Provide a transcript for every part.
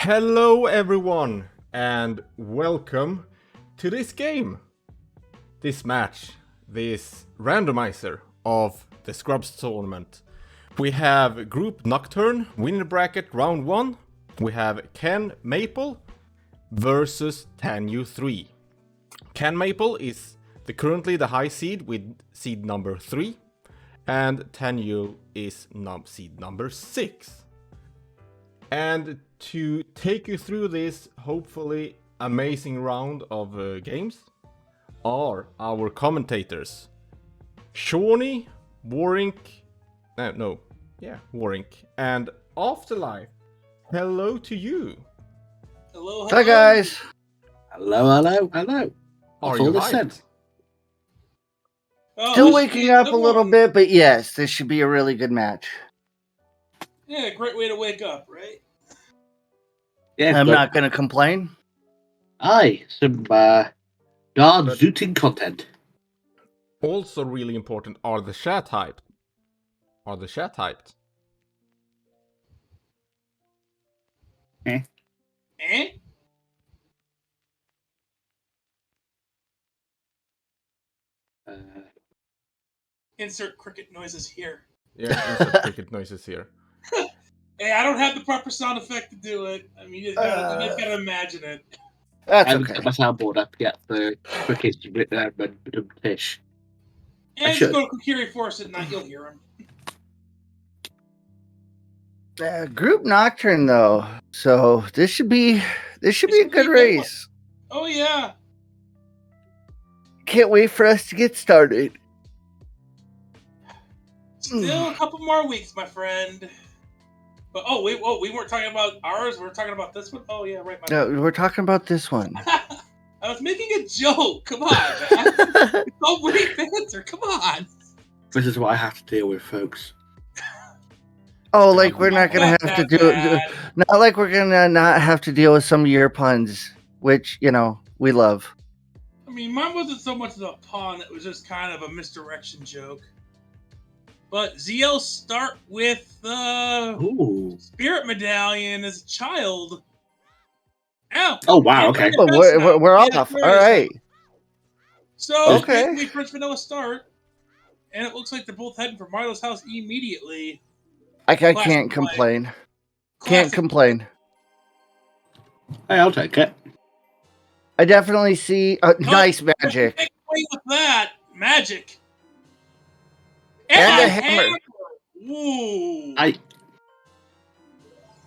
Hello everyone and welcome to this game, this match, this randomizer of the Scrubs tournament. We have Group Nocturne, winner bracket round 1. We have CANMaple versus tanjo3. CANMaple is currently the high seed with seed number 3 and tanjo is seed number 6. And to take you through this hopefully amazing round of games are our commentators Shawnee, Warink, Warink, and Afterlife. Hello to you. Hello. Hi guys. Hello. Are you hyped? Still waking up a little bit, but yes, this should be a really good match. Yeah, great way to wake up, right? Yeah, I'm not going to complain. Aye, some non-zooting content. Also really important, are the chat hyped? Eh? Insert cricket noises here. Yeah, insert cricket noises here. Hey, I don't have the proper sound effect to do it. I mean, you guys gotta imagine it. That's I haven't okay. got my soundboard up yet for cricket fish. And just go to Kokiri Forest at night, you'll hear him. Group Nocturne though, so this should be a good race. Oh yeah. Can't wait for us to get started. Still a couple more weeks, my friend. But we weren't talking about ours. We're talking about this one. Oh yeah, right. No, we're talking about this one. I was making a joke. Come on, man. It's all witty banter. Come on. This is what I have to deal with, folks. Oh, like we're not gonna have to do. Not like we're gonna not have to deal with some of your puns, which we love. I mean, mine wasn't so much of a pun. It was just kind of a misdirection joke. But ZL start with Spirit Medallion as a child. Ow! Oh wow! Okay. Oh, we're off. All right. So basically, Prince Vanilla start, and it looks like they're both heading for Milo's house immediately. I can't complain. Can't complain. Hey, I'll take it. I definitely see nice magic. Wait with that magic. And a hammer. Ooh.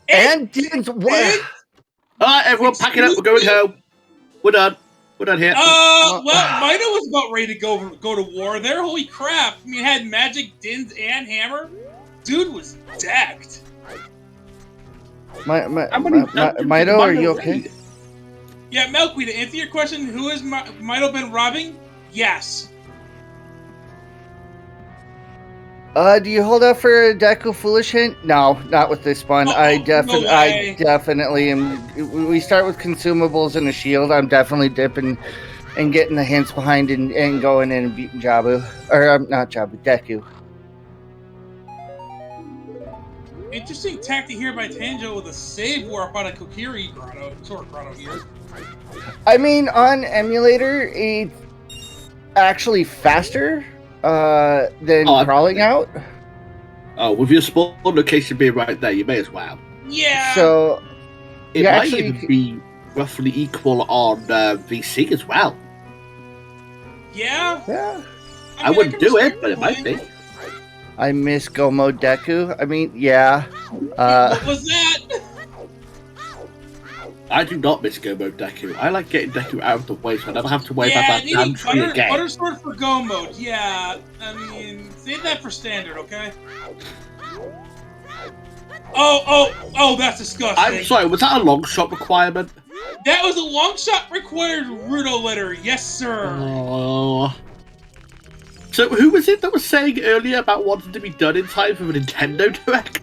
And Din's what? Alright, everyone, pack it up. We're going home. We're done. We're done here. Well, Mida was about ready to go to war there. Holy crap! I mean, had magic, Dins, and hammer. Dude was decked. Mido, are you okay? Yeah, Milkweed, to answer your question, who has Mido been robbing? Yes. Do you hold out for a Deku Foolish hint? No, not with this one. I definitely am. We start with consumables and a shield. I'm definitely dipping and getting the hints behind and going in and beating Jabu. Or, not Jabu, Deku. Interesting tactic here by Tanjo with a save warp on a Kokiri grotto here. I mean, on emulator, it's actually faster than crawling out. Oh, with your spawn location being right there, you may as well. Yeah. So it might even be roughly equal on VC as well. Yeah. Yeah. I wouldn't do it, but it might be. I miss Gomo Deku. I mean, yeah. What was that? I do not miss Gomo Deku. I like getting Deku out of the way so I never have to worry about that damn tree again. Butter sword for Go mode, yeah. I mean, save that for standard, okay? Oh, that's disgusting. I'm sorry, was that a long shot requirement? That was a long shot required Rudo letter, yes sir. Oh. So who was it that was saying earlier about wanting to be done in time for a Nintendo Direct?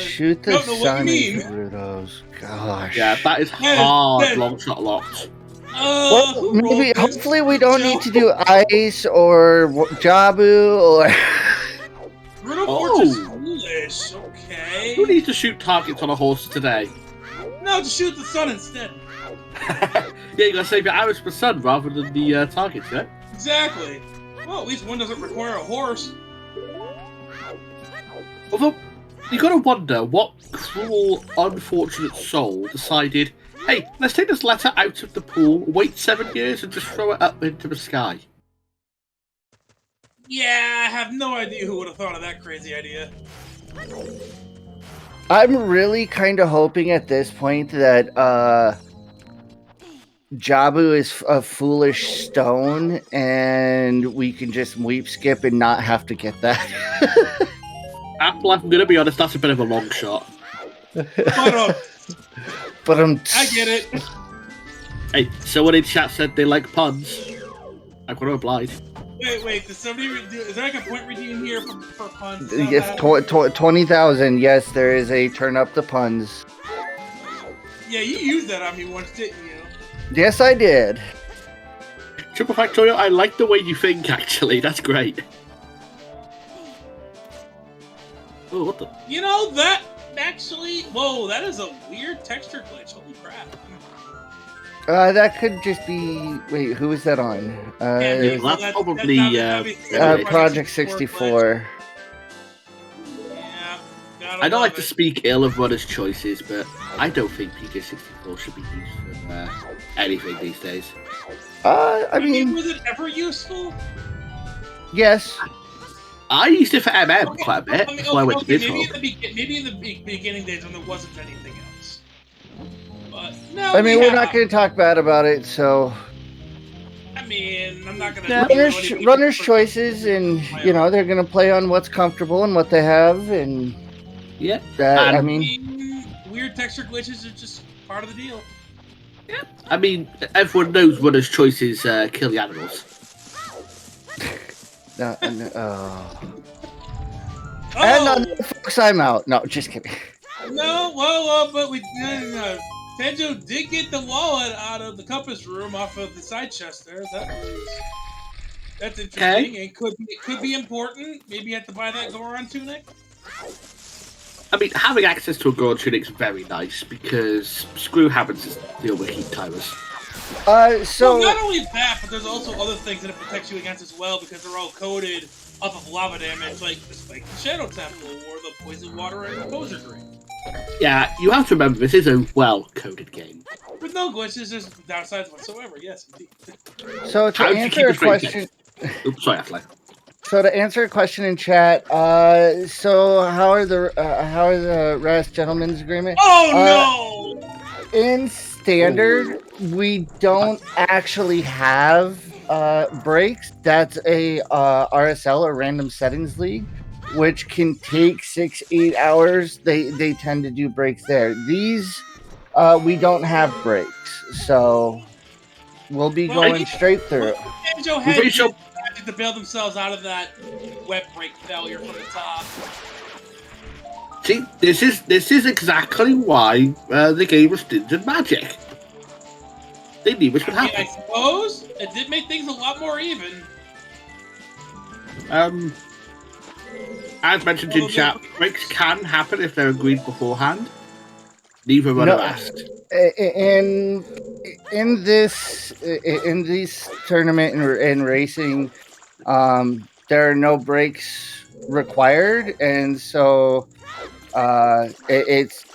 Shoot the Sonic Rudos. Gosh. Yeah, that is hard long shot locked. Well, maybe, hopefully we don't need to do Ice or Jabu or... Rudo Forge is foolish, okay. Who need to shoot targets on a horse today? No, just shoot the sun instead. Yeah, you gotta save your arrows for sun rather than the targets, yeah? Exactly. Well, at least one doesn't require a horse. Although, you gotta wonder what cruel, unfortunate soul decided, hey, let's take this letter out of the pool, wait 7 years, and just throw it up into the sky. Yeah, I have no idea who would have thought of that crazy idea. I'm really kind of hoping at this point that Jabu is a foolish stone, and we can just weep skip and not have to get that. Apple, I'm gonna be honest, that's a bit of a long shot. But I get it. Hey, someone in chat said they like puns. I'm gonna oblige. Wait, does somebody is there like a point redeem here for puns? Yes, 20,000. Yes, there is a turn up the puns. Yeah, you used that on me once, didn't you? Yes, I did. Triple Factorial, I like the way you think, actually. That's great. Oh, what the? You know, that actually... Whoa, that is a weird texture glitch. Holy crap. That could just be... Wait, who is that on? That's probably Project 64. Yeah, I don't like to speak ill of runners' choices, but I don't think PJ64 should be used for anything these days. I mean... Was it ever useful? Yes. I used it for MM quite a bit before I went to Bismarck. Maybe in the beginning days when there wasn't anything else. But no, I mean, we're not going to talk bad about it, so... I mean, I'm not going to... Runners' choices, and, you know, they're going to play on what's comfortable and what they have, and... Yeah. I mean... Weird texture glitches are just part of the deal. Yeah. I mean, everyone knows runners' choices kill the animals. No. And on that, folks, I'm out. No, just kidding. No, well, but we... Tanjo did get the wallet out of the compass room off of the side chest there. That's interesting. Okay. It could be important. Maybe you have to buy that Goron tunic. I mean, having access to a Goron tunic is very nice because screw happens to deal with heat timers. So well, not only that, but there's also other things that it protects you against as well because they're all coated up of lava damage, like the Shadow Temple or the Poison Water and the Poser Drink. Yeah, you have to remember this is a well-coded game. With no glitches, there's downsides whatsoever. Yes, indeed. So to answer a question, oops, sorry, Affleck. So to answer a question in chat, so how are the Rest Gentlemen's Agreement? Oh no! In standard, we don't actually have breaks. That's a RSL, or Random Settings League, which can take 6-8 hours. They tend to do breaks there. These we don't have breaks, so we'll be going straight through. Tanjo had to bail themselves out of that web break failure from the top. See, this is exactly why the game was Stinted Magic. They knew what would happen. I suppose it did make things a lot more even. As mentioned in chat, breaks can happen if they're agreed beforehand. Neither runner asked. In this tournament and racing, there are no breaks required, and so it's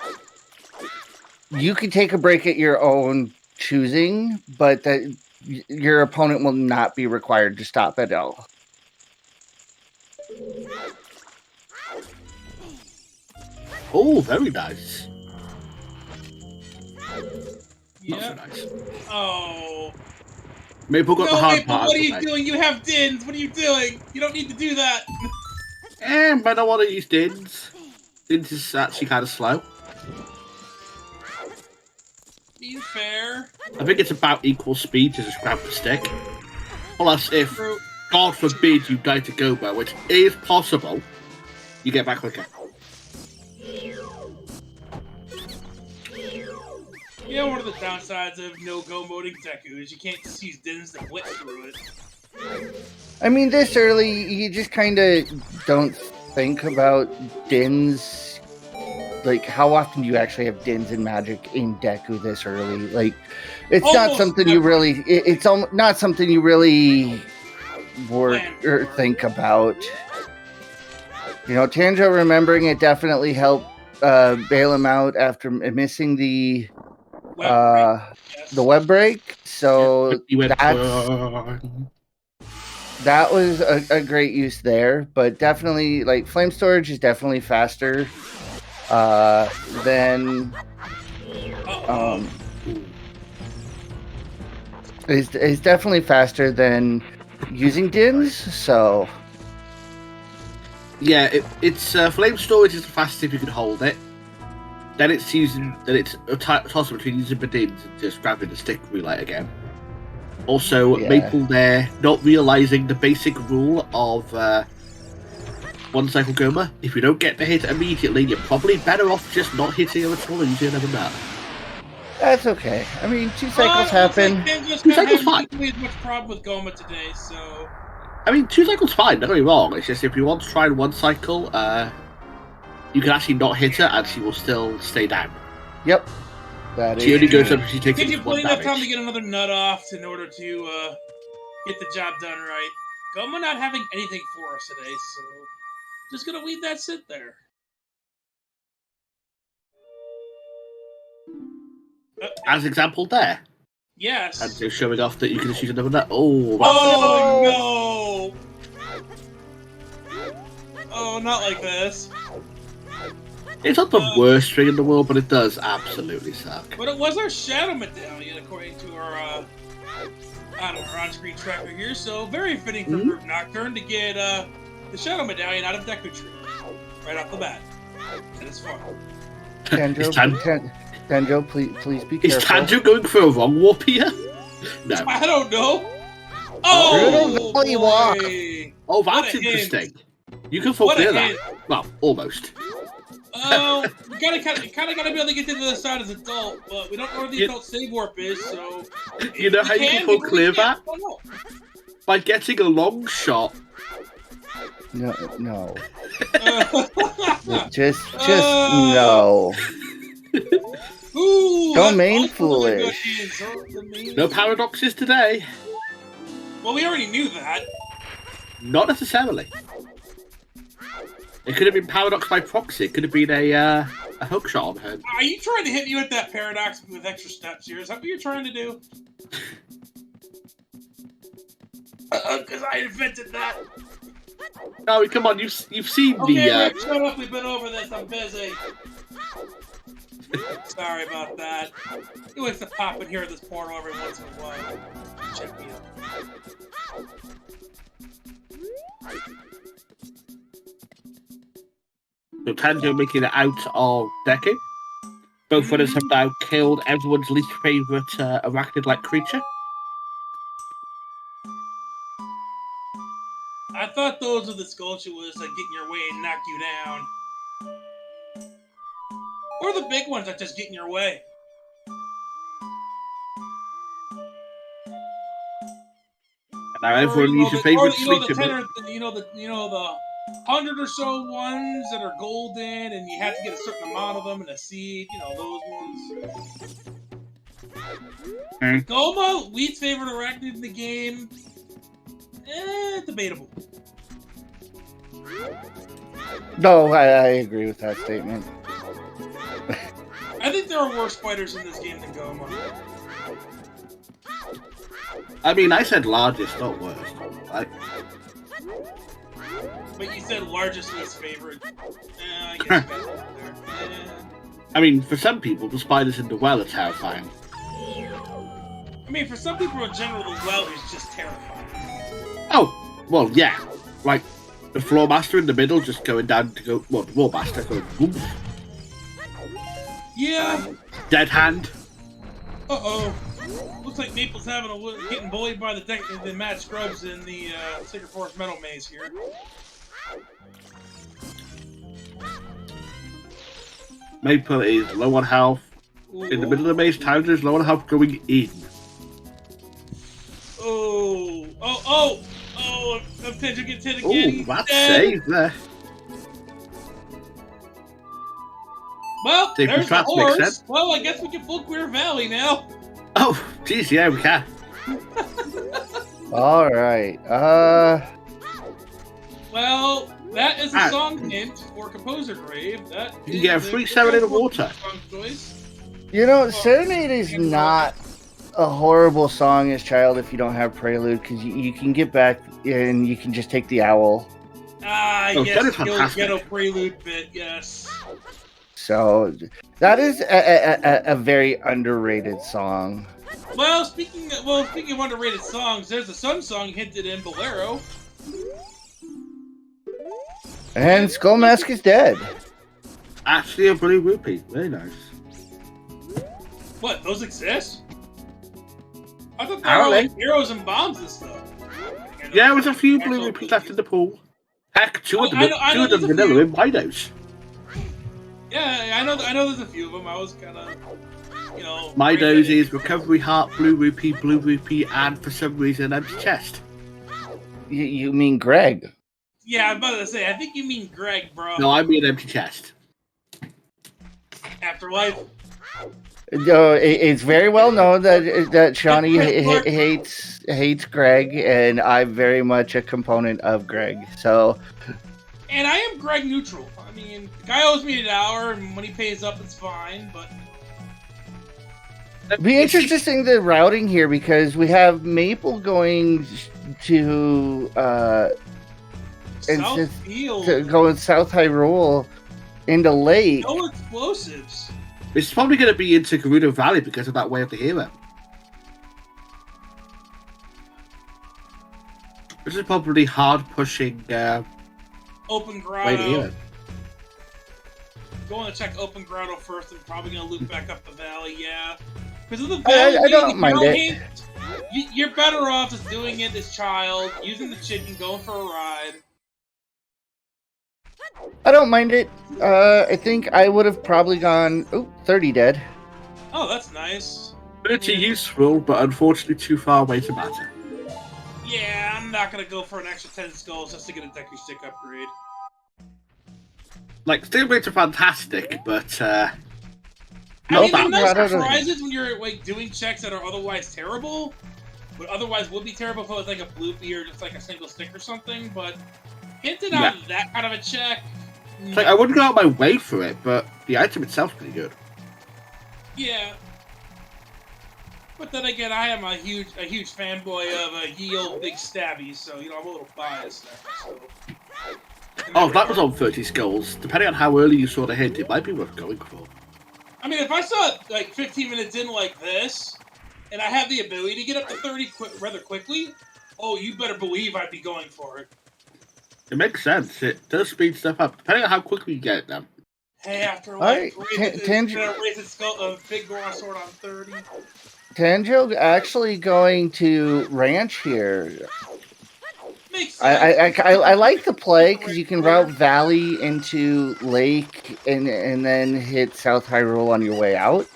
you can take a break at your own choosing, but that your opponent will not be required to stop at all. Oh, very nice. Yeah. Not so nice. Oh. Maple got the hard part. What are you doing? You have dins. What are you doing? You don't need to do that. I don't want to use dins. Dins is actually kind of slow. Be fair. I think it's about equal speed to just grab the stick. Plus, if God forbid you die to Gobo, which is possible, you get back quicker. Yeah, one of the downsides of no-go moding Deku is you can't just use dins to blitz through it. I mean, this early, you just kind of don't think about dins like how often do you actually have Dins and Magic in Deku this early? Like, it's Almost not something never. you really. It's not something you really work or think about. You know, Tanjo remembering it definitely helped bail him out after missing the web break. So that was a great use there, but definitely like flame storage is definitely faster than is definitely faster than using Dins. So yeah, it's flame storage is the fastest if you can hold it. Then it's a toss between using the Dins and just grabbing the stick relay again. Also, Maple there, not realizing the basic rule of one cycle Goma. If you don't get the hit immediately, you're probably better off just not hitting him at all and using another map. That's okay. I mean, 2 cycles happen. 2 cycles fine. As much problem with Goma today, so. I mean, 2 cycles fine. Don't get me wrong. It's just if you want to try 1 cycle, you can actually not hit her and she will still stay down. Yep. She only goes up if she takes Gives you plenty enough damage. time to get another nut off in order to get the job done right. Goma not having anything for us today, so just gonna leave that sit there. As example there. Yes. And so showing off that you can just use another nut. Oh, no! Oh, not like this. It's not the worst thing in the world, but it does absolutely suck. But it was our Shadow Medallion, according to our on-screen tracker here, so very fitting for Group Nocturne to get the Shadow Medallion out of Deku Tree right off the bat. And it's fun. Tanjo, please be careful. Is Tanjo going for a wrong warp here? No. I don't know. Oh, boy. Oh, that's interesting. You can fulfill that. Well, almost. Oh, we kind of gotta be able to get to the other side as an adult, but we don't know where the adult save warp is, so. You know how you can full clear that? By getting a long shot. No. just no. Ooh, Domain foolish. No paradoxes today. Well, we already knew that. Not necessarily. It could have been paradox by proxy. It could have been a hook shot on her. Are you trying to hit me with that paradox with extra steps here? Is that what you're trying to do? Because I invented that. No, come on. You've seen okay, Rick, shut up. We've been over this. I'm busy. Sorry about that. He likes to pop in here at this portal every once in a while. Check me out. So Tanjo making it out of Deku. Both runners have now killed everyone's least favourite arachnid-like creature. I thought those were the sculpture was get in your way and knock you down. Or the big ones that just get in your way. And now everyone needs your favourite sleeper. The 100 or so ones that are golden, and you have to get a certain amount of them in a seed. You know those ones. Goma, least favorite arachnid in the game. Debatable. No, I agree with that statement. I think there are worse fighters in this game than Goma. I mean, I said largest, not worst. But you said largest least favorite. I guess you got that there. I mean, for some people, the spiders in the well are terrifying. I mean, for some people in general, the well is just terrifying. Oh, well, yeah. Like, the floor master in the middle just going down to go... Well, the wall master going... Whoop. Yeah. Dead hand. Uh-oh. Looks like Maple's getting bullied by the Mad Scrubs in the Sacred Forest Metal Maze here. Maple is low on health. Ooh. In the middle of the maze, Tanjo is low on health going in. Oh! Tanjo gets hit again. Oh, that's safe there. Well, Take there's the the tracks, makes horse. sense. Well, I guess we can full Queer Valley now. Oh, geez, yeah, we can. All right. Well, that is a song hint for Composer Grave. That You can get a free 7 in the water. Song choice. You know, Serenade is not a horrible song as child if you don't have Prelude, because you can get back and you can just take the owl. Ah, Oh, yes, that is the old fantastic. ghetto prelude bit, yes. So that is a very underrated song. Well, speaking of underrated songs, there's a Sun song hinted in Bolero. And Skull Mask is dead. Actually, a Blue Rupee. Very nice. What? Those exist? I thought they were like arrows and bombs and stuff. Yeah, there was a few Blue Rupees left in the pool. Heck, two of them vanilla in Midos. Yeah, I know there's a few of them. I was kind of, Midos is Recovery Heart, Blue Rupee, and for some reason, Empty Chest. You mean Greg? Yeah, I'm about to say, I think you mean Greg, bro. No, I mean Empty Chest. Afterlife. It's very well known that Shawnee hates Greg, and I'm very much a component of Greg. So, and I am Greg neutral. I mean, the guy owes me $1, and when he pays up, it's fine. But it'd be interesting the routing here, because we have Maple going to going South Hyrule into Lake. No explosives. It's probably going to be into Gerudo Valley because of that Way of the Hero. This is probably hard pushing Open Way of the Hero. Grotto. Going to check Open Grotto first, and probably going to loop back up the valley. Yeah, because of the valley. I don't mind it. You're better off just doing it as child, using the chicken, going for a ride. I don't mind it. I think I would have probably gone 30 dead. Oh, that's nice. Pretty useful, but unfortunately too far away to matter. Yeah, I'm not gonna go for an extra 10 skulls just to get a Deku Stick upgrade. Like, still rates are fantastic, but I mean, the nice surprises when you're like doing checks that are otherwise terrible, but otherwise would be terrible if it was like a bloopy or just like a single stick or something. But hinted on that kind of a check. It's like, I wouldn't go out my way for it, but the item itself's pretty good. Yeah. But then again, I am a huge fanboy of ye old big stabbies, so I'm a little biased there. So. Oh, if that was on 30 skulls, depending on how early you saw the hint, it might be worth going for. I mean, if I saw it like 15 minutes in like this, and I have the ability to get up to 30 rather quickly, oh, you better believe I'd be going for it. It makes sense. It does speed stuff up, depending on how quickly you get it done. Hey, after like raise its skull, a big Gora sword on 30. Tanjo actually going to ranch here. Makes sense. I like the play because you can route Valley into Lake and then hit South Hyrule on your way out.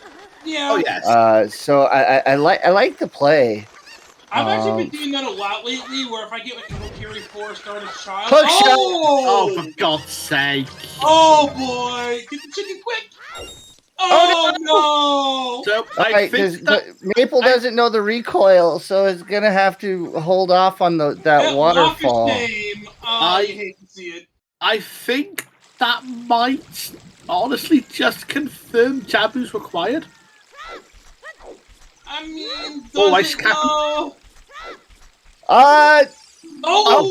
Yeah. Oh yes. So I like the play. I've actually been doing that a lot lately, where if I get like a Valkyrie 4 start as child. Oh, for God's sake! Oh boy! Get the chicken quick! Oh no! So I think Maple doesn't know the recoil, so it's gonna have to hold off on that waterfall. I hate to see it. I think that might honestly just confirm Jabu's required. I mean, Oh,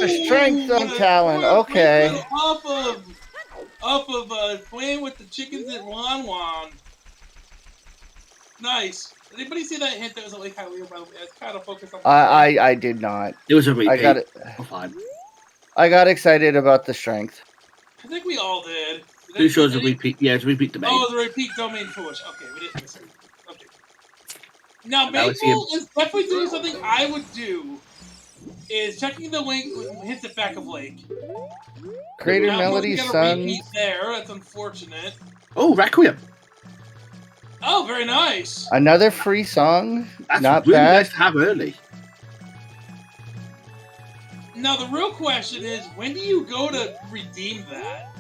the strength on Talon. Okay. Off of playing with the chickens at Wan. Nice. Did anybody see that hint that was at Lake Hylia, by the way? I was kind of focused on I did not. It was a repeat. I got it. Oh, fine. I got excited about the strength. I think we all did. Pretty sure it's a repeat. Yeah, it's a repeat domain. Oh, it's a repeat domain foolish. Okay, we didn't miss it. Okay. Now, Maple is definitely doing something I would do. Is checking the wing hits at back of Lake. Crater Melody Sun. There, that's unfortunate. Oh, Requiem. Oh, very nice. Another free song. That's not really bad. Nice to have early. Now the real question is, when do you go to redeem that?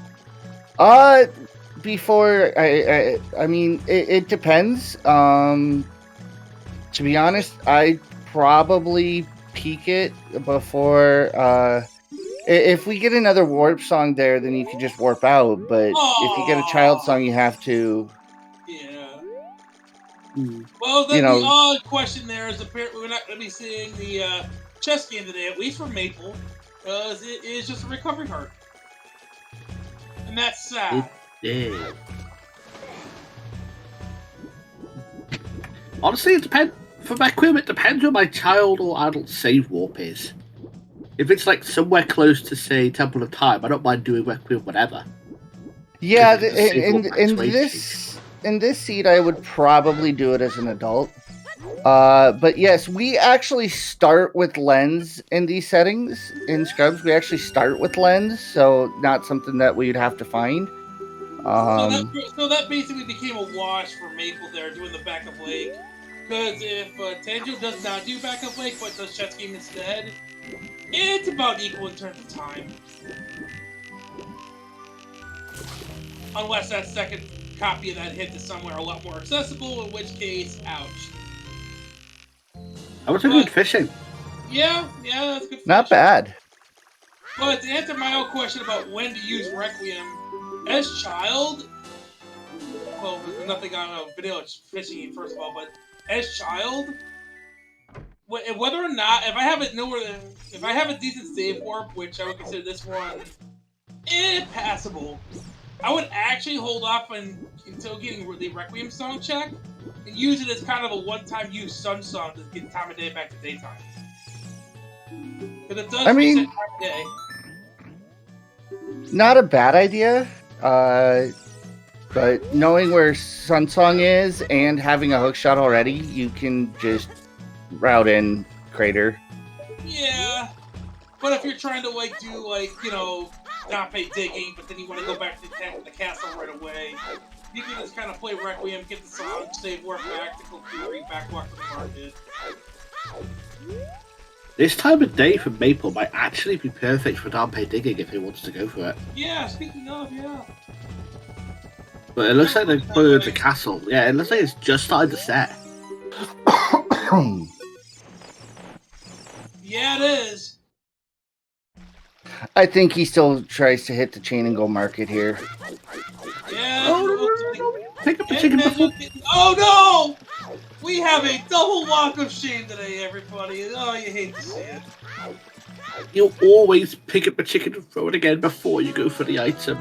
before I mean, it depends. To be honest, I'd probably peak it before. If we get another warp song there, then you can just warp out. But if you get a child song, you have to. Yeah. Well, then the odd question there is apparently we're not going to be seeing the chess game today, at least for Maple, because it is just a recovery card. And that's sad. Yeah. Honestly, it depends. For my quim, it depends where my child or adult save warp is. If it's like somewhere close to, say, Temple of Time, I don't mind doing Requiem whatever. Yeah, in this seed, I would probably do it as an adult. But yes, we actually start with lens in these settings. In Scrubs, we actually start with lens, so not something that we'd have to find. So that basically became a wash for Maple there, doing the backup lake. Because if Tanjo does not do backup lake, but does chess game instead, it's about equal in terms of time. Unless that second copy of that hit is somewhere a lot more accessible, in which case, ouch. I was good fishing. Yeah, that's good fishing. Not bad. But to answer my own question about when to use Requiem, as child, well, there's nothing on vanilla fishing, first of all, but as child, whether or not, if I have a decent save warp, which I would consider this one passable, I would actually hold off until getting the Requiem song check and use it as kind of a one-time use sun song to get time of day back to daytime. Because it does reset time of day. Not a bad idea. But knowing where Sunsong is and having a hook shot already, you can just route in Crater. Yeah. But if you're trying to do Dape digging, but then you want to go back to the castle right away, you can just kind of play Requiem, get the song, save warp back to go back walk to the market. This time of day for Maple might actually be perfect for Dape digging if he wants to go for it. Yeah, speaking of, yeah. But it looks like they've put it into castle. Yeah, it looks like it's just started to set. Yeah, it is. I think he still tries to hit the chain and go market here. Yeah. No. Pick up the chicken before. Oh no! We have a double walk of shame today, everybody. Oh, you hate to see it. You'll always pick up a chicken and throw it again before you go for the item.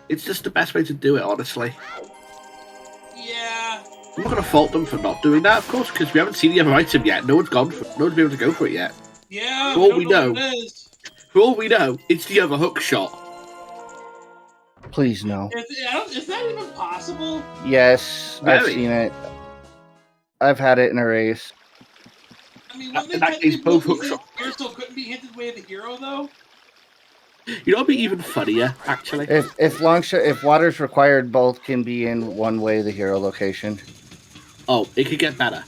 It's just the best way to do it, honestly. Yeah. I'm not going to fault them for not doing that, of course, because we haven't seen the other item yet. No one's been able to go for it yet. Yeah, For all we know, it's the other hook shot. Please no. Is that even possible? Yes, Very. I've seen it. I've had it in a race. I mean, In that case, both hook shots. Here still couldn't be hinted way the hero, though? You know, it'd be even funnier, actually. If water's required, both can be in one way the hero location. Oh, it could get better.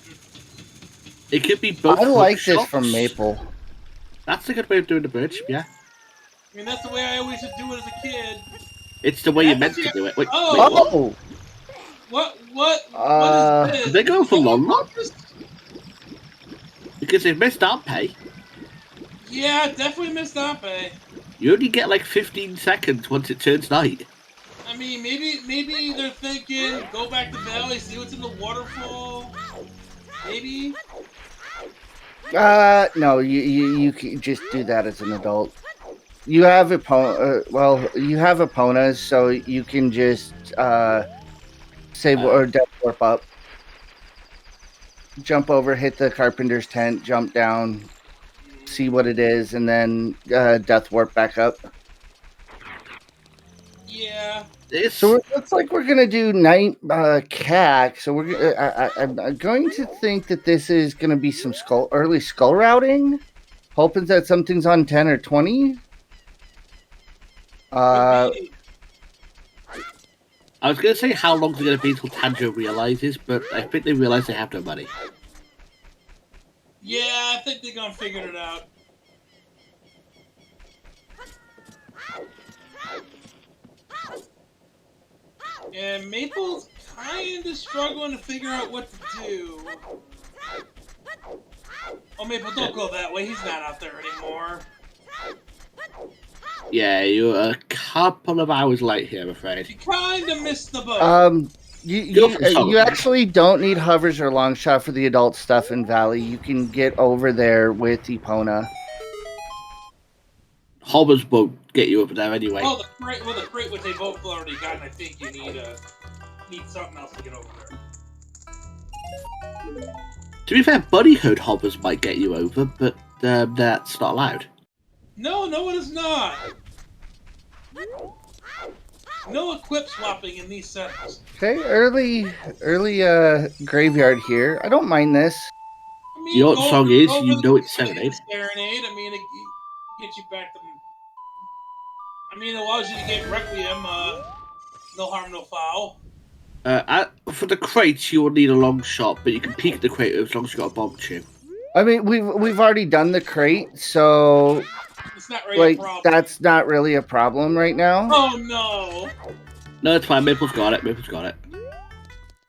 It could be both. I like this shots. from Maple. That's a good way of doing the birch, yeah. I mean, that's the way I always used to do it as a kid. It's the way you're meant to do it. Wait, oh! What is this? Did they go for long lock? Because they've missed Dape. Yeah, definitely missed Dape. You only get like 15 seconds once it turns night. I mean, maybe they're thinking, go back to Valley, see what's in the waterfall. Maybe. No, you can just do that as an adult. You have you have Eponas, so you can just save or death warp up, jump over, hit the carpenter's tent, jump down, see what it is, and then death warp back up. Yeah. So it looks like we're gonna do night CAC. So I'm going to think that this is gonna be some early skull routing, hoping that something's on 10 or 20. I was going to say how long it's going to be until Tanjo realizes, but I think they realize they have no money. Yeah, I think they're going to figure it out. And Maple's kind of struggling to figure out what to do. Oh, Maple, don't go that way. He's not out there anymore. Yeah, you're a couple of hours late here, I'm afraid. You kind of missed the boat. You actually don't need hovers or long shot for the adult stuff in Valley. You can get over there with Epona. Hovers won't get you up there anyway. Oh, the crate which they both already got, and I think you need something else to get over there. To be fair, Buddy Hood hovers might get you over, but that's not allowed. No, it is not. No equip swapping in these settings. Okay, early graveyard here. I don't mind this. I mean, You know what the song is? You know it's Serenade. Serenade. I mean, it gets you back to. I mean, it allows you to get Requiem. No harm, no foul. For the crates, you will need a long shot, but you can peek the crate as long as you got a bomb tube. I mean, we've already done the crate, so it's not really a problem. That's not really a problem right now. Oh no! No, it's fine. Maple's got it.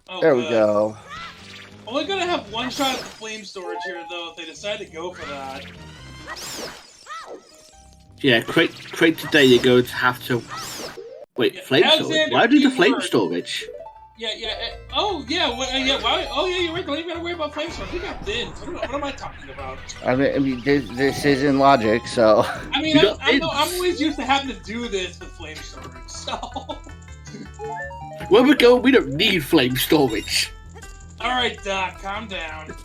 Oh, there we go. Only gonna have one shot at the flame storage here, though, if they decide to go for that. Yeah, crate today. You're going to have to wait. Yeah, flame Alexander, storage. Why do the flame keyword. Storage? Yeah. Oh, yeah. Why? Oh, yeah. You're right. Don't even gotta worry about flame storage. We got bins. What am I talking about? I mean, this is in logic, so. I mean, I'm always used to having to do this with flame storage, so. Where we go, we don't need flame storage. All right, Doc, calm down.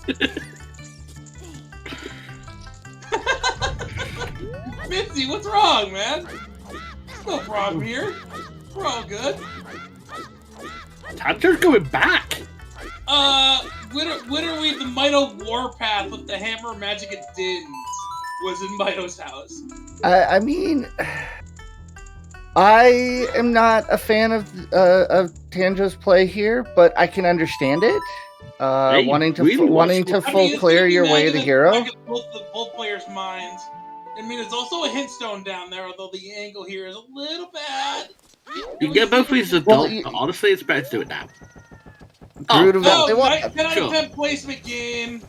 Mitzi, what's wrong, man? There's no problem here. We're all good. Tanjo's going back. Literally, the Mito Warpath with the Hammer of Magic and Dins was in Mito's house. I mean, I am not a fan of Tanjo's play here, but I can understand it. Wanting to full clear your way to hero. Both players' minds. I mean, there's also a hint stone down there, although the angle here is a little bad. You can get both ways adult, but honestly, it's better to do it now. Ten out of 10 placement game.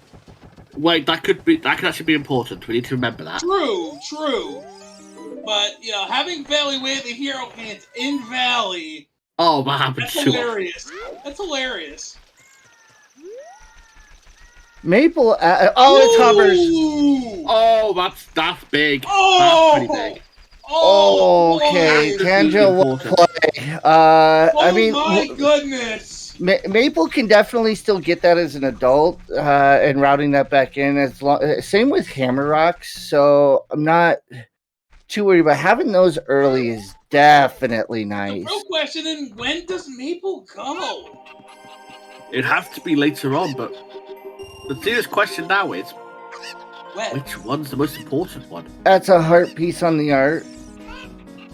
Wait, that could actually be important. We need to remember that. True. But having Valley Way the hero hands in Valley. Oh, what happened? That's hilarious. That's hilarious. Maple. It's hovers. Oh, that's big. Oh, that's pretty big. Okay, Tanjo will play. I mean, my goodness. Maple can definitely still get that as an adult, and routing that back in. Same with Hammer Rocks, so I'm not too worried about having those early. Is definitely nice. The real question is, when does Maple go? It'd have to be later on, but the serious question now is, when? Which one's the most important one? That's a heart piece on the art.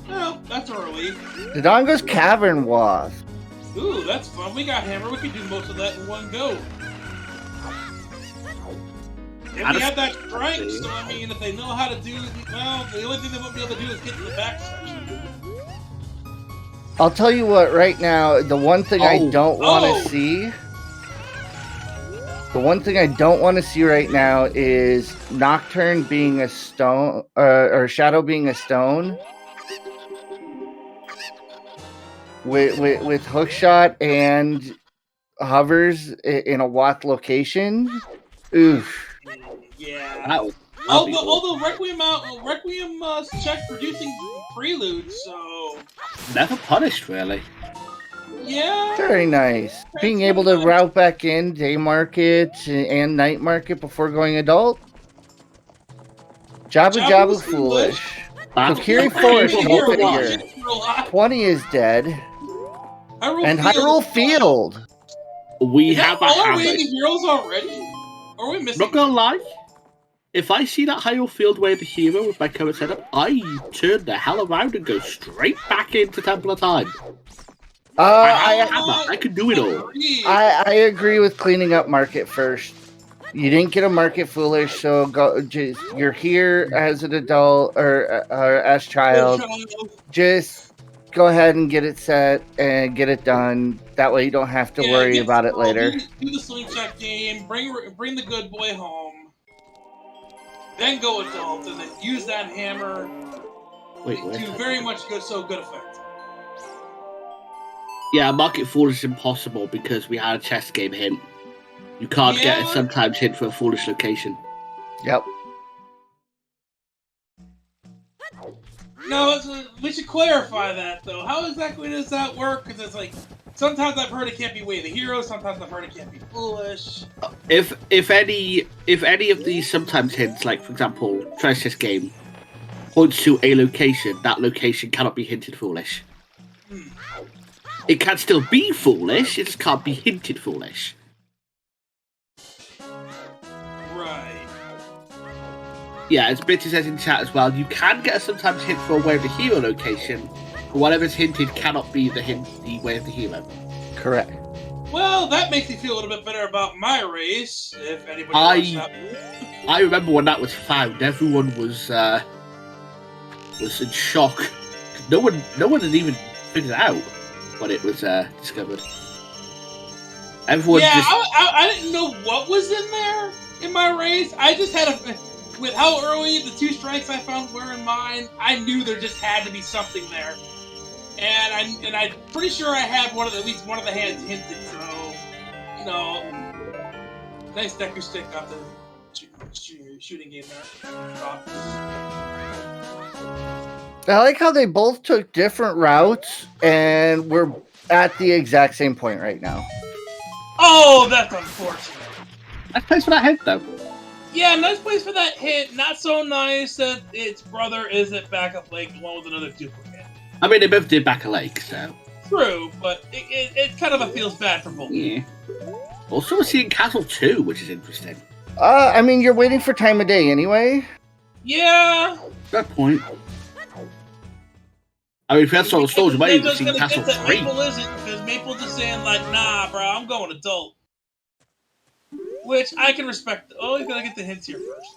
Well, that's early. Dodongo's Cavern Wasp. Ooh, that's fun. We got Hammer. We can do most of that in one go. And we have that strength, so I mean, if they know how to do it, well, the only thing they won't be able to do is get to the back section. I'll tell you what, right now, the one thing I don't want to see... The one thing I don't want to see right now is Nocturne being a stone, or Shadow being a stone. With hookshot and hovers in a Watt location. Oof. Yeah. Although Requiem checked producing preludes, so never punished really. Yeah. Very nice. Being able to route back in day market and night market before going adult. Jabu foolish. Kokiri Forest, no figure. 20 is dead. And Hyrule Field. We have a Are we the heroes already? Or are we missing? Not gonna lie. If I see that Hyrule Field Way the hero with my current setup, I turn the hell around and go straight back into Temple of Time. I could do it all. I agree with cleaning up market first. You didn't get a market foolish, so you're here as an adult or as child. Just go ahead and get it set and get it done. That way you don't have to worry about it later. Do the slingshot game, bring the good boy home, then go adult, and then use that hammer to very much good effect. Yeah, Mark it foolish impossible because we had a chess game hint. You can't get a sometimes hint for a foolish location. Yep. No, we should clarify that though. How exactly does that work? Because it's like sometimes I've heard it can't be way of the hero, sometimes I've heard it can't be foolish. If any of these sometimes hints, like for example, try chess game, points to a location, that location cannot be hinted foolish. It can still be foolish, it just can't be hinted foolish. Right. Yeah, as Bitty says in chat as well, you can get a sometimes hint for a way of the hero location, but whatever's hinted cannot be the way of the hero. Correct. Well, that makes me feel a little bit better about my race, if anybody wants that. I remember when that was found, everyone was in shock. No one had even figured it out when it was discovered. Everyone I didn't know what was in there in my race. I just had with how early the 2 strikes I found were in mine, I knew there just had to be something there. And I'm pretty sure I had at least one of the hands hinted, so nice Deku stick off the shooting game there. I like how they both took different routes, and we're at the exact same point right now. Oh, that's unfortunate. Nice place for that hint, though. Yeah, nice place for that hint. Not so nice that its brother isn't Backup Lake, the one with another duplicate. I mean, they both did Back a Lake, so... True, but it kind of feels bad for both. Yeah. Also, we're seeing Castle 2, which is interesting. I mean, you're waiting for time of day anyway. Yeah. Good point. I mean, if we had Soul Storage, we might even see Castle 3. Maple isn't, because Maple's just saying, like, nah, bro, I'm going adult. Which I can respect. Oh, you gotta get the hints here first.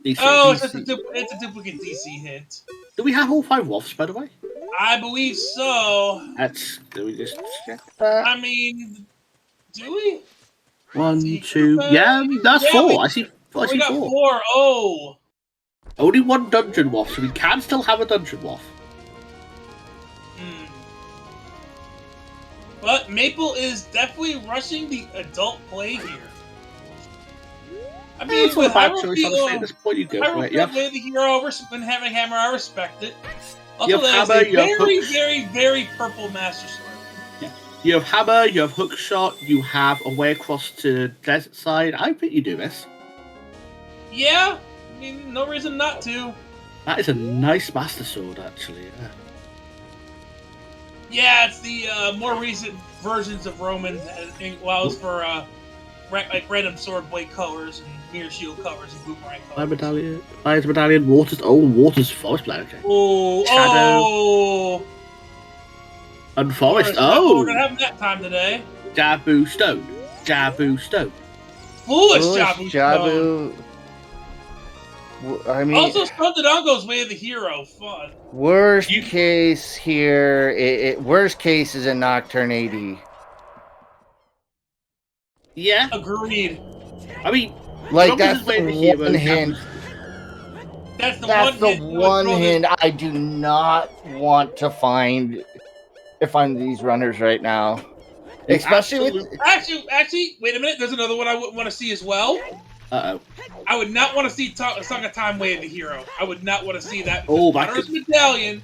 It's just it's a duplicate DC hint. Do we have all 5 Wolves, by the way? I believe so. Do we just check that? I mean, do we? 1, 2... Yeah, that's 4. I see 4. We got 4. Oh. Only 1 Dungeon Wolf, so we can still have a Dungeon Wolf. But Maple is definitely rushing the adult play here. I mean, with at this point, you go for it. Play the hero and having hammer, I respect it. Also, you have that hammer, is a very, very, very purple Master Sword. Yeah. You have hammer, you have hook shot, you have a way across to desert side. I think you do this. Yeah, I mean, no reason not to. That is a nice Master Sword, actually. Yeah. Yeah, it's the more recent versions of Romans, while it's for like random sword blade colors and mirror shield colors and boomerang colors. Fire medallion, Water's forest blade. Okay. Oh, Shadow. And forest. We're gonna have that time today. Jabu stone. Foolish Jabu stone. I mean, also, Stone Dodongo's way of the hero. Fun. Worst case here. Worst case is a Nocturne AD. Yeah. Agreed. I mean, like that's the one hint. That's the one hint I do not want to find if I'm these runners right now. Especially with... Actually, wait a minute. There's another one I wouldn't want to see as well. Uh-oh. I would not want to see Song of Time Way of the Hero. I would not want to see that. Oh, Water's Medallion.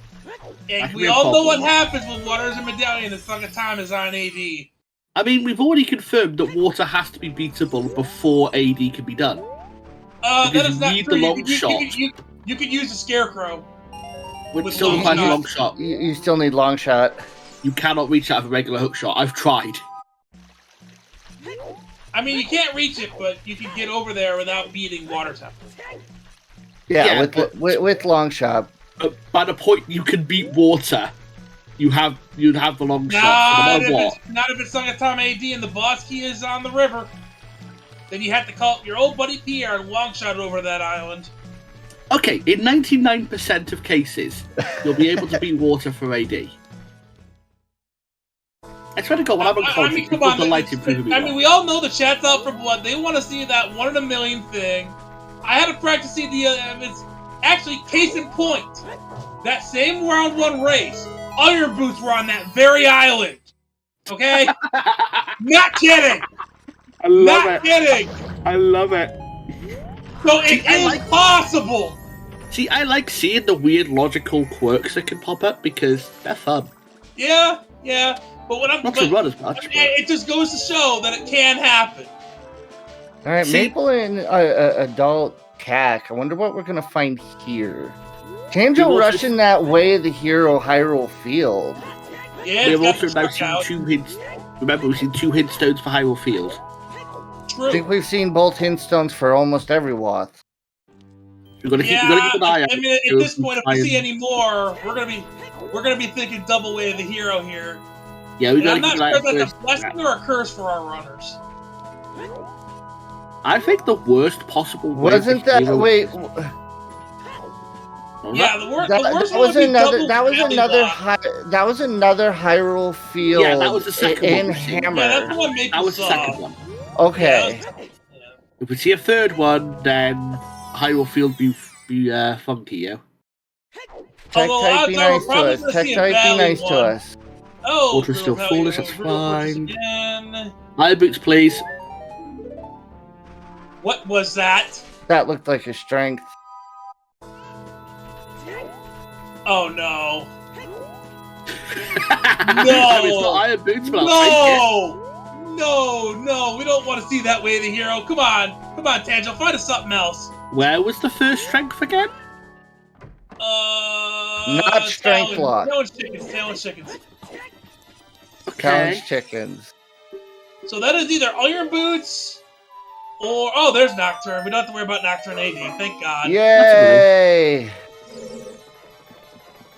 And we all know what happens when Water's Medallion and Song of Time is on AD. I mean, we've already confirmed that water has to be beatable before AD can be done. That is not true. The long shot. You could use a Scarecrow. Which still requires a long shot. You still need long shot. You cannot reach out of a regular hook shot. I've tried. I mean, you can't reach it, but you can get over there without beating Water Temple. Yeah, with long shot. By the point you can beat water, you'd have the long shot. No matter what. Not if it's Song of Time AD and the boss key is on the river. Then you have to call up your old buddy Pierre and long shot over that island. Okay, in 99% of cases, you'll be able to beat water for AD. I swear to God, when I'm I unconscious, mean, come people on. delight in proving me I mean, wrong. we all know the chat's out for blood. They want to see that 1 in a million thing. I had to practice see the. It's actually case in point. That same round 1 race, Iron Boots were on that very island. Okay? Not kidding. I love Not it. kidding. I love it. So it is possible. See, I like seeing the weird logical quirks that can pop up because they're fun. Yeah. But when I'm Not to run as much. I mean, it just goes to show that it can happen. All right, See- Maple and adult Cac. I wonder what we're gonna find here. We've Tanjo also rushing that way the hero Hyrule Field. Yeah, We've it's got also the now truck seen out. 2 hints. Remember, we've seen 2 hint stones for Hyrule Field. I True. think we've seen both hint stones for almost every Wath. We've got to Yeah, keep an eye out. I mean, at this point, if we see any more, we're gonna be thinking double way of the hero here. Yeah, we And got to I'm not keep an eye sure out. that's a first. blessing or a curse for our runners. I think the worst possible way. Wasn't that wait? Yeah, the worst That one was would be another. double That was Valley another. Lock. That was another Hyrule Field. Yeah, that was the second one in we've seen. Hammer. Yeah, that's the one Maple That was the saw. second one. Okay. Yeah. If we see a third one, then Hyrule Field be funky, yeah. Tech Although type odds be are we're nice to probably us. gonna Tech see a type be Valley nice to one. us. Oh, Water's still Brutal foolish, Valley that's one, Brutal Fortress fine. Again. Iron Boots, please. What was that? That looked like a strength. Oh no! I mean, it's not Iron Boots, but I'll take No! We don't want to see that way of the hero. Come on, Tanjo, find us something else. it. Where was the first strength again? Not strength lock. Talon chickens. Okay. Challenge chickens. So that is either Iron Boots or there's Nocturne. We don't have to worry about Nocturne AD. Thank God. Yay!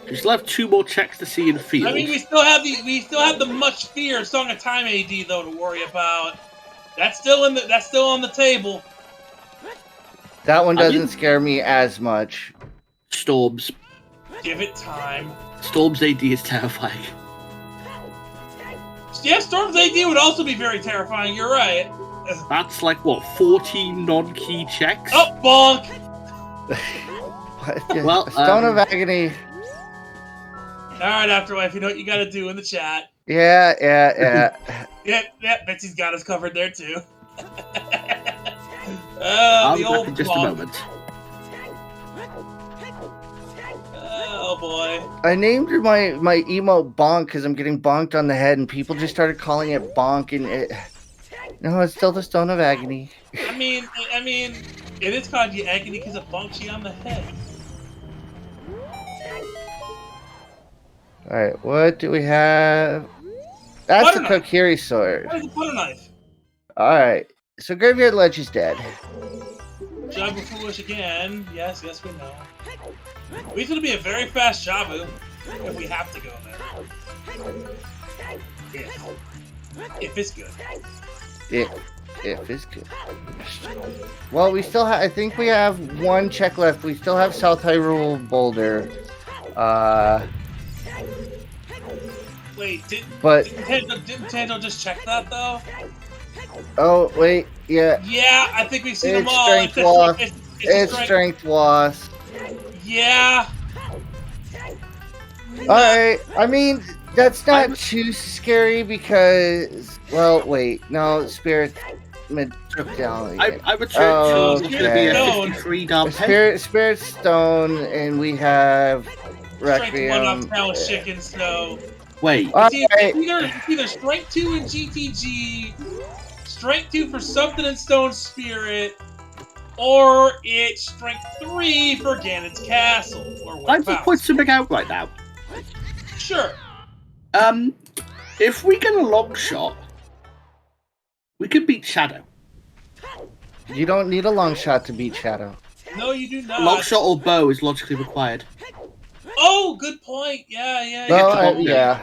We still have 2 more checks to see in field. I mean, we still have the Much Fear Song of Time AD though to worry about. That's still on the table. That one doesn't scare me as much. Storms. Give it time. Storms AD is terrifying. Yeah, Storm's AD would also be very terrifying. You're right. That's like, what, 14 non-key checks? Oh, bonk! Well, Stone of Agony. All right, Afterlife, you know what you got to do in the chat. Yeah. Yep, Betsy's got us covered there too. I'll The be back old in just a bonk. moment. Oh boy. I named my emote Bonk because I'm getting bonked on the head, and people just started calling it Bonk, and no, it's still the Stone of Agony. I mean, it is called you agony because it bonks you on the head. All right, what do we have? That's the Butter knife. Kokiri sword. What is a butter knife? All right, so Graveyard Ledge is dead. Jabu Foolish again. Yes, we know. It's going to be a very fast Jabu if we have to go there. If it's good. If it's good. Well, we still have. I think we have 1 check left. We still have South Hyrule Boulder. Wait, didn't Tanjo just check that though? Oh wait, yeah. Yeah, I think we've seen them It's all. strength loss. It's It's strength loss. Yeah. All right. I mean, that's not too scary because. Well, wait. No, Spirit Medallion. I returned to it's going to be a Stone. 53 down pen. Spirit Stone, and we have Strength 1 Requiem. off Talon Chicken, so Wait. All it's right. either Strength 2 in GTG, Strength 2 for something in Stone Spirit, or it's Strength 3 for Ganon's Castle. Or I'm just putting something out right now. Sure. If we get a long shot, we can beat Shadow. You don't need a long shot to beat Shadow. No, you do not. A long shot or bow is logically required. Oh, good point. Yeah. Well, yeah.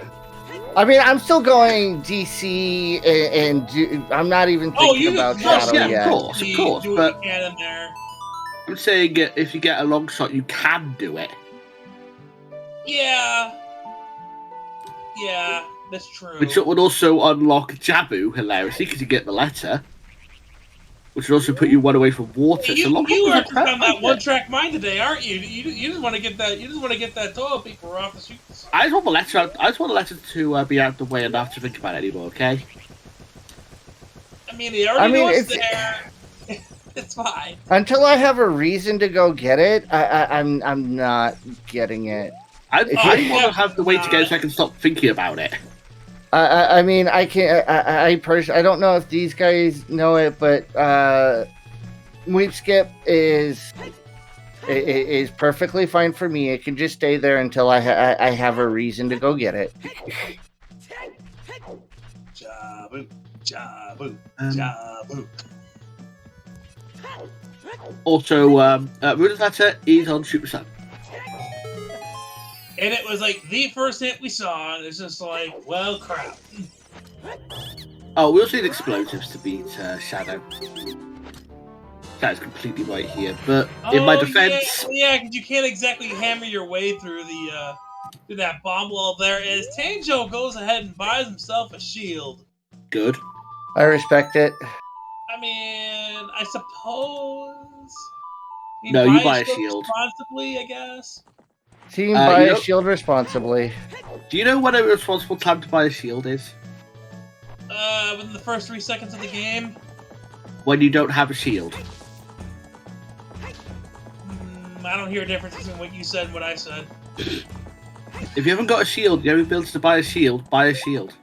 I mean, I'm still going DC, and I'm not even thinking about Shadow yet. Of course. Do But what you can in there. I'm saying if you get a long shot, you can do it. Yeah. That's true. Which would also unlock Jabu, hilariously, because you get the letter. Which would also put you one away from water. You, So you are just on that one-track mind today, aren't you? You just want to get that. You just want to get that toilet paper off the streets. I just want the letter. I just want the letter to be out of the way and not have to think about it anymore. Okay. I mean, they already know it's there. It's fine. Until I have a reason to go get it, I'm not getting it. I want to have the way to go so I can stop thinking about it. I mean, I can't. I personally, I don't know if these guys know it, but Weep Skip is perfectly fine for me. It can just stay there until I have a reason to go get it. Jabu, Jabu, Jabu. Also, Runa's letter is on Super Sun. And it was like the first hit we saw, and it's just like, well, crap. Oh, we also need explosives to beat Shadow. Shadow's completely right here, but in my defense... Yeah, because you can't exactly hammer your way through that bomb wall there, as Tanjo goes ahead and buys himself a shield. Good. I respect it. I mean, I suppose... No, you buy a shield. Responsibly, I guess. Team buy a shield responsibly. Do you know when a responsible time to buy a shield is? Within the first 3 seconds of the game. When you don't have a shield. I don't hear a difference between what you said and what I said. If you haven't got a shield, you haven't been able to buy a shield, buy a shield.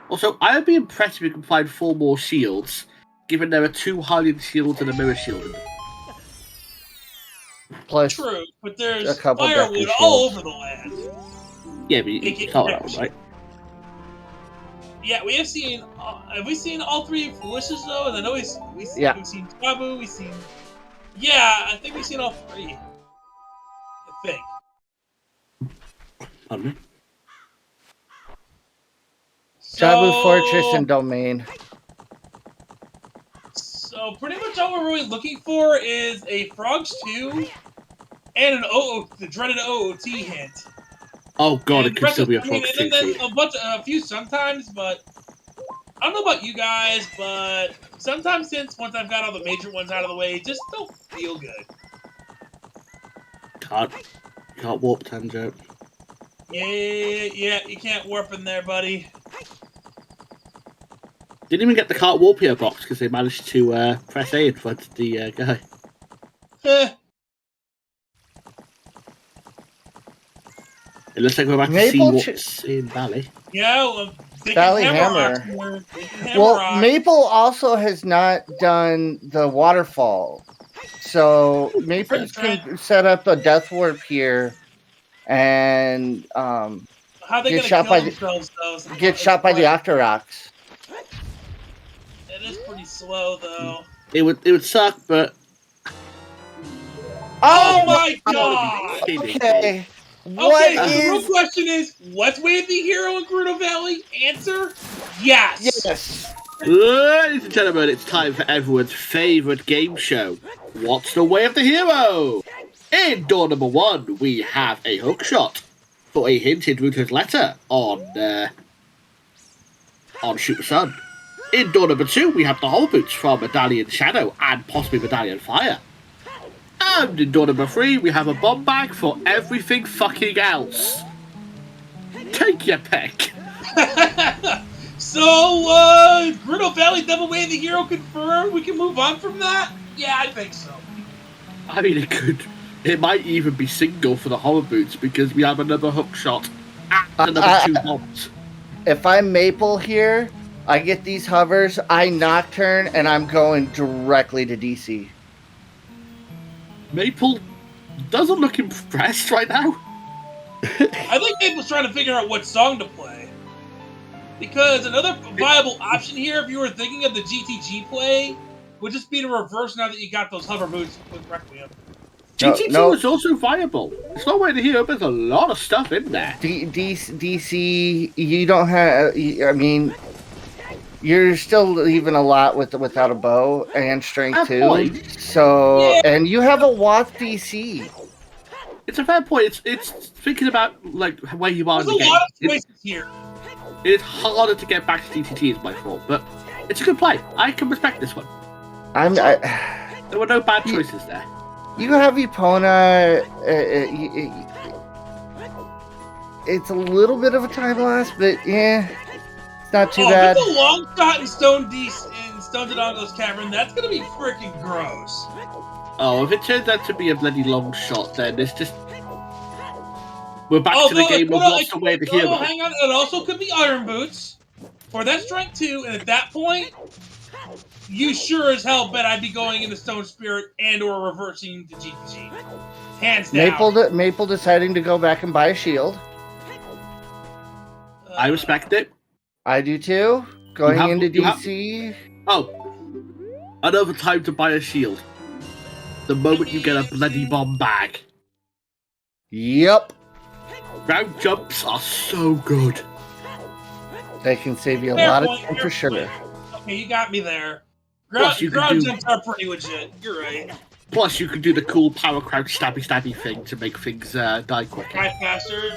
Also, I would be impressed if you can find 4 more shields, given there are 2 Hylian shields and a mirror shield in them. Plus, true, but there's a couple firewood all over the land. Yeah, but it's all around, right? Yeah, we have seen. Have we seen all 3 Felicias though? And I know we've seen Jabu. We've seen. Yeah, I think we've seen all 3. I think. Pardon me? Jabu, Fortress, and Domain. So pretty much all we're really looking for is a Frogs 2 and an the dreaded OOT hint. Oh god, it could still be a Frogs 2. And then a few sometimes, but I don't know about you guys, but sometimes once I've got all the major ones out of the way, it just don't feel good. Can't warp, Tanjo. Yeah, you can't warp in there, buddy. Didn't even get the cart warp here box because they managed to press A in front of the guy. It looks like we're about to see what's in Valley. Yeah, Valley Hammer. Well, Maple also has not done the waterfall. So Maple can set up a death warp here and get shot by the Octoroks. It is pretty slow though. It would suck, but oh my god! Okay. Okay, so the real question is, what's Way of the Hero in Gerudo Valley? Answer, yes. Yes. Ladies and gentlemen, it's time for everyone's favourite game show. What's the Way of the Hero? In door number 1, we have a hookshot for a hint in Ruto's letter on Super Sun. In door number 2, we have the Hollow Boots from Medallion Shadow and possibly Medallion Fire. And in door number 3, we have a bomb bag for everything fucking else. Take your pick. So, Gerudo Valley Double Way of the Hero confirmed? We can move on from that? Yeah, I think so. I mean, it might even be single for the Hollow Boots because we have another hookshot and another 2 bombs. If I'm Maple here, I get these hovers, I Nocturne, and I'm going directly to DC. Maple doesn't look impressed right now. I think Maple's trying to figure out what song to play. Because another viable option here, if you were thinking of the GTG play, would just be to reverse now that you got those hover boots with Requiem. GTG was also viable. It's not way to hear, but there's a lot of stuff in there. DC, you don't have, I mean, you're still leaving a lot without a bow and strength too. So, and you have a Wath DC. It's a fair point. It's thinking about like where you are in the game. There's a lot of choices here. It's harder to get back to DTT is my fault, but it's a good play. I can respect this one. There were no bad choices there. You have Epona. It's a little bit of a time loss, but yeah, it's not too bad. If it's a long shot in Stone Dodongo's Cavern, that's gonna be freaking gross. Oh, if it turns out to be a bloody long shot, then it's just we're back to the game of what's the way to hero. Hang on, it also could be Iron Boots, or that's strength 2, and at that point, you sure as hell bet I'd be going into Stone Spirit and or reversing the GPG. Hands down. Maple deciding to go back and buy a shield. I respect it. I do too. Going into DC. Another time to buy a shield. The moment you get a bloody bomb bag. Yep. Ground jumps are so good. They can save you a lot of time for sure. Okay, you got me there. Ground jumps are pretty legit. You're right. Plus, you can do the cool power crouch stabby thing to make things die quicker. Die faster.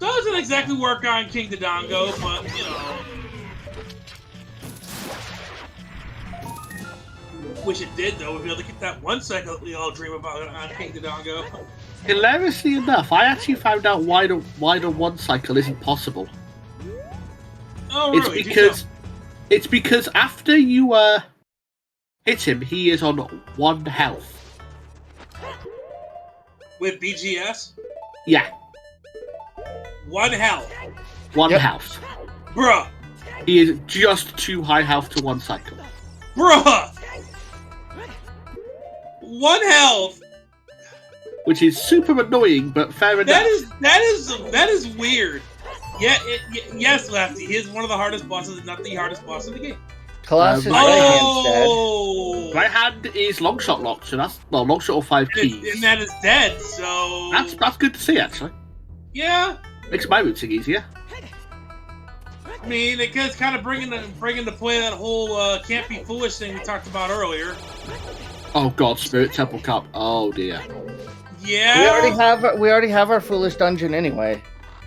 Doesn't exactly work on King Dodongo, but you know. Wish it did though. We'd be able to get that one cycle that we all dream about on King Dodongo. Hilariously enough, I actually found out why the one cycle isn't possible. Oh, really? It's because after you hit him, he is on 1 health. With BGS? Yeah. 1 health. 1 health. Bruh. He is just too high health to 1 cycle. Bruh. 1 health. Which is super annoying, but fair enough. That is weird. Yeah, yes, Lefty. He is one of the hardest bosses, not the hardest boss in the game. Colossus right hand is long shot locked, so that's long shot or 5 keys. And that is dead, so that's good to see actually. Yeah. Makes my routing easier. I mean, it gets kind of bringing to play that whole can't be foolish thing we talked about earlier. Oh god, Spirit Temple Cup. Oh dear. Yeah. We already have our foolish dungeon anyway.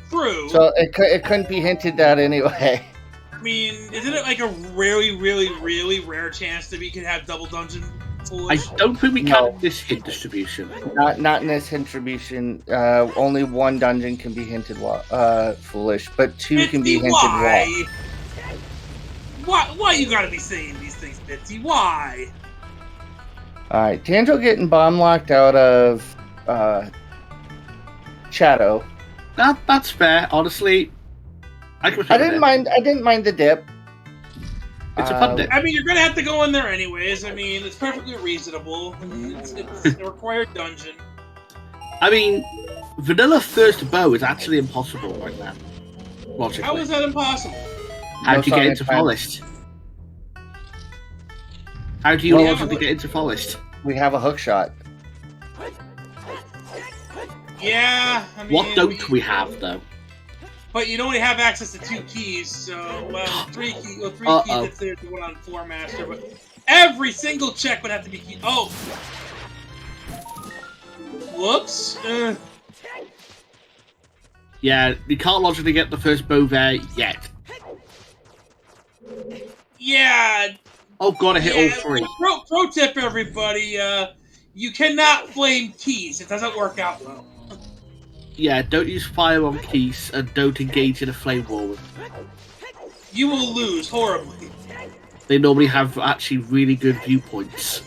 True. So it couldn't be hinted at anyway. I mean, isn't it like a really, really, really rare chance that we can have double dungeon foolish? I don't think we can in this hint distribution. Not in this hint distribution. Only 1 dungeon can be hinted foolish, but 2 can be hinted wrong. Why you gotta be saying these things, Bitsy? Why? Alright, Tanjo getting bomb locked out of Shadow. That's fair, honestly. I didn't mind the dip. It's a fun dip. I mean, you're gonna have to go in there anyways. I mean, it's perfectly reasonable. It's a required dungeon. I mean, vanilla first bow is actually impossible right now. Logically. How is that impossible? How do you get into Forest? How do you logically get into Forest? We have a hook shot. Yeah. I mean, what don't we have though? But you only have access to 2 keys, so 3 keys. Well, 3 keys if there's the one on Floor Master, but every single check would have to be keyed. Oh. Whoops. Yeah, we can't logically get the first bow there yet. Yeah. Oh god, I hit all 3. Pro tip, everybody. You cannot flame keys. It doesn't work out well. Yeah, don't use fire on keys and don't engage in a flame war with them. You will lose horribly. They normally have actually really good viewpoints.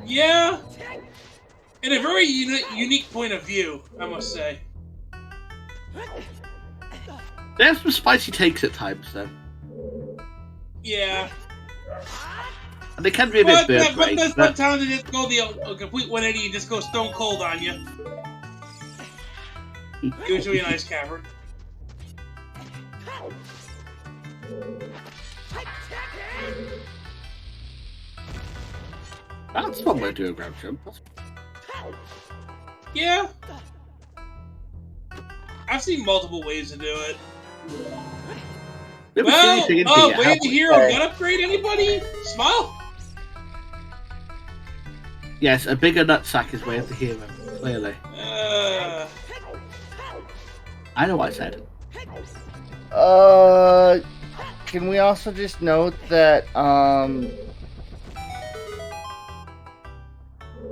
Yeah. In a very unique point of view, I must say. They have some spicy takes at times, though. Yeah. And they can be a bit bird but there's one time they just go the complete 180 and just go stone cold on you. Usually an ice cavern. That's one way to do a ground jump. Yeah. I've seen multiple ways to do it. Well, Wave the Hero, got upgrade anybody? Smile? Yes, a bigger nutsack is way of the hero, clearly. I know what I said. Can we also just note that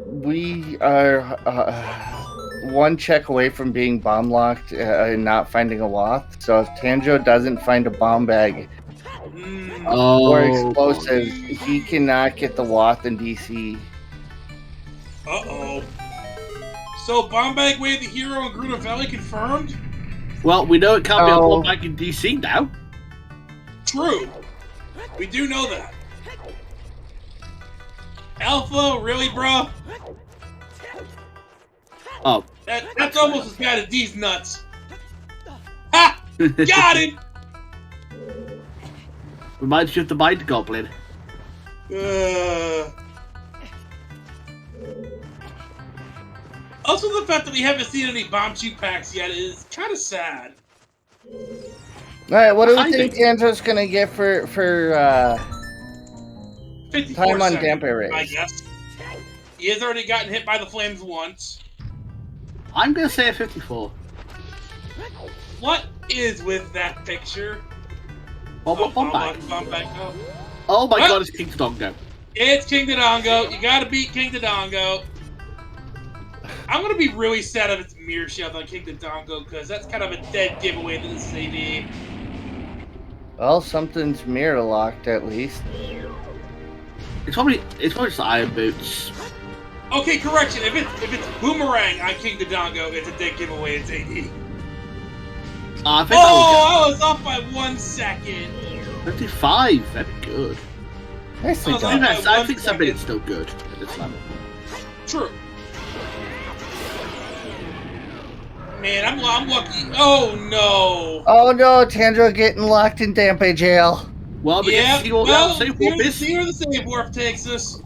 we are one check away from being bomb locked and not finding a wath. So if Tanjo doesn't find a bomb bag or explosives, he cannot get the wath in DC. Uh-oh. So bomb bag way of the hero in Gruno Valley confirmed? Well, we know it can't be a bomb bag in DC now. True. We do know that. Alpha, really, bro? Oh. That's almost as bad as these nuts. Ha! Got him! Reminds you of the Mind Goblin. Also, the fact that we haven't seen any bomb shoot packs yet is kind of sad. Alright, what do we think Tanjo's gonna get for 54 time on seconds, Dampe Race? I guess. He has already gotten hit by the flames once. I'm gonna say a 54. What is with that picture? Bomb bag. Oh. Oh my god, it's King Dodongo. It's King Dodongo. You gotta beat King Dodongo. I'm gonna be really sad if it's Mirror Shield on King Dodongo, because that's kind of a dead giveaway to the CD. Well, something's mirror locked at least. It's probably just Iron Boots. Okay, correction. If it's Boomerang on King Dodongo, it's a dead giveaway. It's AD. I think I was off by 1 second. 55, very good. Nicely I done. I think 7 is still good at this level. True. Man, I'm lucky. Oh no! Oh no, Tanjo getting locked in Dampe jail. Well, yeah. see what See where the save warp takes us.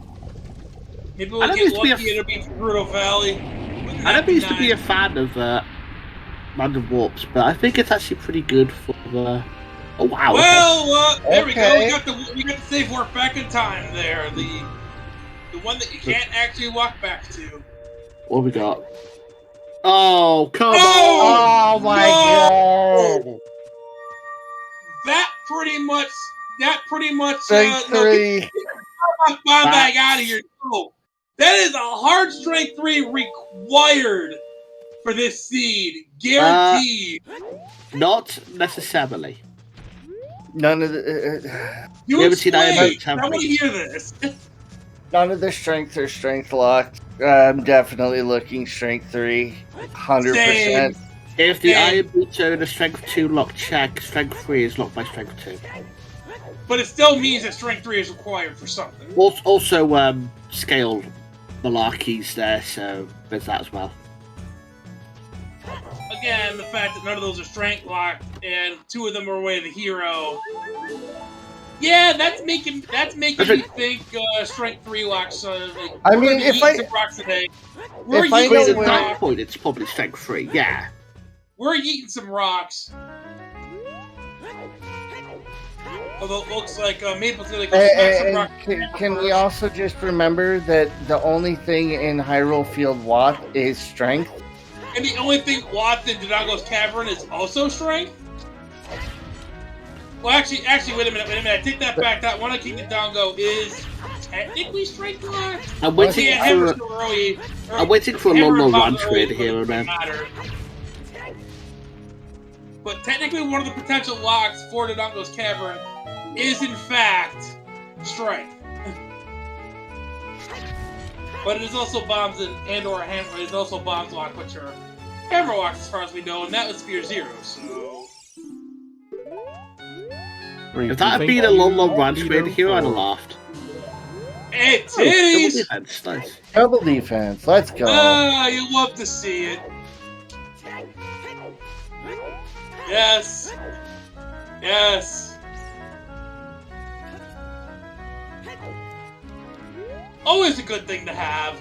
Maybe we'll get lucky and it'll be from Gruno Valley. I never used to be a fan of random warps, but I think it's actually pretty good for the. Oh wow! Well, there we go. We got the save warp back in time. There, the one that you can't actually walk back to. What have we got? Oh come on! Oh my god! That pretty much. Strength 3. Get my bomb bag out of here. No. That is a hard strength 3 required for this seed. Guaranteed. Not necessarily. None of the. You explain. I want to hear this. None of the strengths are strength locked. I'm definitely looking strength 3. 100%. If the Iron Boots are in a strength 2 lock check, strength 3 is locked by strength 2. But it still means that strength 3 is required for something. Also, scale malarkeys there, so there's that as well. Again, the fact that none of those are strength locked and 2 of them are away the hero. Yeah, that's making me think strength 3 locks. I mean, if I rocks today. if I know at that point, it's probably strength 3. Yeah, we're eating some rocks. Although it looks like Maple's gonna go smack some rocks. Can we also just remember that the only thing in Hyrule Field Watt is strength? And the only thing Watt in Dodongo's Cavern is also strength? Well, actually, wait a minute. I take that back. That one on King Dodongo is technically strength locked. I'm waiting for a long run trade here, man. But technically, one of the potential locks for Dodongo's Cavern is, in fact, strength. But it is also bombs and/or hammer. It is also bombs lock, which are hammer locks, as far as we know, and that was Sphere 0. So. If that had been a long run trade here, I'd have laughed. Hey, titties! Double defense, nice. Double defense, let's go. Ah, you love to see it. Yes. Yes. Always a good thing to have.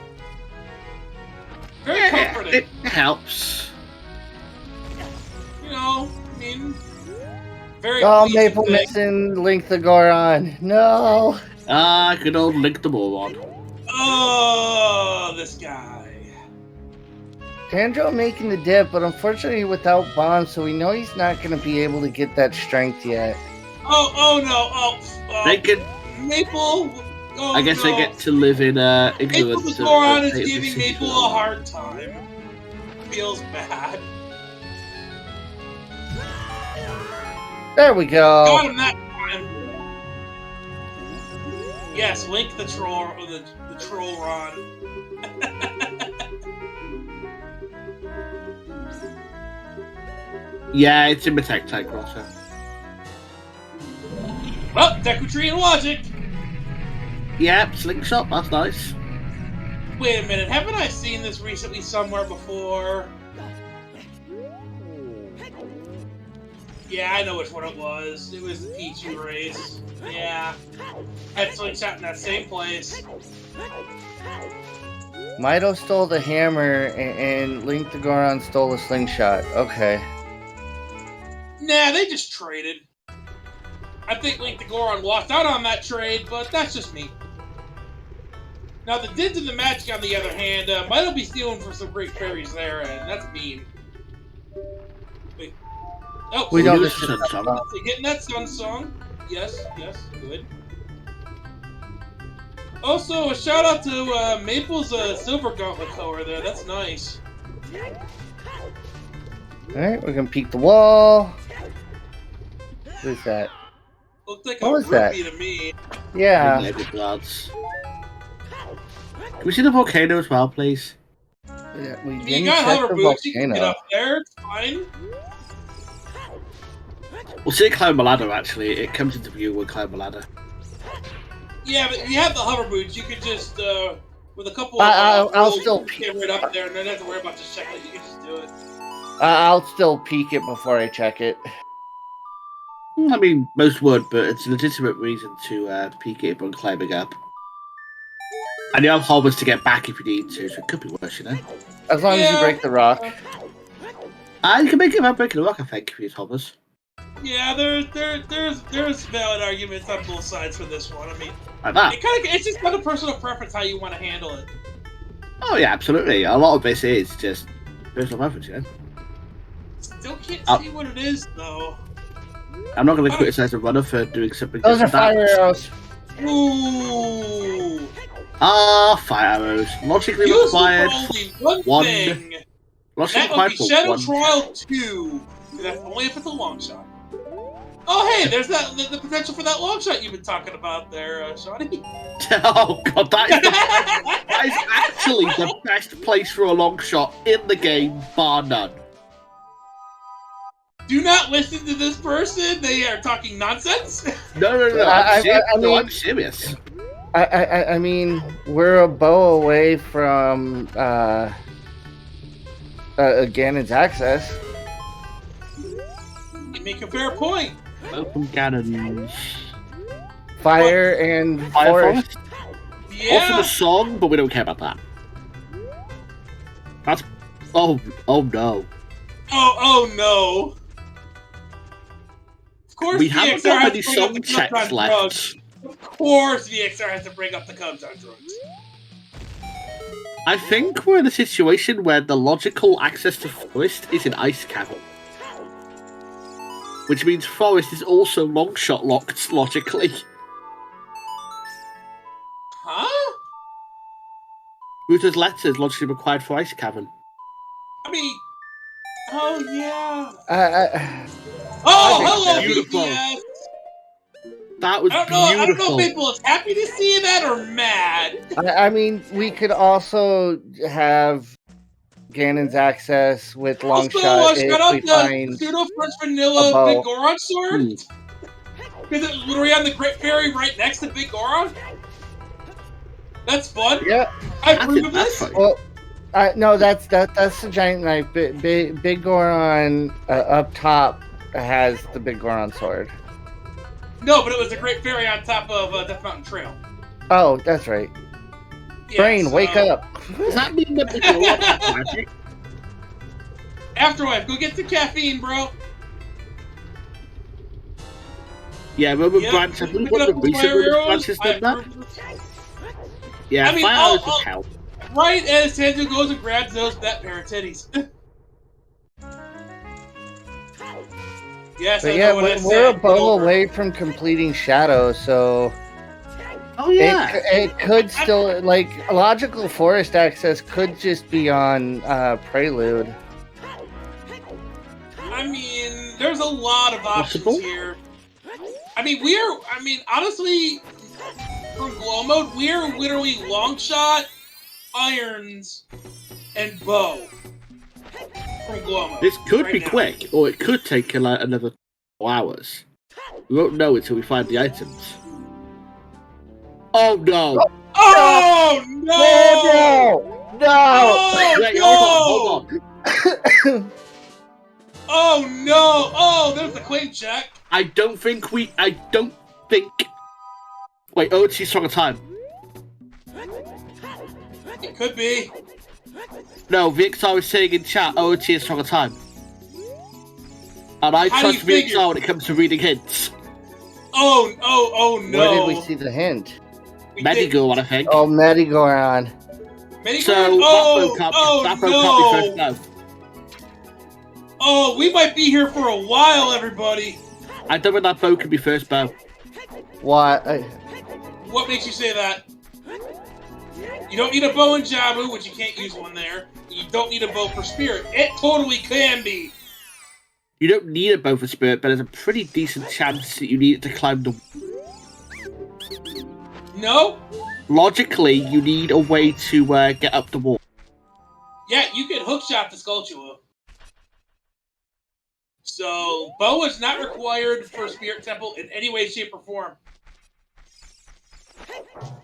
Very comforting. It helps. You know, I mean, very. Oh, Maple missing Link the Goron. No. Ah, good old Link the Moron. Oh, this guy. Tanjo making the dip, but unfortunately without Bomb, so we know he's not going to be able to get that strength yet. Oh no! They can. Maple. Oh, I guess no. they get to live in ignorance. Maple the Goron is giving Maple a hard time. Feels bad. There we go. Got him that time. Yes, Link the troll, or the troll Ron. Yeah, it's in Protect Type Grotto. Well, Deku Tree and Logic. Yep, Slingshot, that's nice. Wait a minute, haven't I seen this recently somewhere before? Yeah, I know which one it was. It was the Pichu race. Yeah. I had Slingshot in that same place. Mido stole the hammer, and Link the Goron stole the slingshot. Okay. Nah, they just traded. I think Link the Goron lost out on that trade, but that's just me. Now, the Dins of the Magic, on the other hand, might be stealing for some great fairies there, and that's mean. Wait. Oh, We don't listen to so getting that Sun Song. Yes, good. Also, a shout out to Maple's Silver Gauntlet color there. That's nice. Alright, we're going to peek the wall. What is that? Looked like What a was that? rupee to me. Yeah. Maybe bloods. Can we see the volcano as well, please? Yeah, we You didn't got check hover the boots, you can get volcano. up there, it's fine. We'll see it climb a ladder, actually. It comes into view when climb a ladder. Yeah, but if you have the hover boots, you could just, with a couple I'll rolls, still you can get right up there and then have to worry about just checking it. You can just do it. I'll still peek it before I check it. I mean, most would, but it's a legitimate reason to peek it when climbing up. And you have hovers to get back if you need to, so it could be worse, you know? As long as you break the rock. You can make it without breaking the rock, I think, if you use hovers. Yeah, there's valid arguments on both sides for this one. I mean, Like that. it's just kind of personal preference how you want to handle it. Oh, yeah, absolutely. A lot of this is just personal preference, you know? Still can't see what it is though. I'm not going to criticize a runner for doing something Those are different. fire arrows. Ooh. Fire arrows. Logically Useful required. for only one. thing. Logically That would required be for Shadow one. Trial 2. That's only if it's a long shot. Oh, hey, there's the potential for that long shot you've been talking about there, Shawnee. Oh, God, that is actually the best place for a long shot in the game, bar none. Do not listen to this person. They are talking nonsense. No. I'm serious. I mean, we're a bow away from Ganon's access. You make a fair point. Open cannons. Fire and forest. Yeah. Also the song, but we don't care about that. That's... Oh no. Oh no. Of course, We haven't VXR got has any to bring up song the checks Nocturne left. drugs. Of course, VXR has to bring up the Nocturne drugs. I think we're in a situation where the logical access to forest is in Ice Cavern. Which means forest is also long shot locked, logically. Huh? Router's letters logically required for Ice Cavern. I mean, oh yeah. I Hello, beautiful. BTS. That was I don't know beautiful. if people is happy to see that or mad. I mean, we could also have Ganon's access with long Also, shot shout if out we the find pseudo French a vanilla bow. Big Goron sword. Because it's literally on the Great Fairy right next to Big Goron. That's fun. Yeah. I approve of That's this. fine. Well, no, that's the giant knife. Big Goron up top has the Big Goron sword. No, but it was the Great Fairy on top of Death Mountain Trail. Oh, that's right. Yeah, Brain, so- wake up. Does that mean that Big Goron has magic? Afterlife, go get the caffeine, bro. Yeah, remember Yep, Branch, I pick believe it one of up the with recent fire arrows. branches I did that. approve of this. Yeah, I mean, fire arrows would help. Right as Tanjo goes and grabs that pair of titties. Yes, But I yeah, know what I we're said. a bow away from completing Shadow, so Oh yeah. it could still, like, logical forest access could just be on Prelude. I mean, there's a lot of options Possible? here. I mean, honestly, from glow mode, we're literally long shot, irons, and bow. From glow mode. This could right be now. quick, or it could take another 4 hours. We won't know until we find the items. Oh no! Oh no! No! Oh Wait, no! hold on. Oh no! Oh, there's the claim check. I don't think. Wait, she's strong of time. It could be. No, Victor was saying in chat, OT is strong of time. And I How do you trust Victor figure? when it comes to reading hints. Oh no! Where did we see the hint? We Medigo, I think. Oh, Medigoron. did. So Oh, that bow no! can't be first no. Oh, we might be here for a while, everybody. I don't think that bow can be first bow. What? What makes you say that? You don't need a bow in Jabu, which you can't use one there. You don't need a bow for Spirit. It totally can be. You don't need a bow for spirit, but there's a pretty decent chance that you need it to climb the... No? Logically, you need a way to get up the wall. Yeah, you can hookshot the Skulltula. So, bow is not required for Spirit Temple in any way, shape, or form.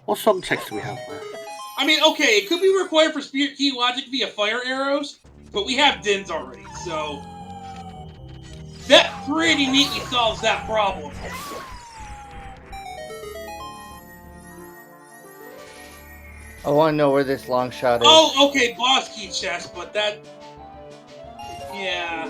What song text do we have there? I mean, okay, it could be required for Spirit Key Logic via fire arrows, but we have Dins already, so... That pretty neatly solves that problem. I want to know where this long shot is. Oh, okay, boss key chest, but that... Yeah...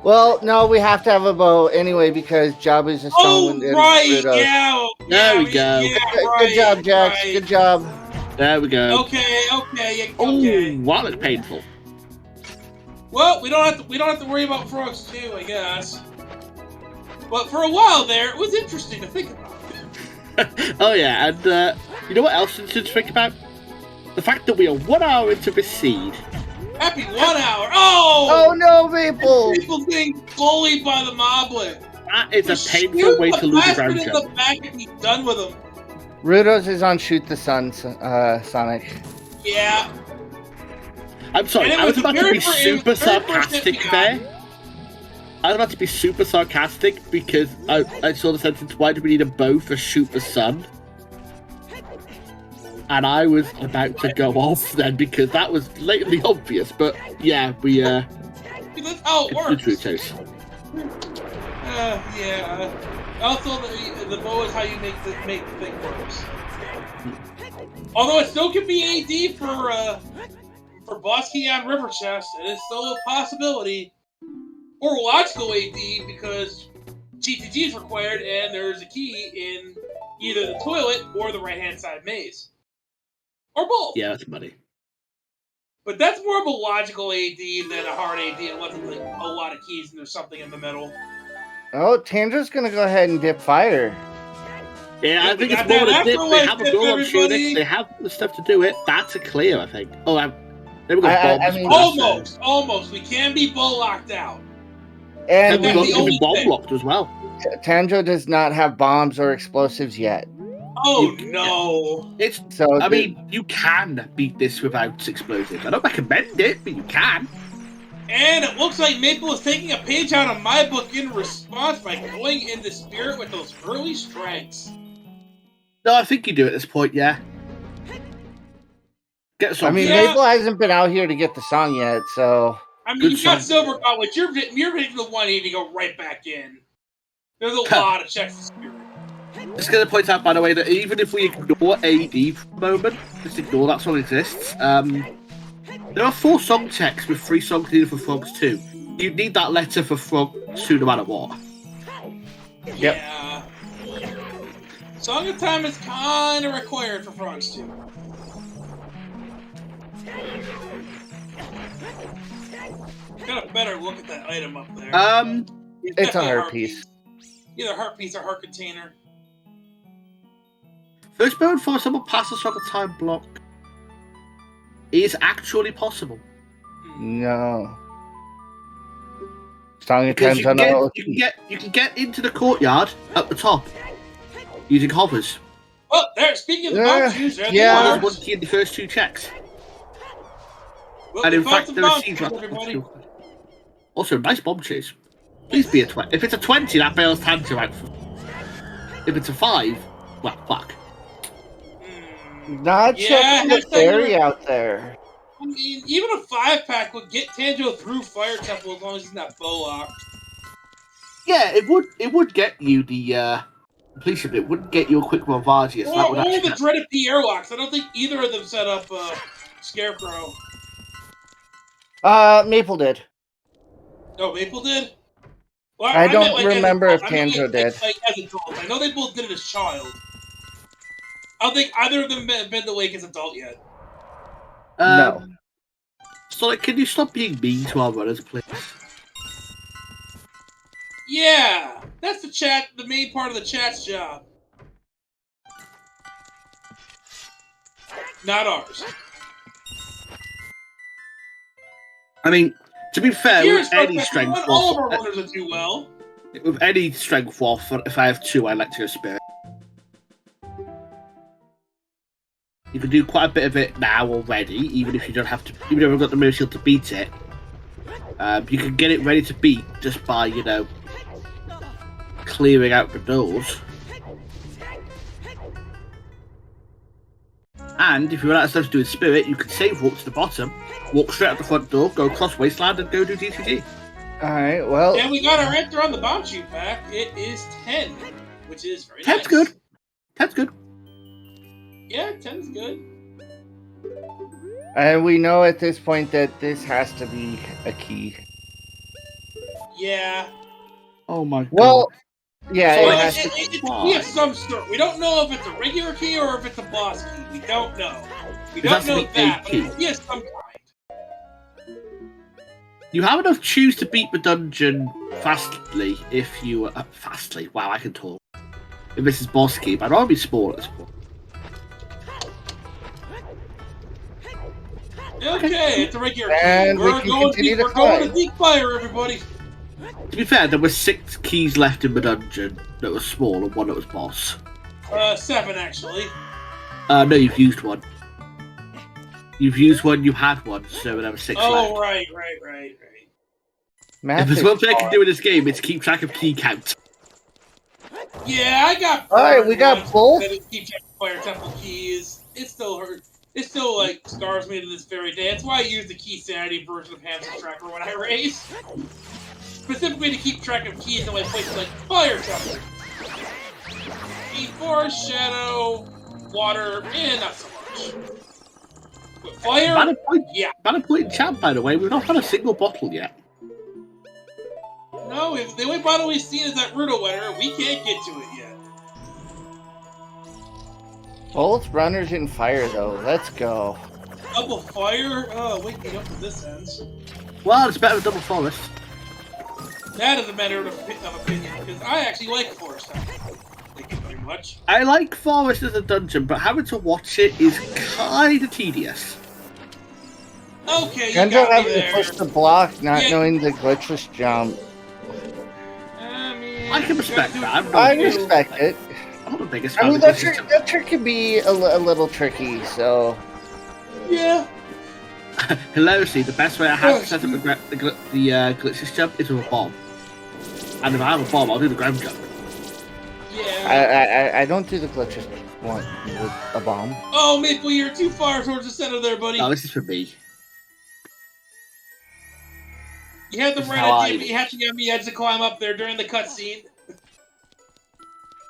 Well, no, we have to have a bow anyway because Jabu's a stone. Oh, and right, Rudos. yeah! There we go. Yeah, Good job, Jax. right. Good job. There we go. Okay. Oh, wow, it's painful. Well, we don't have to worry about frogs too, I guess. But for a while there, it was interesting to think about. Oh yeah, and you know what else you should think about? The fact that we are 1 hour into this seed. Happy 1 hour! Oh! Oh no, Maple! People getting bullied by the moblet. That is a painful way to lose a ground in jump. the back and be done with them. Rudos is on Shoot the Sun, Sonic. Yeah. I'm sorry, And I was about to be it was super very first hit sarcastic we got. there. I was about to be super sarcastic because I saw the sentence, why do we need a bow for Shoot the Sun? And I was about to go off then because that was blatantly obvious, but yeah, we That's how it works. True toast. Yeah. Also, the bow is how you make the thing works. Although it still can be AD for boss key on River Chest, it is still a possibility. Or logical AD because GTG is required and there's a key in either the toilet or the right-hand side maze. Or both. Yeah, that's money. But that's more of a logical AD than a hard AD unless it's like a lot of keys and there's something in the middle. Oh, Tandra's gonna go ahead and dip fire. Yeah, I we think it's got more that than a dip. They afterlife have a dip, goal on everybody. shooting. They have the stuff to do it. That's a clear, I think. Oh, there we go. I Bombs. mean- Almost. We can be bull locked out. And And we've that's the got only even bomb thing. blocked as well. Tanjo does not have bombs or explosives yet. Oh no. It's. So I mean, you can beat this without explosives. I don't recommend it, but you can. And it looks like Maple is taking a page out of my book in response by going into spirit with those early strikes. No, I think you do at this point, yeah. Get I some. mean, Yeah. Maple hasn't been out here to get the song yet, so I mean, Good you've got song. Silver Gauntlet. You're hitting the 180 to go right back in. There's a lot of checks to spirit. Just going to point out, by the way, that even if we ignore AD for a moment, just ignore that song exists, there are 4 song checks with 3 songs needed for Frogs 2. You'd need that letter for Frogs 2 no matter what. Yep. Yeah. Song of Time is kind of required for frogs too. Got a better look at that item up there. It's a heart piece. Either heart piece or heart container. First mode for someone past the Song of Time block is actually possible. No. Song of Because Time's on you can get into the courtyard at the top using hovers. Oh, there. Speaking of the bomb shoes, there yeah. they are. There's one key in the first 2 checks. Well, And in found fact, some there bomb are seeds shoes, left. everybody. Also, nice bomb chase. Please be a 20. If it's a 20, that bails Tanjo out. If it's a 5, well, fuck. Not checking the fairy out there. I mean, even a 5-pack would get Tanjo through Fire Temple as long as he's not bow locked. Yeah, it would get you the completion. It wouldn't get you a quick Ravage. Or the dreaded Pierre locks. I don't think either of them set up Scarecrow. Maple did. No, Maple did? Well, I don't meant, like, remember if I meant, Tanjo did. Like, as adults. I know they both did it as child. I don't think either of them have been awake as adult yet. No. So, like, can you stop being mean to our runners, please? Yeah, that's the main part of the chat's job. Not ours. I mean, to be fair, with any strength all of our runners will do well. With any strength waff, if I have 2, I like to go spirit. You can do quite a bit of it now already, even if you don't have to. Even if I've got the mirror shield to beat it, you can get it ready to beat just by, you know, clearing out the doors. And if you run out of stuff to do with spirit, you can save walk to the bottom, walk straight out the front door, go across wasteland, and go do DTG. Alright, well. And we got our enter on the bomb shoot pack. It is 10, which is very 10's nice. good. 10's good. Yeah, 10's good. And we know at this point that this has to be a key. Yeah. Oh my god. Well, yeah, So it has to be. it's a key of some sort. We don't know if it's a regular key or if it's a boss key. We don't know. We don't know that, but it's a key of some kind. You have enough choose to beat the dungeon fastly if you fastly. Wow, I can talk. If this is boss key, but I'd rather be small at this point. Okay, it's a regular and key. we're going to deep fire, everybody. To be fair, there were 6 keys left in the dungeon that was small and 1 that was boss. 7 actually. No, you've used 1. You've used 1, you had 1, so there were 6 left. Oh, right. If there's one thing I can do in this game, it's keep track of key count. Yeah, I got. Alright, we got both. Keep track of Fire Temple keys. It still hurt. It still like scars me to this very day. That's why I use the Key Sanity version of Hamster Tracker when I race. Specifically to keep track of keys in places like Fire Temple. Key Force, Shadow, Water, not so much. But Fire, Banner point in chat, by the way, we've not had a single bottle yet. No, the only bottle we've seen is that Rudo Wetter. We can't get to it yet. Both runners in fire, though. Let's go. Double fire? Oh, wake me up when this ends. Well, it's better than double forest. That is a matter of opinion, because I actually like forest. Thank you very much. I like forest as a dungeon, but having to watch it is kind of tedious. Okay, you Tanjo got me having to there. push the block, not knowing the glitchless jump. I can respect that. I respect it. I'm not the biggest I fan mean, of that trick can be a little tricky, so... Yeah. Hilariously, the best way I have to set up the glitchless jump is with a bomb. And if I have a bomb, I'll do the ground jump. Yeah. I don't do the glitches one with a bomb. Oh, Maple, you're too far towards the center there, buddy. No, this is for me. You had the right idea, but you have to get me edge to climb up there during the cutscene.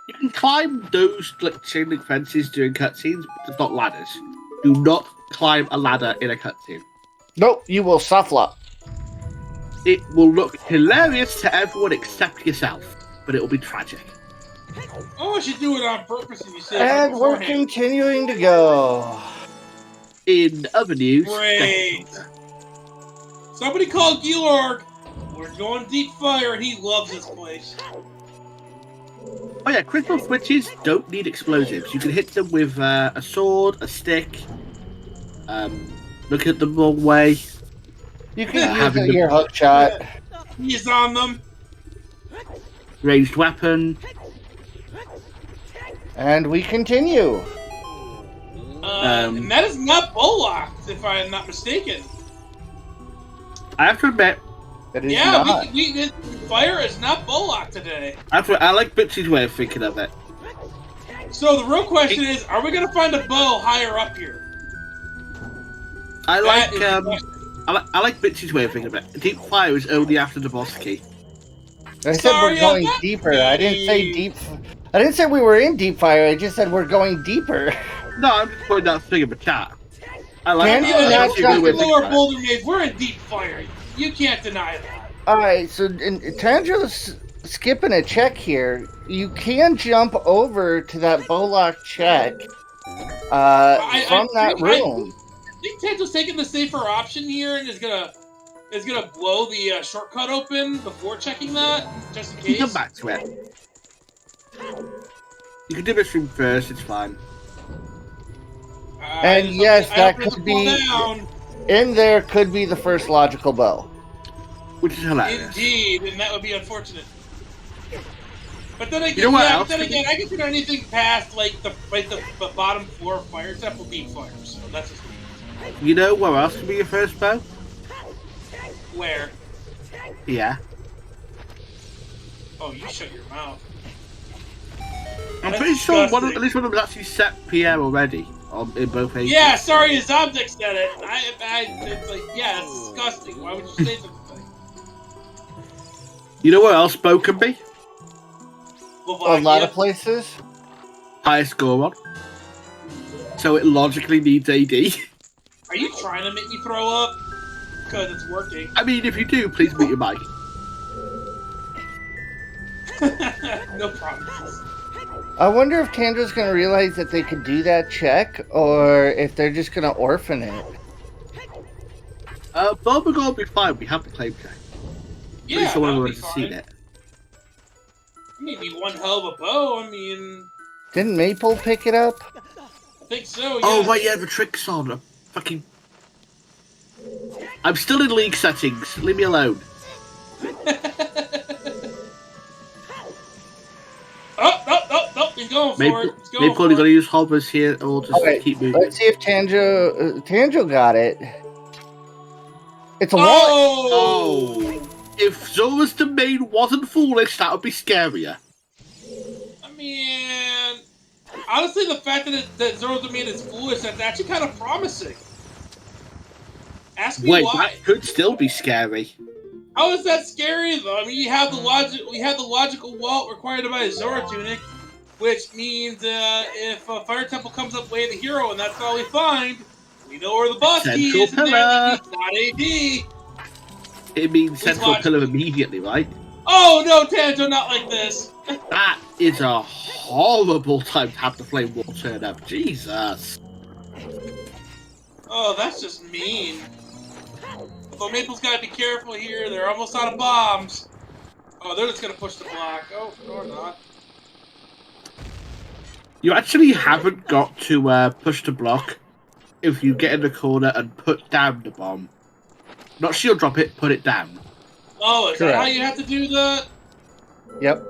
You can climb those chain link fences during cutscenes, but there's not ladders. Do not climb a ladder in a cutscene. Nope, you will softlock. It will look hilarious to everyone except yourself, but it will be tragic. Oh, I should do it on purpose if you say And we're beforehand. continuing to go. In other news, Great. Somebody called Georg. We're going deep fire, and he loves this place. Oh yeah, crystal switches don't need explosives. You can hit them with a sword, a stick. Look at them the wrong way. You can having use your hook shot. He's on them. Ranged weapon. And we continue. And that is not Bollocked, if I am not mistaken. I have to admit, That is Yeah, not. fire is not Bollocked today. I like Bitchy's way of thinking of it. So the real question is, are we going to find a bow higher up here? I That is the like question. I like Bitchy's way of thinking of it. Deep fire is only after the boss key. I said Sorry, we're going I'm not deeper. I didn't say ready. deep. I didn't say we were in deep fire. I just said we're going deeper. No, I'm just pointing out thing of a chat. I like Can it. you Yeah, not Bitchy's just way of thinking Lower about it. Boulder Maze, we're in deep fire. You can't deny that. All right, so Tanjo's skipping a check here. You can jump over to that Bollock check from that room. I think Tanjo's taking the safer option here and is gonna blow the shortcut open before checking that, just in You case. come back to it. You can do this room first. It's fine. And yes, that I don't could pull be- down. In there could be the first logical bow. Which is hilarious. Indeed, and that would be unfortunate. But then again, You know what yeah, else but then could be- again, I consider anything past like the bottom floor of fire except for deep fire. So that's just You know where else could be your first bow? where. Yeah. Oh, you shut your mouth. I'm That's pretty sure disgusting. at least one of them was actually set Pierre already in both ages. Yeah, sorry, Zobnik said it. It's like, yeah, it's disgusting. Why would you say something? You know where else bow can be? A lot of places. Highest score on. So it logically needs AD. Are you trying to make me throw up? Because it's working. I mean, if you do, please mute your mic. No promises. I wonder if Tanjo's going to realize that they could do that check, or if they're just going to orphan it. Boba will be fine. We have the claim check. Pretty Yeah, sure one of that would us be has seen fine. it. Maybe one hell of a bow. I mean, Didn't Maple pick it up? I think so. Yeah. Oh, right, yeah, the trick's on. I'm still in league settings. Leave me alone. Oh, he's going for it. He's going Maple, for you're it. going to use hovers here, or we'll just Okay, keep moving. let's see if Tanjo got it. It's a one. Oh! If Zora's domain wasn't foolish, that would be scarier. I mean, honestly, the fact that Zoro's domain is foolish, that's actually kind of promising. Ask me Wait, why. that could still be scary. How is that scary though? I mean, you have the logical wall required by a Zora tunic, which means if a fire temple comes up way of the hero and that's all we find, we know where the boss key Central is. And pillar. it's not AD. It means It's central logical. pillar immediately, right? Oh no, Tanjo, not like this. That is a horrible time to have the flame wall turn up. Jesus. Oh, that's just mean. Although Maple's got to be careful here. They're almost out of bombs. Oh, they're just gonna push the block. Oh, or not. You actually haven't got to push the block if you get in the corner and put down the bomb. Not shield drop it, put it down. Oh, is that how Correct. you have to do that? Yep.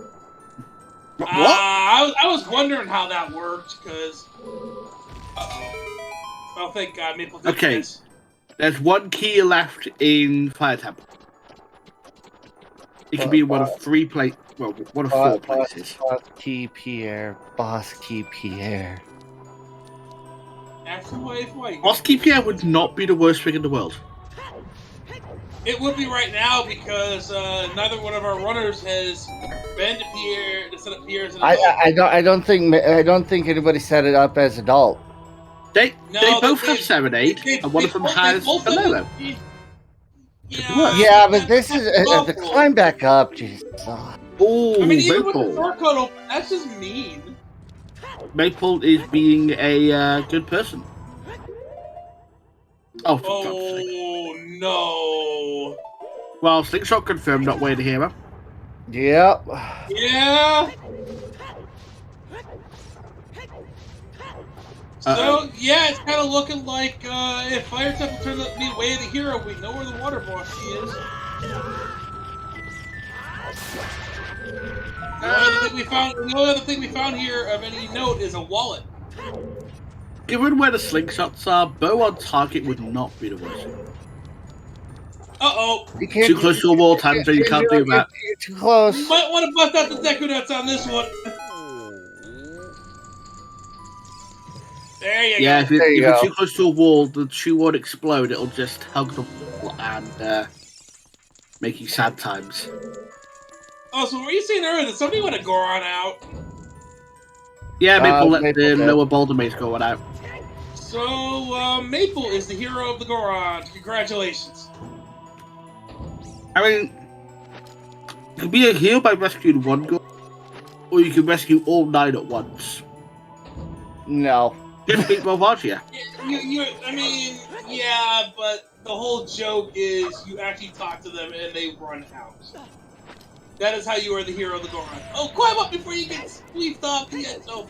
What? I was wondering how that worked, because... Oh, thank God, Maple did Okay. this. There's one key left in Fire Temple. It can be in one of three places. Well, one of four places. Boss key Pierre. Boss key Pierre. Actually, wait. Boss Key Pierre would not be the worst thing in the world. It would be right now, because neither one of our runners has been to Pierre to set up Pierre as an adult. I don't think anybody set it up as adult. They No, both they- have Serenade, and one of them has Bolero. Yeah, Yeah, but this is that's the awful. climb back up. Jesus. Oh, I mean, even with the Maple. door code open, that's just mean. Maple is being a good person. Oh, for God's sake. Oh, no. Well, Slingshot confirmed not way to hero. Yep. Yeah. So, yeah, it's kind of looking like if Fire Temple turns out to be Way of the Hero, we know where the water boss is. The only other thing we found here of any note is a wallet. Given where the slingshots are, bow on target would not be the worst. Uh-oh. Too close to a wall, Tanjo, you can't do that. You're too close. You might want to bust out the Deku Nuts on this one. There you go. Yeah, if you're too close to a wall, the shoe won't explode. It'll just hug the wall and make you sad times. Oh, so what were you saying earlier? Did somebody want to Goron out? Yeah, Maple let Maple the did. lower boulder maze go on out. So, Maple is the hero of the Goron. Congratulations. I mean, you can be a hero by rescuing one girl, or you can rescue all 9 at once. No. Just beat both, aren't you? I mean, yeah, but the whole joke is you actually talk to them and they run out. That is how you are the hero of the Goron. Oh, climb up before you get squeezed off the edge. Oh,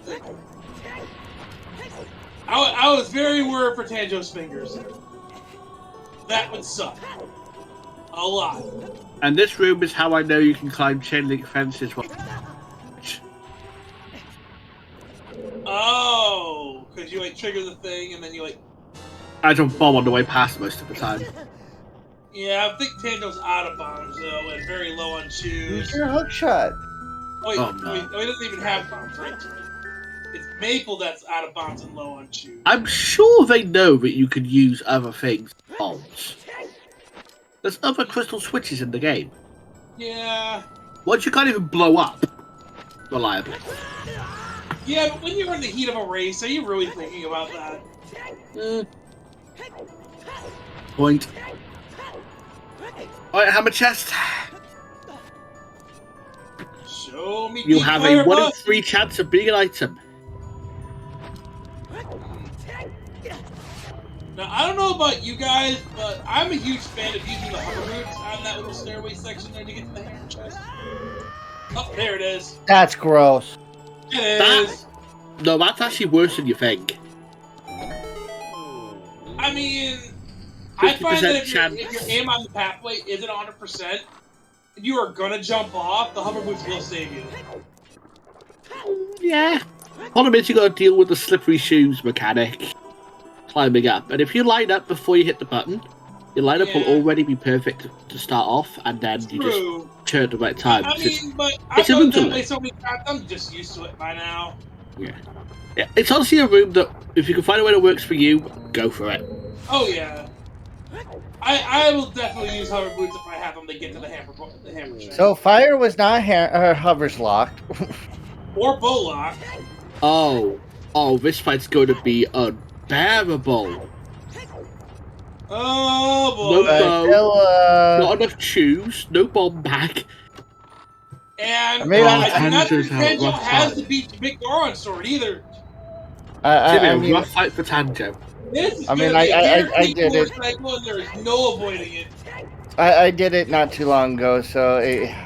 I was very worried for Tanjo's fingers. That would suck. A lot. And this room is how I know you can climb chain link fences. Oh, because you like trigger the thing and then you like. I don't bomb on the way past most of the time. Yeah, I think Tanjo's out of bombs though, and very low on shoes. Use your hook shot. Wait, Oh, no. wait, he doesn't even have bombs, right? It's Maple that's out of bombs and low on shoes. I'm sure they know that you can use other things. Bombs. There's other crystal switches in the game. Yeah. Once you can't even blow up reliably. Yeah, but when you're in the heat of a race, are you really thinking about that? Point. Alright, hammer chest. Show me. You deep have fire a 1 in buff. 3 chance of being an item. Now, I don't know about you guys, but I'm a huge fan of using the hover boots on that little stairway section there to get to the hammer chest. Oh, there it is. That's gross. It is. No, that's actually worse than you think. I mean, I find that if chance. your aim on the pathway isn't 100%, and you are gonna jump off, the hover boots will save you. Yeah. Problem is you gotta deal with the slippery shoes mechanic. Climbing up. And if you line up before you hit the button, your lineup will already be perfect to start off, and then you just turn at the right time. I mean, but it's I've a room done to that way live. so many times, I'm just used to it by now. Yeah. It's honestly a room that, if you can find a way that works for you, go for it. Oh yeah. I will definitely use hover boots if I have them to get to the hammer chest. So fire was not hovers locked. Or bow lock. Oh, this fight's going to be unbearable. Oh No boy. bow, not enough shoes, no bomb back. And I mean, I do not think Tanjo's had a Tanjo rough has fight. to beat the big Goron sword either. I mean, rough fight for Tanjo. This is I mean, gonna be a I guaranteed did it. motorcycle, and there is no avoiding it. I did it not too long ago, so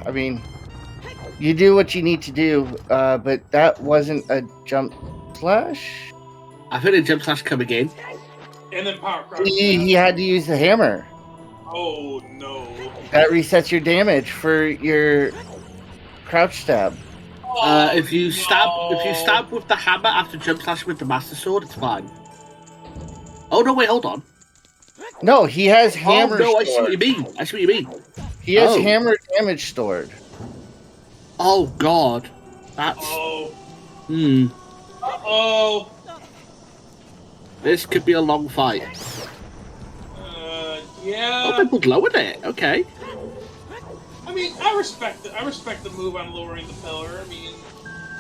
I mean, you do what you need to do, but that wasn't a jump slash. I think the jump slash coming in. And then power crouch. He had to use the hammer. Oh no. That resets your damage for your crouch stab. Oh, If you stab no. with the hammer after jump slash with the master sword, it's fine. Oh no, wait, hold on. No, he has hammer. Oh no, I see what stored. you mean. I see what you mean. He has Oh. hammer damage stored. Oh god, that's Oh. oh. This could be a long fight. Yeah. Oh, people lowered it. Okay. I mean, I respect it. I respect the move on lowering the pillar. I mean,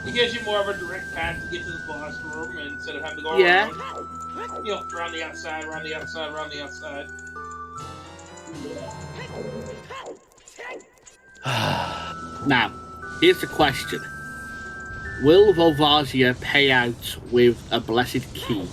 it gives you more of a direct path to get to the boss room instead of having to go Yeah. around. You know, around the outside, around the outside, around the outside. Now, Here's the question. Will Volvagia pay out with a blessed key?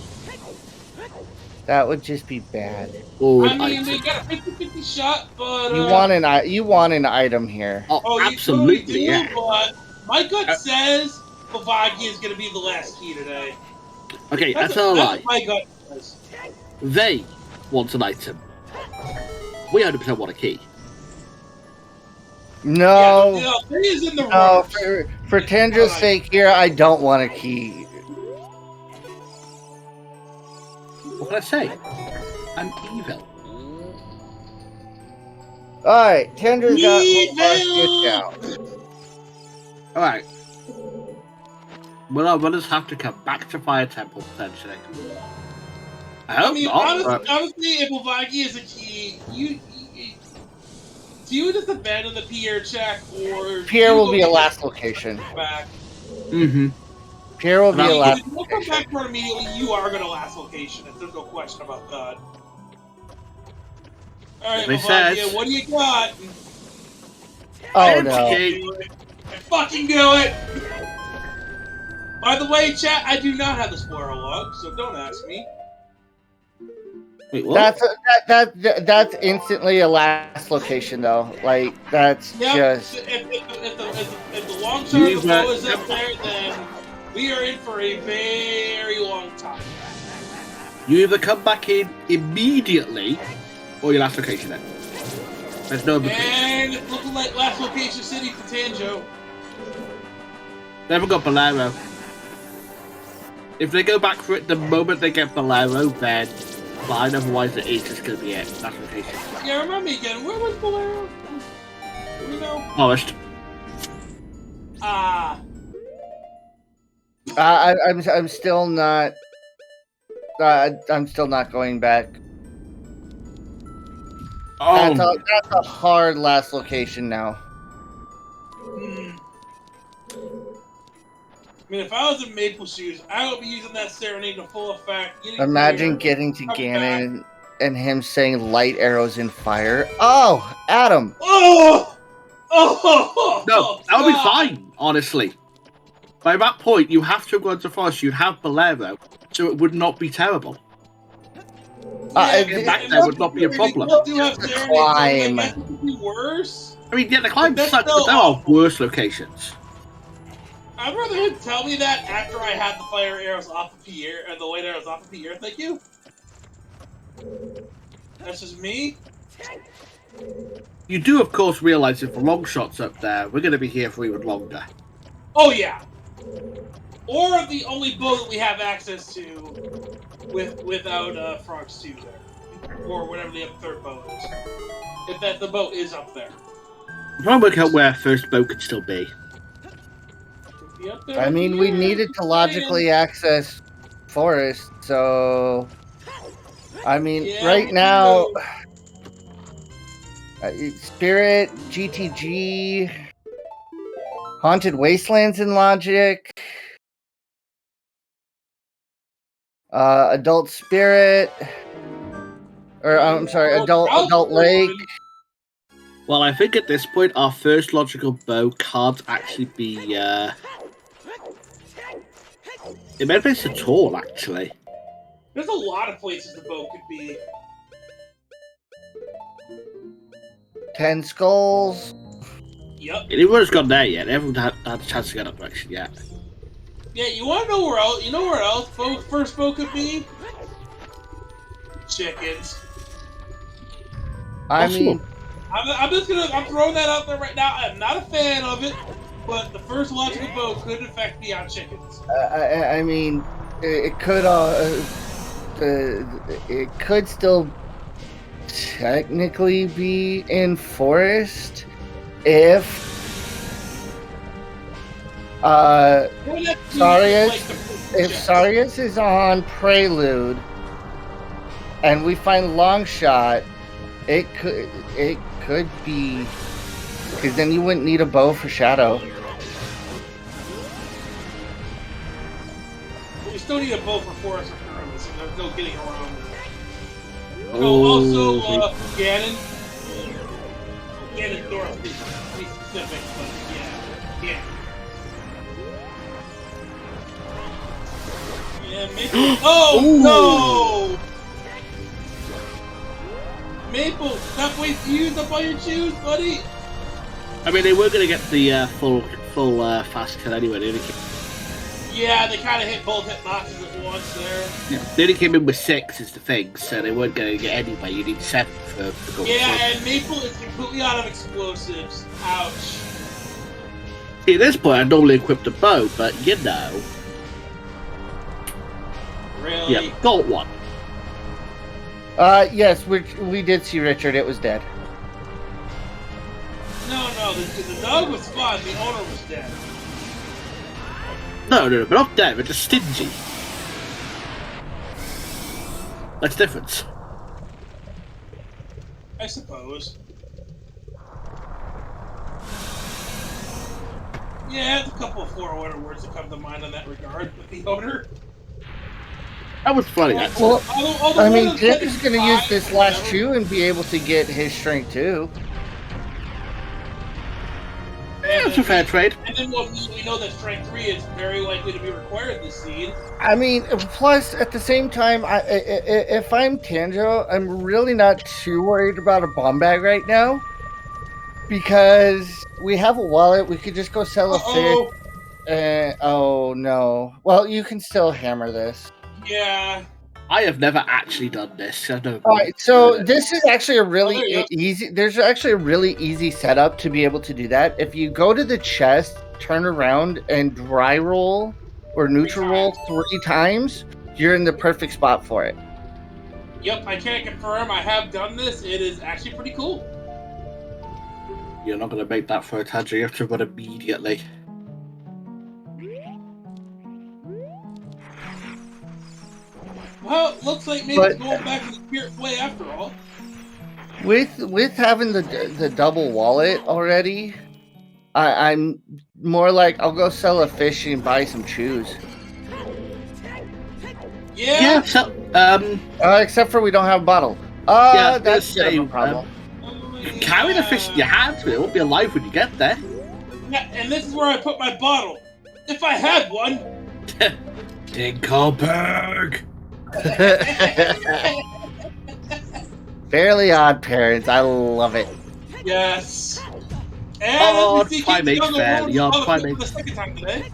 That would just be bad. Or I an mean, item? they got a 50-50 shot, but You want an item here. Oh, you absolutely, totally do, yeah. but my gut says Volvagia is going to be the last key today. Okay, that's a That's lie. what my gut says. They want an item. We 100% want a key. No. Yeah, three is in the No, works. for Tanjo's sake here, I don't want a key. What can I say? I'm evil. Alright, Tanjo's got Evil! get down. Alright. Will our runners have to come back to Fire Temple, potentially? I hope not. Honestly, if Volvagia is a key, do you just abandon the Pierre check, or Pierre will be a last location. Back? Mm-hmm. Pierre will be a last If you don't come back for it immediately, you are going to last location. If there's no question about that. Alright, Volvagia, what do you got? Oh no. Fucking do it! By the way, chat, I do not have the spoiler log, so don't ask me. Wait, what? That's instantly a last location though. Like that's just. If the long shot of the bow is up there, then we are in for a very long time. You either come back in immediately, or your last location then. There's no between. And it's looking like last location city for Tanjo. They haven't got Bolero. If they go back for it the moment they get Bolero, then fine. Otherwise, it is just going to be it. Last location. Yeah, remind me again. Where was Bolero? Do we know? Polished. I'm still not. I'm still not going back. Oh. That's a hard last location now. I mean, if I was in Maple Shoes, I would be using that serenade to full effect. Imagine getting to Ganon and him saying light arrows in fire. Oh, Adam. Oh! No, that would be fine, honestly. By that point, you have to go into forest, you'd have Bolero, so it would not be terrible. Back there would not be a problem. Climb. That would be worse. I mean, yeah, the climb sucks, but there are worse locations. I'd rather him tell me that after I had the fire arrows off of Pierre, and the light arrows off of Pierre, thank you. That's just me. You do, of course, realize if the long shot's up there, we're going to be here for even longer. Oh, yeah. Or the only bow that we have access to without Frogs 2 there. Or whatever the third bow is. If the boat is up there. I'm trying to work out where first boat could still be. I mean, we needed to logically access forest, so I mean, right now, Spirit, GTG, Haunted Wastelands in logic, Adult Spirit, or I'm sorry, Adult Lake. Well, I think at this point, our first logical bow can't actually be, it may be at all, actually. There's a lot of places the boat could be. 10 Skulls. Yep. Anyone's gone there yet? They haven't had a chance to get that direction yet. Yeah, you want to know where else? You know where else first boat could be? Chickens. I mean, I'm throwing that out there right now. I'm not a fan of it, but the first logical boat could in fact be on chickens. I mean, it could still technically be in forest if Sarius is on Prelude and we find Longshot, it could be, because then you wouldn't need a bow for Shadow. We still need a bow for Forest of Pyramid, so there's no getting around that. Oh, Also, Ganon North to be specific, but yeah. Yeah. Yeah, Maple. Oh no! Maple, stop wasting use up all your shoes, buddy. I mean, they were going to get the full fast kill anyway. They only came, Yeah, they kind of hit both hitboxes at once there. they only came in with 6 is the thing, so they weren't going to get anyway. You need 7 for gold. Yeah, and Maple is completely out of explosives. Ouch. See, at this point, I normally equip the bow, but you know. Really? Yeah, gold one. Yes, we did see Richard. It was dead. No, the dog was fine. The owner was dead. No, we're not dead. We're just stingy. That's the difference. I suppose. Yeah, there's a couple of 4-letter words that come to mind in that regard with the owner. That was funny, actually. Well, Although I one mean, of them Jim's is going to use fine, this last whatever. chew and be able to get his strength too. Yeah, it's a fair trade. And then we know that Strength 3 is very likely to be required this seed. I mean, plus at the same time, if I'm Tanjo, I'm really not too worried about a bomb bag right now because we have a wallet. We could just go sell a fish. Oh no! Well, you can still hammer this. Yeah. I have never actually done this. I don't All right, so this is actually a there really you go. easy. There's actually a really easy setup to be able to do that. If you go to the chest, turn around, and dry roll or neutral roll 3 times, you're in the perfect spot for it. Yep, I can't confirm. I have done this. It is actually pretty cool. You're not going to make that for a tanjo. You have to run immediately. Well, it looks like maybe it's going back to the spirit way after all. With having the double wallet already, I'm more like I'll go sell a fish and buy some chews. Yeah. So, Except for we don't have a bottle. Yeah, That's a bit of a same, problem. you can carry the fish in your hands, but it won't be alive when you get there. Yeah, and this is where I put my bottle. If I had one. Dinkelberg! Fairly Odd Parents. I love it. Yes. And Oh, as we see, Primate's King Kong fair, Awards the odd for Primate. the second time today.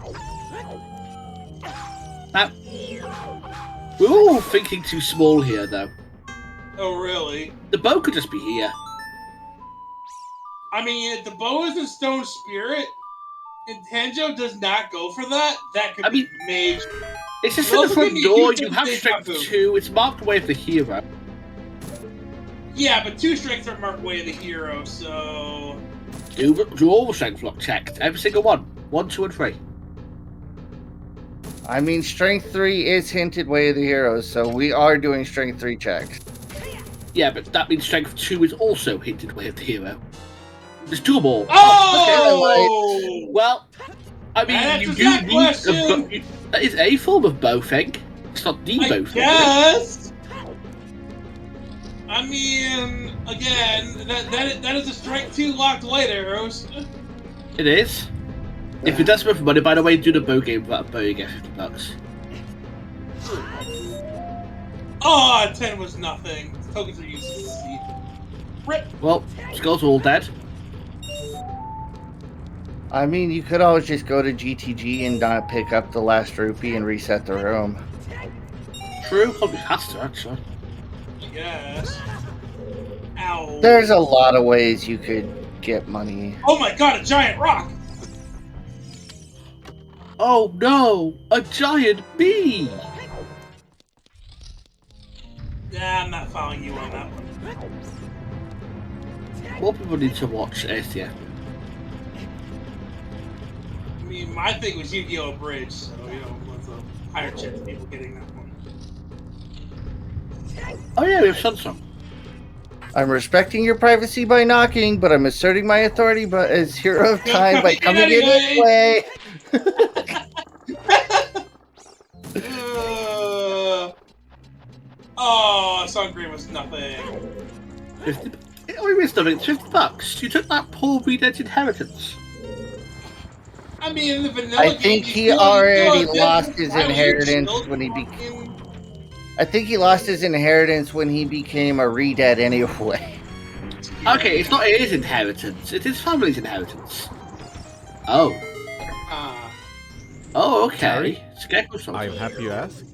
We're all thinking too small here, though. Oh, really? The bow could just be here. I mean, if the bow is a stone spirit, and Tanjo does not go for that, that could be major. It's just Well, in the front you door. can You have say strength tapu. 2. It's marked away for the hero. Yeah, but 2 strengths are marked way of the hero, so... Do all the strength block checked. Every single one. 1, 2, and 3. I mean, Strength 3 is hinted Way of the Heroes, so we are doing Strength 3 checks. Yeah, but that means strength 2 is also hinted way of the hero. There's 2 more. Oh! Well, I mean, That's you a do that need question. that is a form of bow thing. It's not the bow thing. Yes. I mean, again, that is a strength 2 locked light arrows. It is. If you're desperate for money, by the way, do the bow game without a bow, you get $50. Oh, 10 was nothing. Tokens are useless. Rip. Well, skulls are all dead. I mean, you could always just go to GTG and not pick up the last rupee and reset the room. True, probably has to actually. I guess. Ow. There's a lot of ways you could get money. Oh my god, a giant rock! Oh no, a giant bee! Yeah, I'm not following you on that one. More people need to watch ASTF. I mean, my thing was Yu-Gi-Oh! Bridge, so, you know, what's a higher chance of people getting that one. Oh yeah, we have Sunsong. I'm respecting your privacy by knocking, but I'm asserting my authority but as hero of time by coming in this way. Oh, Sun Green was nothing. 50. Oh, we missed something. $50. You took that poor Reded's inheritance. I mean, the vanilla I think game, he already lost his inheritance when he became. I think he lost his inheritance when he became a re-dead anyway. Okay, it's not his inheritance. It's his family's inheritance. Oh. Oh, okay. Terry, Scarecrow soldier. I'm happy you asked.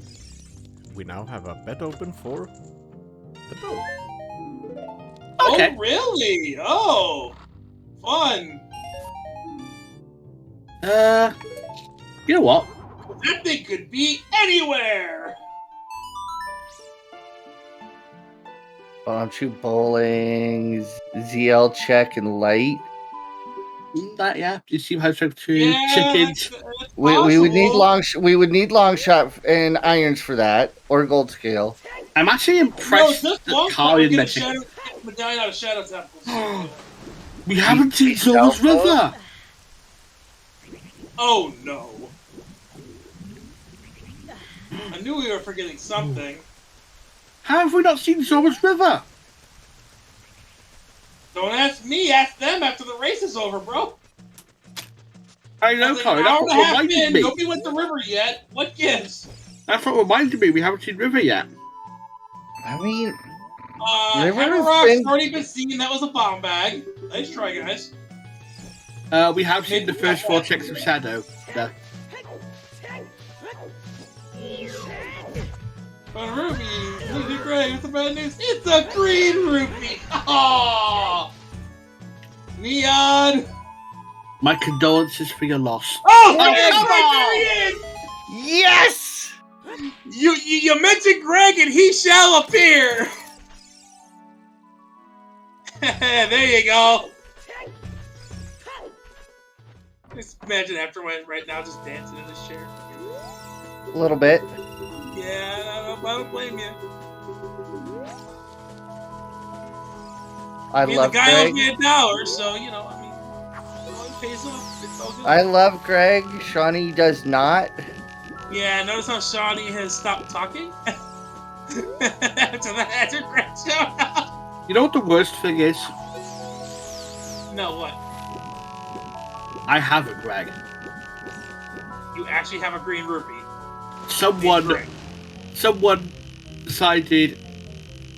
We now have a bet open for the boat. Okay. Oh, really? Oh, fun. You know what? That thing could be anywhere. Bombchu bowling, ZL check and light. That yeah. You see how to Yeah, chickens. that's We would need possible. we would need long shot and irons for that, or gold scale. I'm actually No, impressed just that one Carl time and get a Magic. shadow, get the medallion out of Shadow Temple. We haven't seen Zora's River. Oh no! I knew we were forgetting something. How have we not seen Zora's River? Don't ask me. Ask them after the race is over, bro. I know, Like Carl. an That's hour and a what half reminded in, me. nobody went to the river yet. What gives? That's what reminded me. We haven't seen River yet. I mean, River Hammer has Rock's been- already been seen. That was a bomb bag. Nice try, guys. We have seen the first 4 checks of Shadow. Yeah. A ruby. Look at Greg. What's the bad news? It's a green ruby. Oh, Neon. My condolences for your loss. Oh, Oh, Greg, come right there he is. yes. You mentioned Greg and he shall appear. There you go. Just imagine afterwards right now just dancing in his chair. A little bit. Yeah, I don't blame you. I mean, love the guy owes Greg. me $1, so you know, I mean, it pays off. It's all good. I love Greg. Shawnee does not. Yeah, notice how Shawnee has stopped talking after Greg showed up. You know what the worst thing is? No, what? I have a Greg. You actually have a green rupee. Someone decided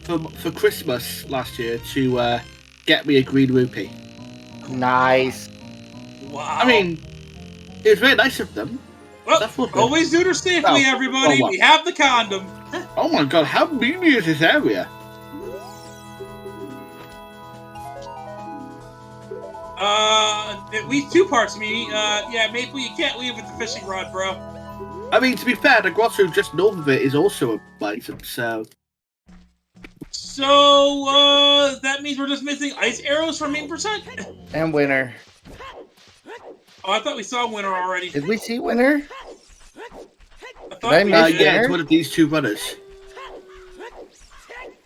for Christmas last year to get me a green rupee. Nice. Wow. I mean, it was very nice of them. well, that's what always do it safely, Oh, everybody. oh, what? We have the condom. Oh my god, how mean is this area? At least 2 parts, Mimi. Yeah, Maple, you can't leave with the fishing rod, bro. I mean, to be fair, the grotto just north of it is also a item, so... So, that means we're just missing ice arrows from 8%? And winner. Oh, I thought we saw winner already. Did we see winner? I thought I we miss did. yeah, Winner? it's one of these 2 runners.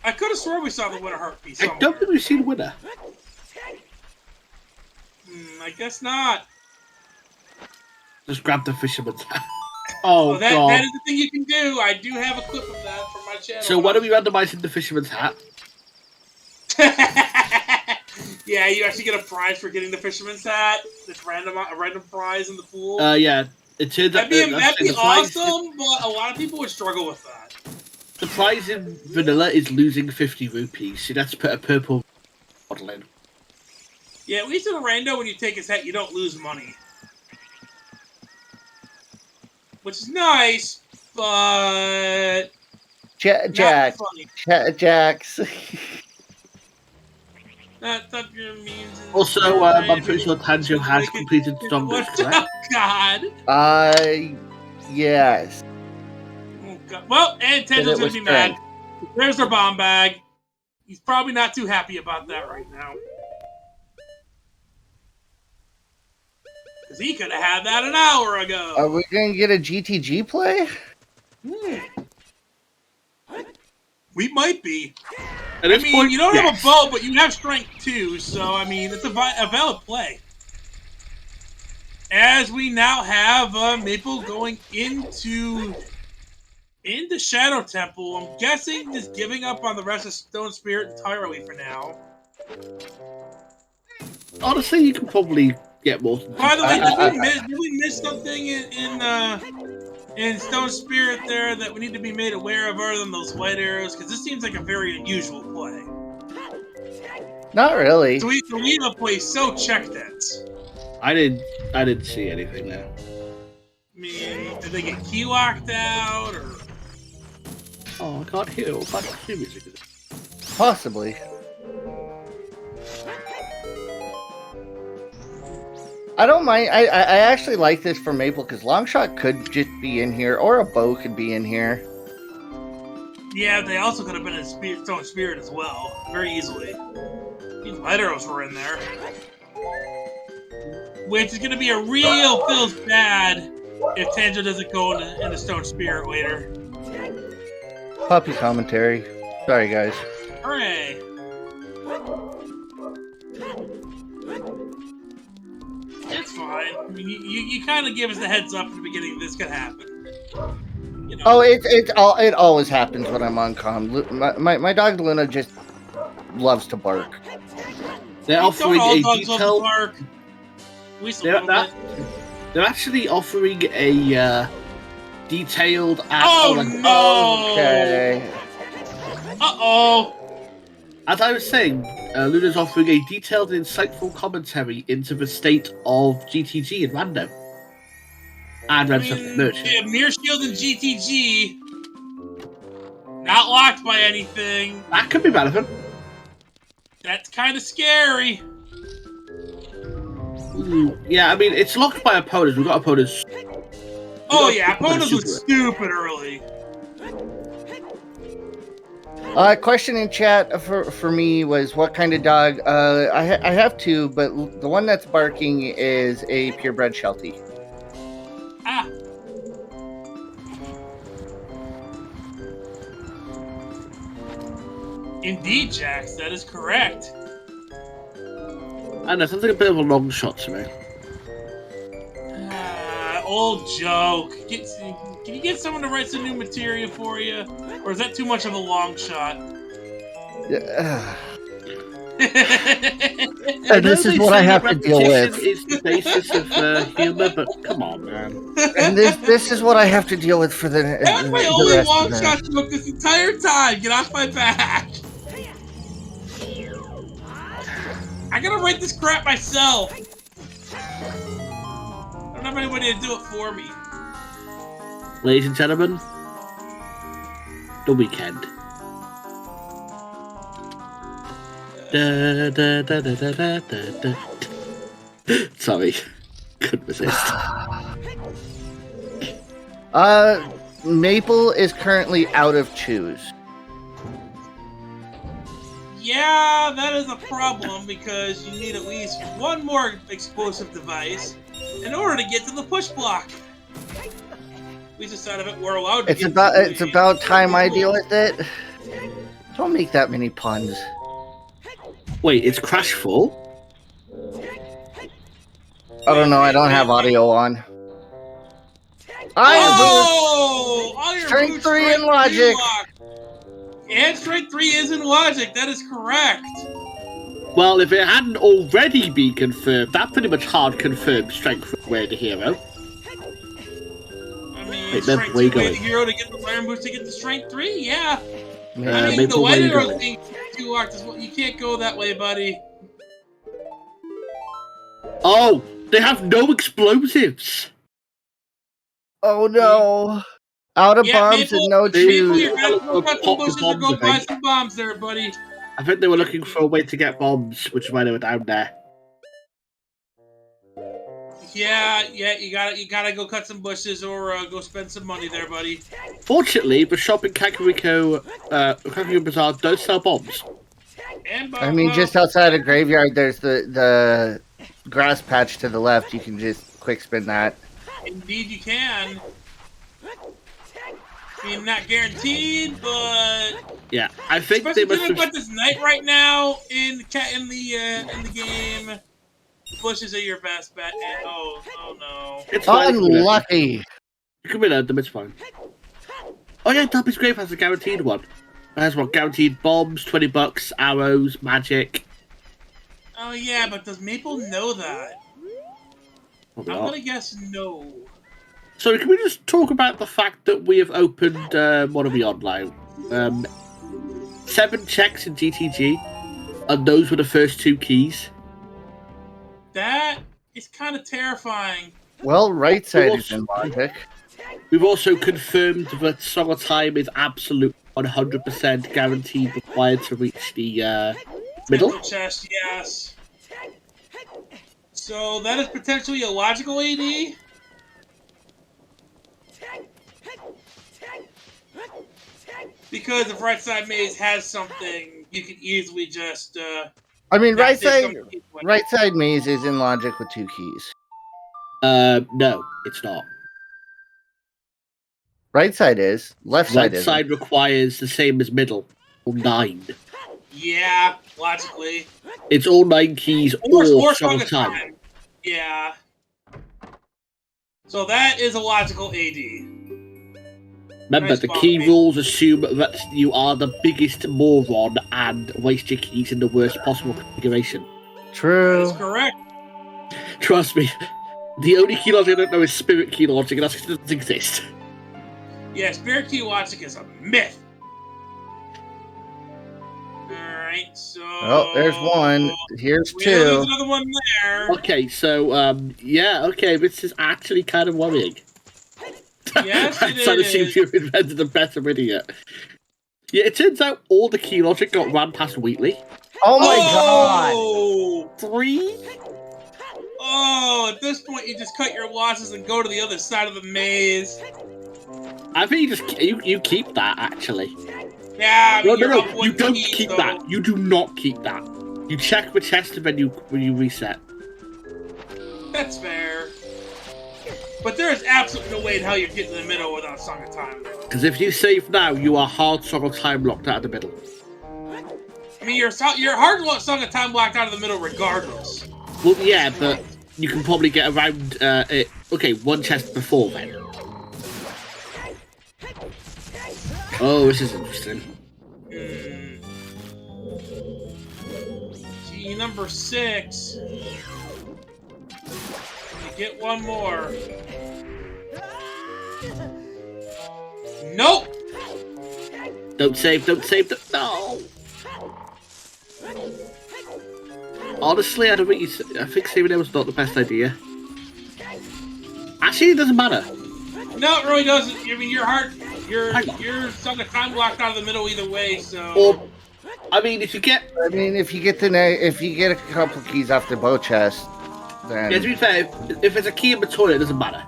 I could have sworn we saw the winner heartbeat I somewhere. don't think we've seen winner. I guess not. Just grab the fisherman's hat. Oh, that god. is the thing you can do. I do have a clip of that from my channel. So what are we randomizing the fisherman's hat? Yeah, you actually get a prize for getting the fisherman's hat. It's a random prize in the pool. Yeah. It turns out that'd be the prize- awesome, but a lot of people would struggle with that. The prize in vanilla is losing 50 rupees, so that's put a purple model in. Yeah, at least in a rando, when you take his hat, you don't lose money. Which is nice, but... Jack. Not funny. Jax. That means... Also, I'm pretty sure Tanjo has completed Strongest, correct? Oh, God. Yes. Oh, God. Well, and Then Tenjo's it gonna was be mad. Frank. There's their bomb bag. He's probably not too happy about that right now. Because he could have had that an hour ago. Are we gonna get a GTG play? We might be. At I this mean, point, you don't have a yes. bow, but you have strength too, so I mean, it's a valid play. As we now have Maple going into Shadow Temple, I'm guessing just giving up on the rest of Stone Spirit entirely for now. Honestly, you can probably get more. By the way, did we miss something in Stone Spirit there that we need to be made aware of other than those white arrows? Because this seems like a very unusual play. Not really. So we have a play so check that. I didn't see anything there. I mean, did they get key locked out or? Oh, I can't hear all that music. Possibly. I don't mind. I actually like this for Maple because Longshot could just be in here, or a bow could be in here. Yeah, they also could have been in Stone Spirit as well, very easily. These light arrows were in there. Which is going to be a real feels bad if Tanjo doesn't go into Stone Spirit later. Puppy commentary. Sorry, guys. Hooray! It's fine. I mean, you kind of give us a heads up at the beginning this could happen. You know? Oh, it always happens when I'm on comm. My dog Luna just loves to bark. They're offering a detailed. They're actually offering a detailed. Okay. Uh-oh. As I was saying, Luna's offering a detailed and insightful commentary into the state of GTG and Rando. And Red Merchant. Yeah, Mirror Shield and GTG. Not locked by anything. That could be relevant. That's kind of scary. Yeah, I mean, it's locked by opponents. We've got opponents. Oh, yeah, opponents was stupid early. Question in chat for me was what kind of dog? I have two, but the one that's barking is a purebred Sheltie. Ah. Indeed, Jax, that is correct. I know, sounds like a bit of a long shot to me. Old joke. Can you get someone to write some new material for you? Or is that too much of a long shot? And this is what I have to deal with. It's the basis of humor, but come on, man. And this is what I have to deal with for the. That's my only long shot joke this entire time. Get off my back. I gotta write this crap myself. I don't have anybody to do it for me. Ladies and gentlemen, the weekend. Da, da, da, da, da, da, da. Sorry, couldn't resist. Maple is currently out of choose. Yeah, that is a problem because you need at least one more explosive device in order to get to the push block. At least inside of it, we're allowed to. It's about time I deal with it. Don't make that many puns. Wait, it's Crashfall? I don't know. I don't have audio on. Strength 3 in Logic. And Strength 3 is in Logic. That is correct. Well, if it hadn't already been confirmed, that pretty much hard confirmed Strength 3 way the hero. I mean, Strength 2 way the hero to get the Iron Boost to get the Strength 3? Yeah. I mean, the White Arrow being too locked as well. You can't go that way, buddy. Oh, they have no explosives. Oh no. Out of bombs and no choose. You're gonna go cut some bushes or go buy some bombs there, buddy. I think they were looking for a way to get bombs, which is why they were down there. Yeah, you gotta go cut some bushes or go spend some money there, buddy. Fortunately, the shop in Kakariko Bazaar does sell bombs. I mean, just outside of Graveyard, there's the grass patch to the left. You can just quick spin that. Indeed, you can. I mean, not guaranteed, but yeah, I think they must have. But this night right now in the game. Bushes are your best bet. And, oh no. It's fine. Unlucky. You can reload them, it's fine. Oh yeah, Dumpy's Grave has a guaranteed one. It has what? Guaranteed bombs, $20, arrows, magic. Oh yeah, but does Maple know that? I'm gonna guess no. So can we just talk about the fact that we have opened, what are we on now? 7 checks in GTG, and those were the first 2 keys. That is kind of terrifying. Well, right side is in logic. We've also confirmed that Song of Time is absolute 100% guaranteed required to reach the middle. Chest, yes. So that is potentially a logical AD. Because if right side maze has something, you can easily just. I mean, right side maze is in logic with 2 keys. No, it's not. Right side is. Left side is. Right side requires the same as middle, or 9. Yeah, logically. It's all 9 keys or Song of Time. Yeah. So that is a logical AD. Remember, the key rules assume that you are the biggest moron and waste your keys in the worst possible configuration. True. That's correct. Trust me, the only key logic I don't know is spirit key logic, and that doesn't exist. Yeah, spirit key logic is a myth. Alright, so... Oh, there's one. Here's 2. There's another one there. Okay, so, yeah, okay, this is actually kind of worrying. Yes, it is. So it seems you've invented a better idiot. Yeah, it turns out all the key logic got ran past Wheatley. Oh my god! 3? Oh, at this point you just cut your losses and go to the other side of the maze. I think you keep that, actually. Yeah, I mean, no, you don't keep that. You do not keep that. You check the chest when you reset. That's fair. But there is absolutely no way in hell you're getting in the middle without Song of Time. Because if you save now, you are hard Song of Time locked out of the middle. I mean, you're hard Song of Time locked out of the middle regardless. Well, yeah, but you can probably get around it. Okay, 1 chest before then. Oh, this is interesting. Key number 6. You get one more. Nope! Don't save, no! Honestly, I think saving there was not the best idea. Actually, it doesn't matter. No, it really doesn't. I mean, you're Song of Time locked out of the middle either way, so... Or, I mean, if you get a couple keys off the bow chest, then... Yeah, to be fair, if there's a key in the toilet, it doesn't matter.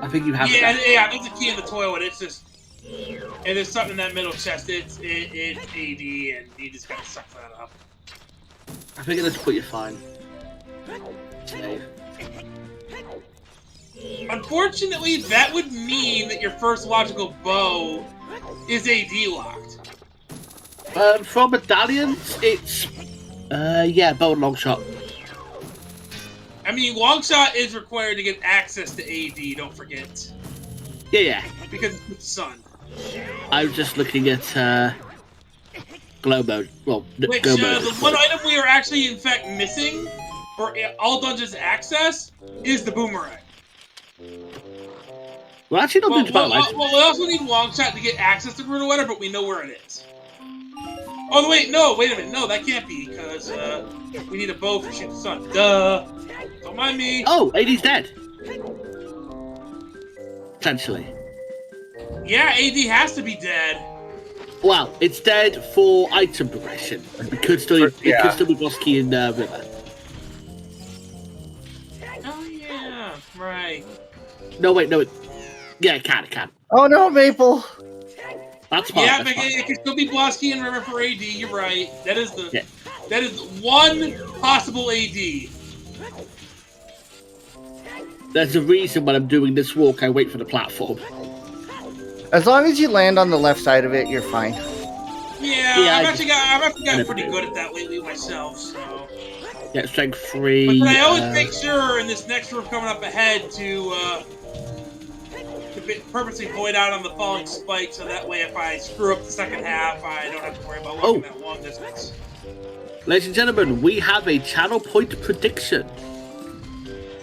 I think you have that. Yeah, there's a key in the toilet, it's just... And there's something in that middle chest, it's AD, and you just gotta suck that up. I think it'll put you fine. Save. Unfortunately, that would mean that your first logical bow is AD locked. For medallions, it's... yeah, bow and long shot. I mean, long shot is required to get access to AD, don't forget. Yeah. Because it's the sun. I was just looking at, glow mode. Well, Which, go mode. the one item we are actually, in fact, missing for all dungeons access is the boomerang. Well, actually, not much about we also need long shot to get access to Brutal Weather, but we know where it is. Oh, wait a minute. No, that can't be, because we need a bow for shooting the sun. Duh. Don't mind me. Oh, AD's dead. Potentially. Yeah, AD has to be dead. Well, it's dead for item progression. It could still be boss key in River. Oh, yeah. Right. No, wait, no. Yeah, it can. Oh no, Maple! That's fine. Yeah, but it can still be Blosky and River for AD, you're right. That is that is one possible AD. There's a reason when I'm doing this walk, I wait for the platform. As long as you land on the left side of it, you're fine. Yeah, I've actually gotten pretty good at that lately myself, so... Yeah, strength 3. But I always make sure in this next room coming up ahead to purposely void out on the falling spike, so that way if I screw up the second half, I don't have to worry about walking that long distance. Ladies and gentlemen, we have a channel point prediction.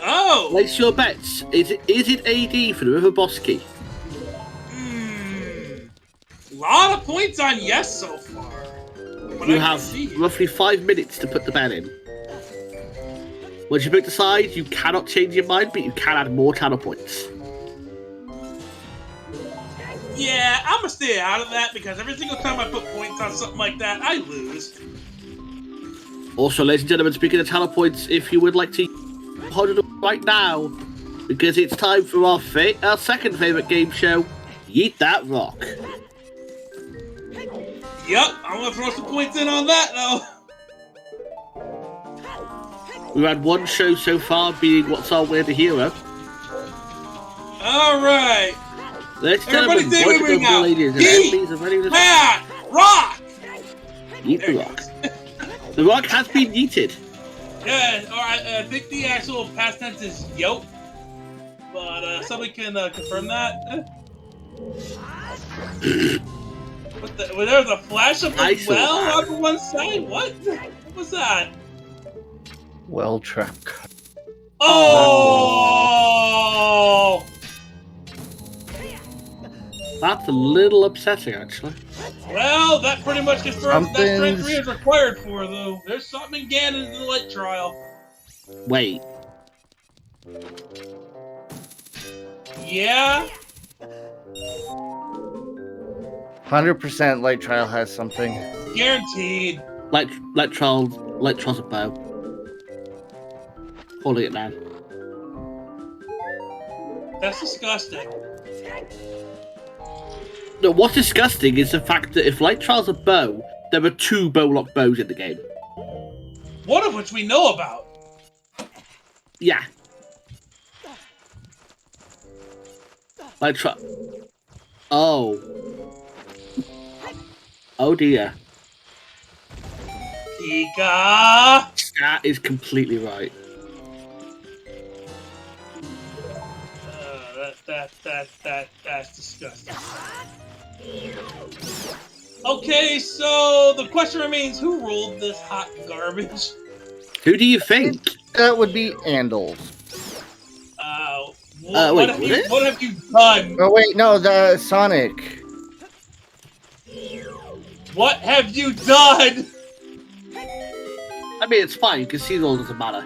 Oh! Place your bets. Is it AD for the River Bosky? Lot of points on yes so far. You have roughly 5 minutes to put the bet in. Once you pick the side, you cannot change your mind, but you can add more channel points. Yeah, I'm gonna stay out of that because every single time I put points on something like that, I lose. Also, ladies and gentlemen, speaking of channel points, if you would like to hold it up right now, because it's time for our second favourite game show, Yeet That Rock. Yup, I'm gonna throw some points in on that though. We've had one show so far being What's Our Weird Hero. Alright. Everybody say with me now. Yeet That Rock! Yeet the Rock. The rock has been yeeted. Yeah, alright, I think the actual past tense is yoke. But somebody can confirm that. There's a flash of a well on one side? What? What was that? Well track. Oh! That's a little upsetting, actually. Well, that pretty much confirms that strength 3 is required for, though. There's something in Ganon in the light trial. Wait. Yeah? 100% light trial has something. Guaranteed. Light trials a bow. Holding it down. That's disgusting. No, what's disgusting is the fact that if light trials a bow, there are 2 bow-lock bows in the game. One of which we know about. Yeah. Light trial. Oh. Oh dear. Pika! That is completely right. That's disgusting. Okay, so the question remains, who rolled this hot garbage? Who do you think? That would be Andals. What have you done? Oh wait, no, the Sonic. What have you done? I mean, it's fine. You can see it all doesn't matter.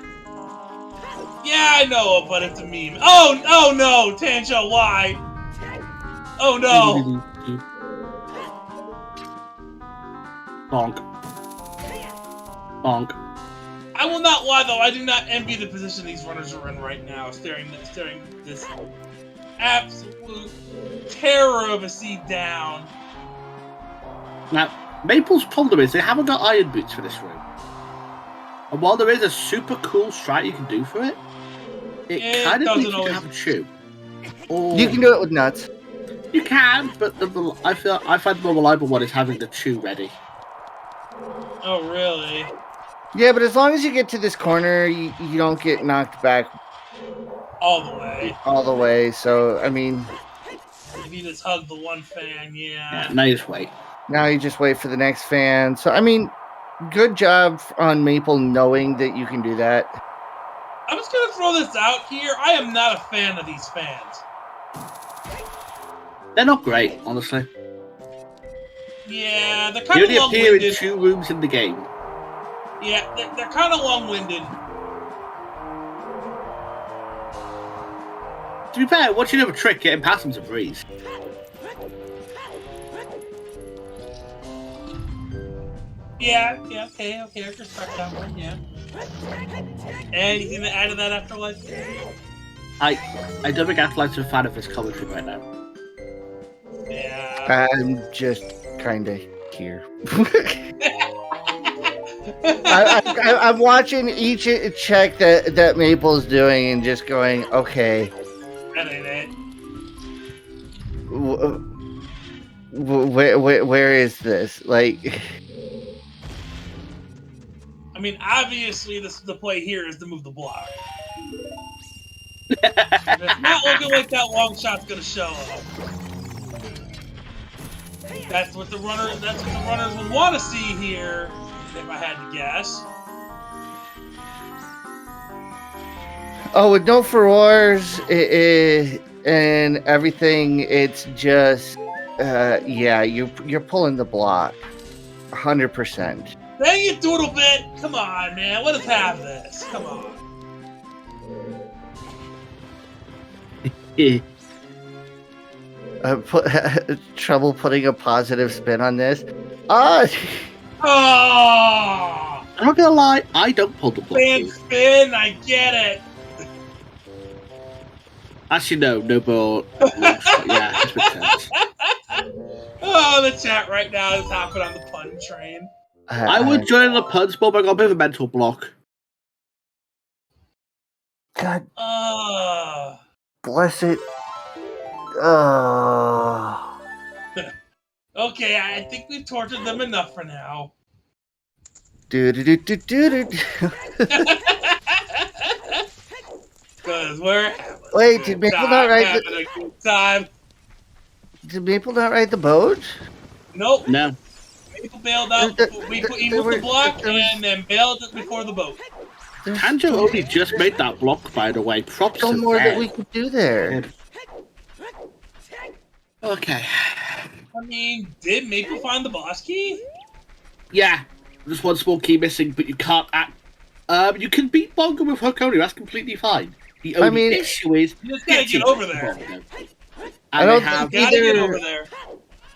Yeah, I know, but it's a meme. Oh no, Tanjo, why? Oh no. Bonk. Bonk. I will not lie, though. I do not envy the position these runners are in right now, staring this absolute terror of a seed down. Now, Maple's problem is they haven't got iron boots for this room. And while there is a super cool strat you can do for it, it kind of needs you to have a chew. Or you can do it with nuts. You can, but I find the more reliable one is having the chew ready. Oh, really? Yeah, but as long as you get to this corner, you don't get knocked back all the way. All the way. So, I mean, if you just hug the one fan, yeah. Now you just wait. Now you just wait for the next fan. So, I mean, good job on Maple knowing that you can do that. I'm just gonna throw this out here. I am not a fan of these fans. They're not great, honestly. Yeah, they're kind of long-winded. They only appear in 2 rooms in the game. Yeah, they're kind of long-winded. To be fair, once you know a trick, getting past them's a breeze. Yeah, okay, I respect that one, yeah. Anything to add to that, Afterlife? I don't think Afterlife's a fan of this commentary right now. Yeah. I'm just kind of here. I'm watching each check that Maple's doing and just going, okay. That ain't it. Where is this? Like, I mean, obviously, the play here is to move the block. It's not looking like that long shot's gonna show up. That's what the runners would want to see here. if I had to guess. Oh, with no furores and everything, it's just, yeah, you're pulling the block, 100%. Dang it, Doodle Bit! Come on, man. Let us have this. Come on. Trouble putting a positive spin on this. Oh! I'm not gonna lie, I don't pull the block. Spin, I get it. Actually, no ball. Yeah, this makes sense. Oh, the chat right now is hopping on the pun train. I would join the puns, but I got a bit of a mental block. God bless it. Okay, I think we've tortured them enough for now. Because we're Wait, did Maple not ride a good time. Did Maple not ride the boat? Nope. No. Maple bailed out. He moved the block and then bailed before the boat. Tanjo only just made that block, by the way. Props Still to more them. that we could do there. Okay. I mean, did Maple find the boss key? Yeah. There's one small key missing, but you can't act. You can beat Bongo with Hook only. That's completely fine. The only issue is you just gotta get over there. I don't think get over there.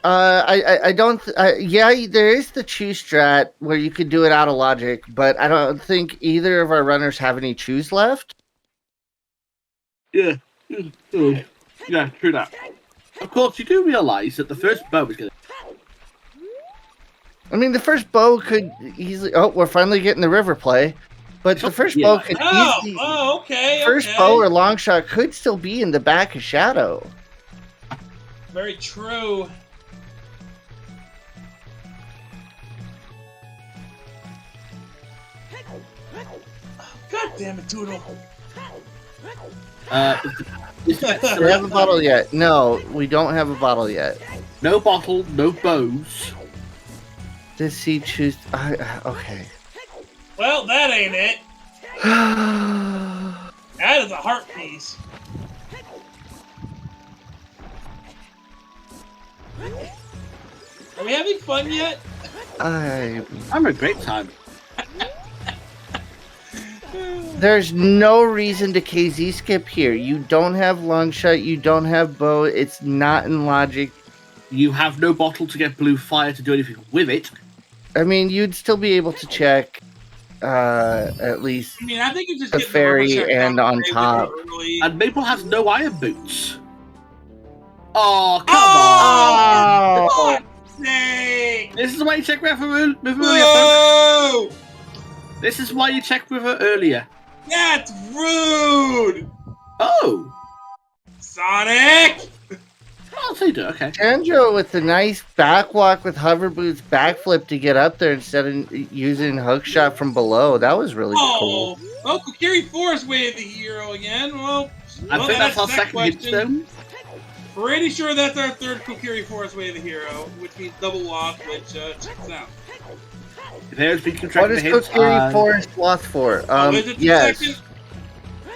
I don't. Yeah, there is the choose strat where you could do it out of logic, but I don't think either of our runners have any choose left. Yeah. Yeah, true that. Of course, you do realize that the first bow is going to. I mean, the first bow could easily. Oh, we're finally getting the river play. But the first bow could easily. Oh, okay. First bow or long shot could still be in the back of Shadow. Very true. God damn it, Doodle. Do we have a bottle yet? No, we don't have a bottle yet. No bottle, no bows. Does he choose? Okay. Well, that ain't it. That is a heart piece. Are we having fun yet? I'm having a great time. There's no reason to KZ skip here. You don't have long shot. You don't have bow. It's not in logic. You have no bottle to get blue fire to do anything with it. I mean, you'd still be able to check at least I mean, I think you just the get ferry and on top. And Maple has no iron boots. Oh, come on! Oh! This is why you check with her earlier, Whoa! This is why you checked with her earlier. That's rude! Oh! Sonic! Oh, so you do, okay. Tanjo with the nice backwalk with hover boots backflip to get up there instead of using hook shot from below. That was really cool. Oh, Kokiri Forest way of the hero again. Well, I think that's our second hit stone. Pretty sure that's our third Kokiri Forest way of the hero, which means double walk, which checks out. There's been What is Kokiri Forest lost for? Is it the yes. second?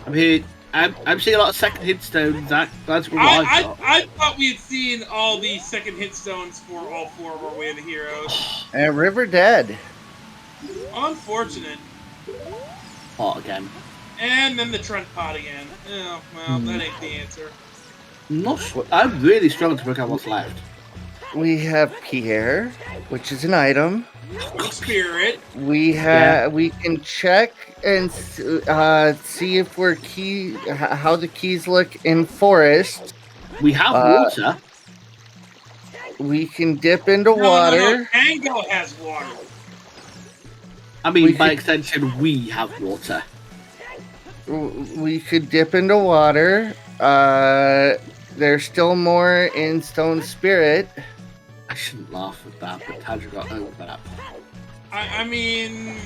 I'm here. I'm seeing a lot of second hit stones. That's what I thought we had seen all the second hit stones for all four of our way of the heroes. And River Dead. Unfortunate. Pot again. And then the Trent pot again. Oh, well, that ain't the answer. I'm really struggling to work out what's left. We have Pierre, which is an item. Spirit. We have. We can check and see if we're how the keys look in forest. We have water. We can dip into water. No, Tango has water. I mean, by extension, we have water. We could dip into water. There's still more in Stone Spirit. I shouldn't laugh at that, but Tadra got over that. I mean,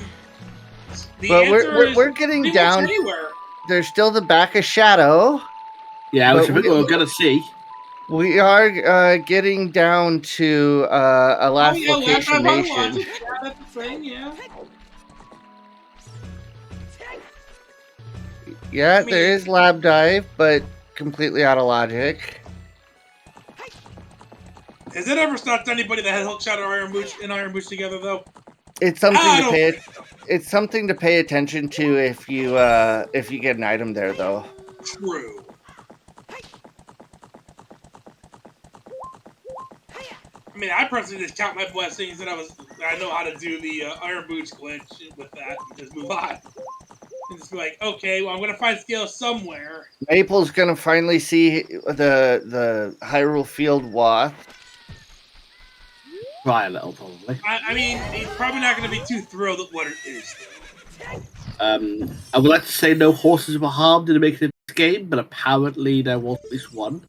but we're getting down. There's still the back of Shadow. Yeah, which we're gonna see. We are getting down to a last location nation. That's the thing, yeah. Yeah, there is lab dive, but completely out of logic. Has it ever stopped anybody that had hookshot or Iron Boots together though? It's something to pay. It's something to pay attention to if you get an item there, though. True. I mean, I personally just count my blessings, and I know how to do the Iron Boots glitch with that, and just move on. And just be like, okay, well, I'm gonna find skill somewhere. Maple's gonna finally see the Hyrule Field Wath. Right, a little probably. I mean, he's probably not gonna be too thrilled at what it is, though. I would like to say no horses were harmed in making this game, but apparently there was at least one.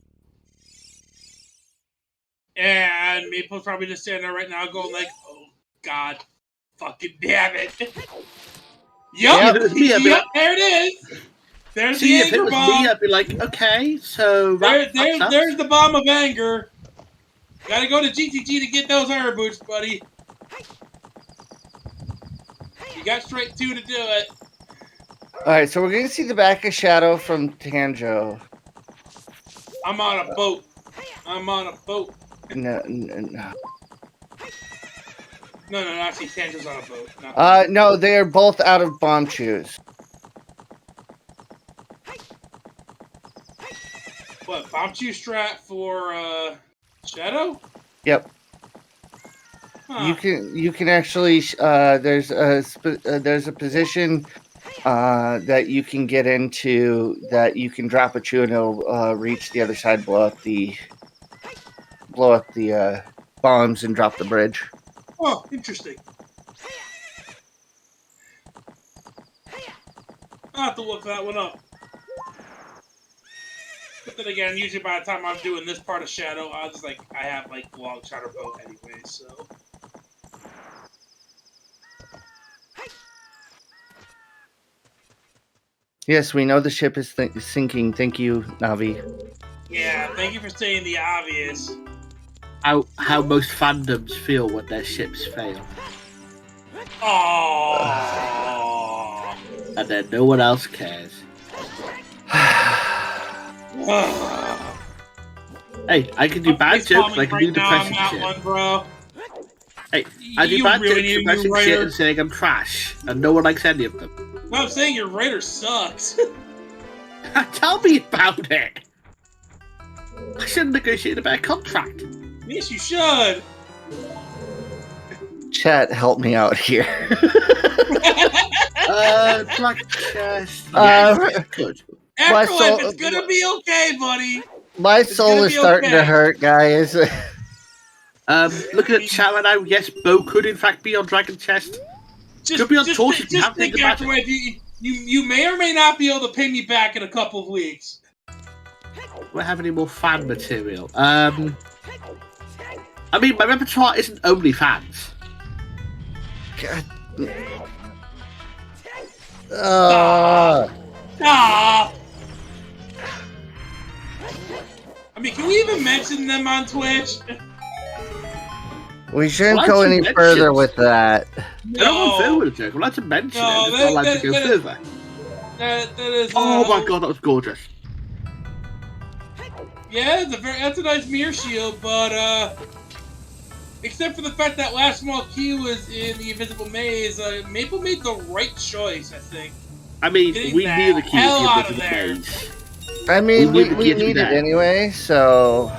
And Maple's probably just standing there right now going like, oh, God, fucking damn it. Yup, there it is. There's the anger if it was bomb. me, I'd be like, okay, so... There's the bomb of anger. Gotta go to GTG to get those Iron Boots, buddy. You got straight 2 to do it. Alright, so we're going to see the back of Shadow from Tanjo. I'm on a boat. No. No, actually, Tanjo's on a boat. No, they are both out of bomb shoes. What, bomb shoe strat for, Shadow? Yep. Huh. You can actually there's a position that you can get into that you can drop a chew and it'll reach the other side, blow up the bombs and drop the bridge. Oh, interesting. I'll have to look that one up. But then again, usually by the time I'm doing this part of Shadow, I have like long shadow boat anyway, so. Yes, we know the ship is sinking. Thank you, Navi. Yeah, thank you for saying the obvious. How most fandoms feel when their ships fail. Aww. And then no one else cares. Hey, I can do bad jokes, I can do depressing shit. One, bro. Hey, I do bad jokes, depressing shit, and saying I'm trash, and no one likes any of them. No, I'm saying your writer sucks. Tell me about it! I should have negotiated a better contract. Yes, you should. Chat, help me out here. Black chest. Good. Afterlife, it's gonna be okay, buddy. My soul is starting to hurt, guys. Looking at chat right now, yes, Bo could in fact be on Dragon Chest. Could be on Torch if you have think Afterlife, you may or may not be able to pay me back in a couple of weeks. Do I have any more fan material? I mean, my repertoire isn't only fans. God. I mean, can we even mention them on Twitch? We shouldn't go any further with that. No. I don't want to joke. I'd like to mention it. I'd like to go further. That is. Oh my god, that was gorgeous. Yeah, that's a nice mirror shield, but except for the fact that last small key was in the invisible maze, Maple made the right choice, I think. I mean, we knew the key was in the invisible maze. I mean, we need it anyway, so.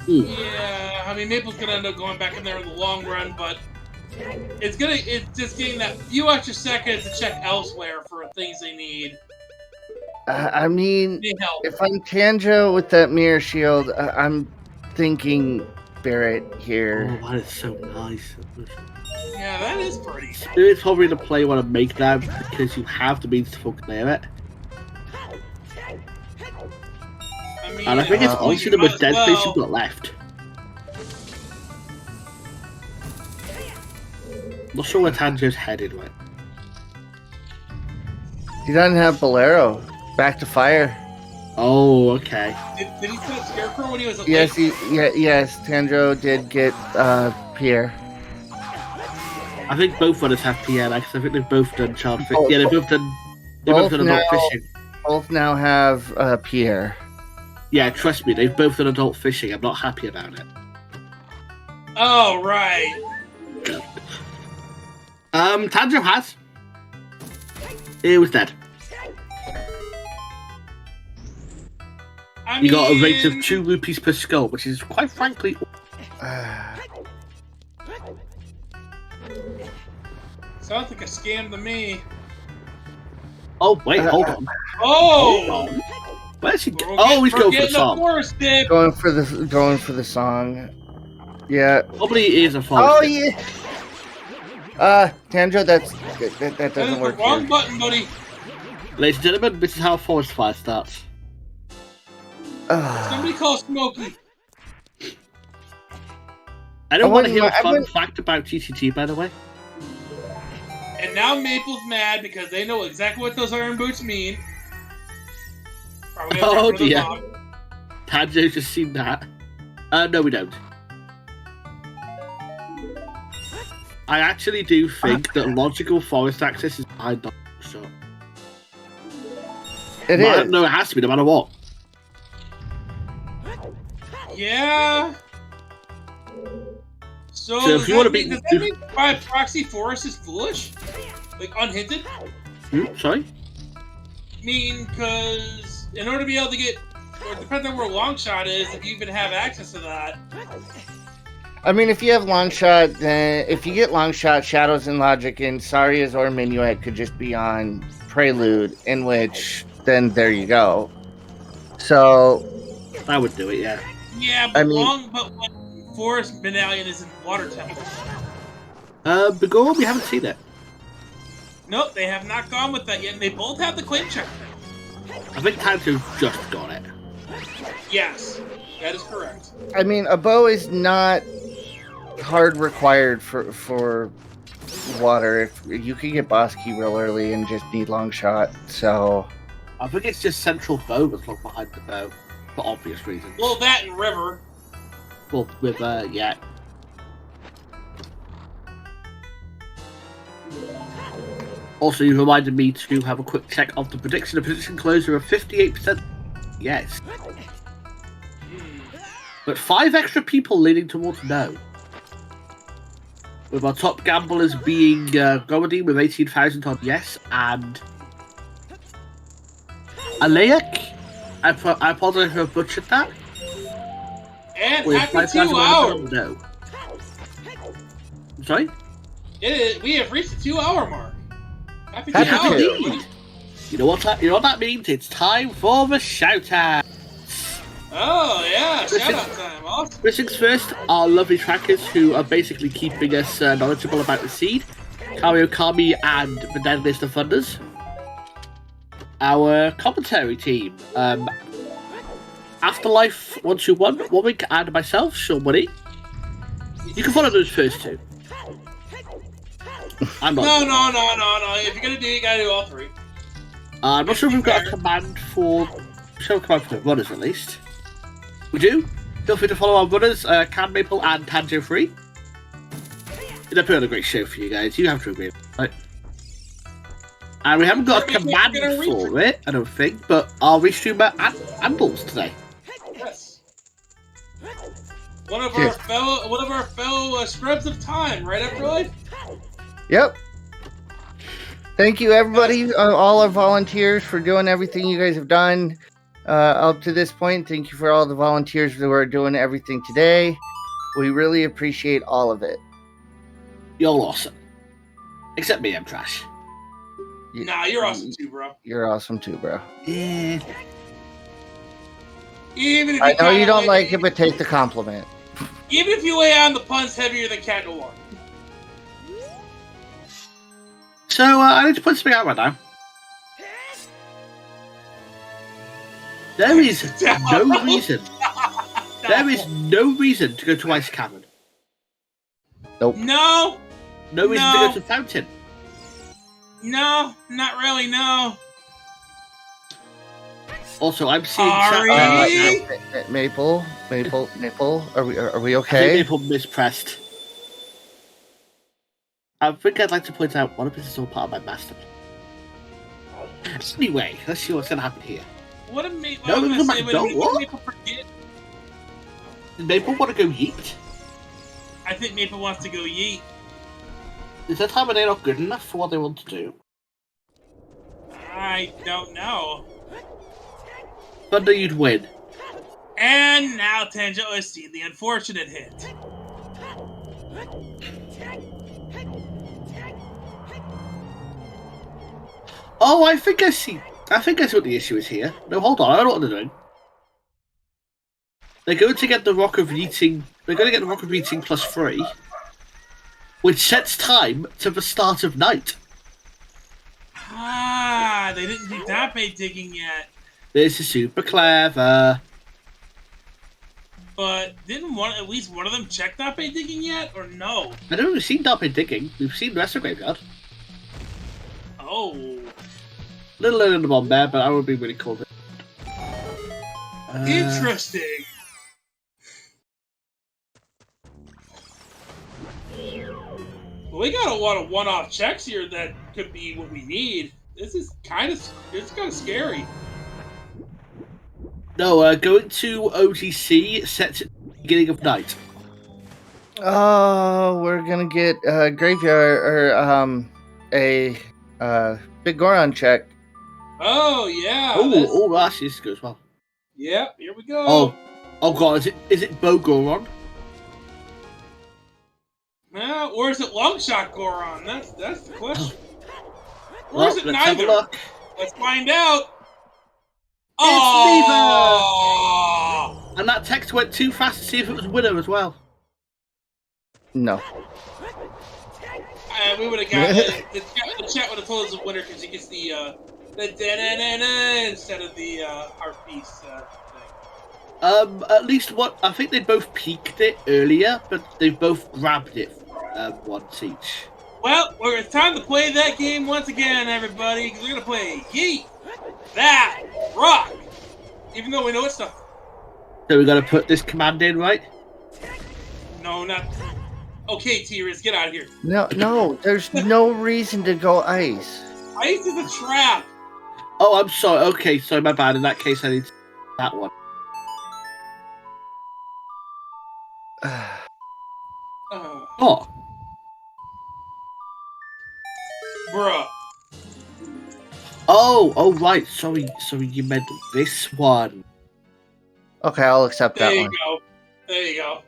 Yeah, I mean, Maple's gonna end up going back in there in the long run, but it's just getting that few extra seconds to check elsewhere for things they need. I mean, if I'm Tanjo with that mirror shield, I'm thinking Barrett here. Oh, that is so nice. Yeah, that is pretty. Spirit's probably the play you want to make that because you have the means to full clear it. I mean, and I think it's also the most dead space you've got left. Not sure where Tanjo's headed with. He doesn't have Bolero. Back to fire. Oh, okay. Did he put Scarecrow when he was a yes, yes, Tanjo did get Pierre. I think both runners have Pierre, because I think they've both done Child Fishing. Yeah, they've both done Rock Fishing. both now have Pierre. Yeah, trust me, they've both done adult fishing. I'm not happy about it. Oh, right. Tanjo has. He was dead. You got a rate of 2 rupees per skull, which is quite frankly. Sounds like a scam to me. Oh wait, hold on. Oh! Hold on. Where's he? Oh, he's going for the song. Going for the song. Yeah. Probably is a phone. Oh yeah. Tanjo, that doesn't work. That is the wrong here. button, buddy. Ladies and gentlemen, this is how a forest fire starts. Somebody call Smokey. I don't want to hear a fun fact about TCT, by the way. And now Maple's mad because they know exactly what those iron boots mean. Oh dear. Tanjo's just seen that. No, we don't. I actually do think that logical forest access is behind the shot. It is. No, it has to be, no matter what. Yeah. So if you want to be, does that mean by proxy forest is foolish? Like unhinted? Sorry? Oh, Because in order to be able to get, or depending on where long shot is, if you even have access to that. I mean, if you have long shot, then if you get long shot, Shadows and Logic, and Saria's or Minuet could just be on Prelude, in which then there you go. So I would do it, yeah. Yeah, but Forest Medallion is in Water Temple. Begor, we haven't seen it. Nope, they have not gone with that yet, and they both have the claim check. I think Tanjo just got it. Yes, that is correct. I mean, a bow is not hard required for water. If you can get boss key real early and just need long shot, so I think it's just central bow that's locked behind the bow, for obvious reasons. Well, that and River. Well, with yeah. Also, you reminded me to have a quick check of the prediction. The prediction closer of 58%. Yes. But 5 extra people leaning towards no. With our top gamblers being Gomadine with 18,000 on yes, and Alaic. I apologize if I butchered that. And with after 2 hours. No. Sorry? We have reached the 2 hour mark. Happy 2 Happy hours. two. You know what that means? It's time for the shout out. Oh yeah, shout out time. Awesome. First things first, our lovely trackers who are basically keeping us knowledgeable about the seed. Kario Kami and the Deadliest of Thunders. Our commentary team. Afterlife 121, Warwick and myself, Sean Money. You can follow those first two. I'm not. No. If you're gonna do it, you gotta do all 3. I'm not sure if we've got a command for... Show a command for the runners, at least. We do. Feel free to follow our runners, CANMaple and tanjo3. They're putting on a great show for you guys. You have to agree, right? And we haven't got a command for it, I don't think, but our restreamer Ambles today. Yes. One of our fellow scrubs of time, right, Afterlife? Yep. Thank you, everybody, all our volunteers, for doing everything you guys have done up to this point. Thank you for all the volunteers who are doing everything today. We really appreciate all of it. You're awesome. Except me, I'm trash. Nah, you're awesome too, bro. You're awesome too, bro. Yeah. Even if I know you don't like it, but take the compliment. Even if you lay on the puns heavier than Cat Noir. So, I need to put something out right now. There is no reason. There is no reason to go to Ice Cavern. Nope. No. No reason to go to Fountain. No, not really, no. Also, I'm seeing Maple. Are we I okay? think Maple mispressed. I think I'd like to point out one of this is all part of my master plan. Anyway, let's see what's gonna happen here. What did Maple? No, I was no, gonna no, say, no, what what? did Maple forget? Did Maple want to go yeet? I think Maple wants to go yeet. Is that time they're not good enough for what they want to do? I don't know. Thunder, you'd win. And now Tanjo has seen the unfortunate hit. Oh, I think I see what the issue is here. No, hold on, I don't know what they're doing. They're going to get the Rock of Eating. They're going to get the Rock of Eating +3, which sets time to the start of night. Ah, they didn't do tape digging yet. This is super clever. But didn't at least one of them check tape digging yet, or no? I don't know, we've seen Darpin digging. We've seen the rest of the graveyard. Oh. A little early in the bomb there, but I would be really cool. Interesting. Well, we got a lot of one-off checks here that could be what we need. This is kind of scary. No, going to OTC sets at the beginning of night. Oh, we're gonna get graveyard or a big Goron check. Oh yeah. Oh, actually, this goes well. Yep, here we go. Oh god, is it Bogoron? Or is it Longshot Goron? That's the question. Or is it let's have a neither? look. Let's find out. It's and that text went too fast to see if it was winner as well. No. We would have got the chat would have told us the winner because he gets the da-na-na-na instead of the heart piece thing. At least what I think they both peaked it earlier, but they both grabbed it once each. Well, it's time to play that game once again, everybody, because we're gonna play Yeet That Rock. Even though we know it's not. So we got to put this command in, right? No, not. Okay, T-Riz, get out of here. No, there's no reason to go ice. Ice is a trap. Oh, I'm sorry. Okay, sorry, my bad. In that case, I need that one. Oh. Bruh. Oh, right. Sorry, you meant this one. Okay, I'll accept that one. There you go.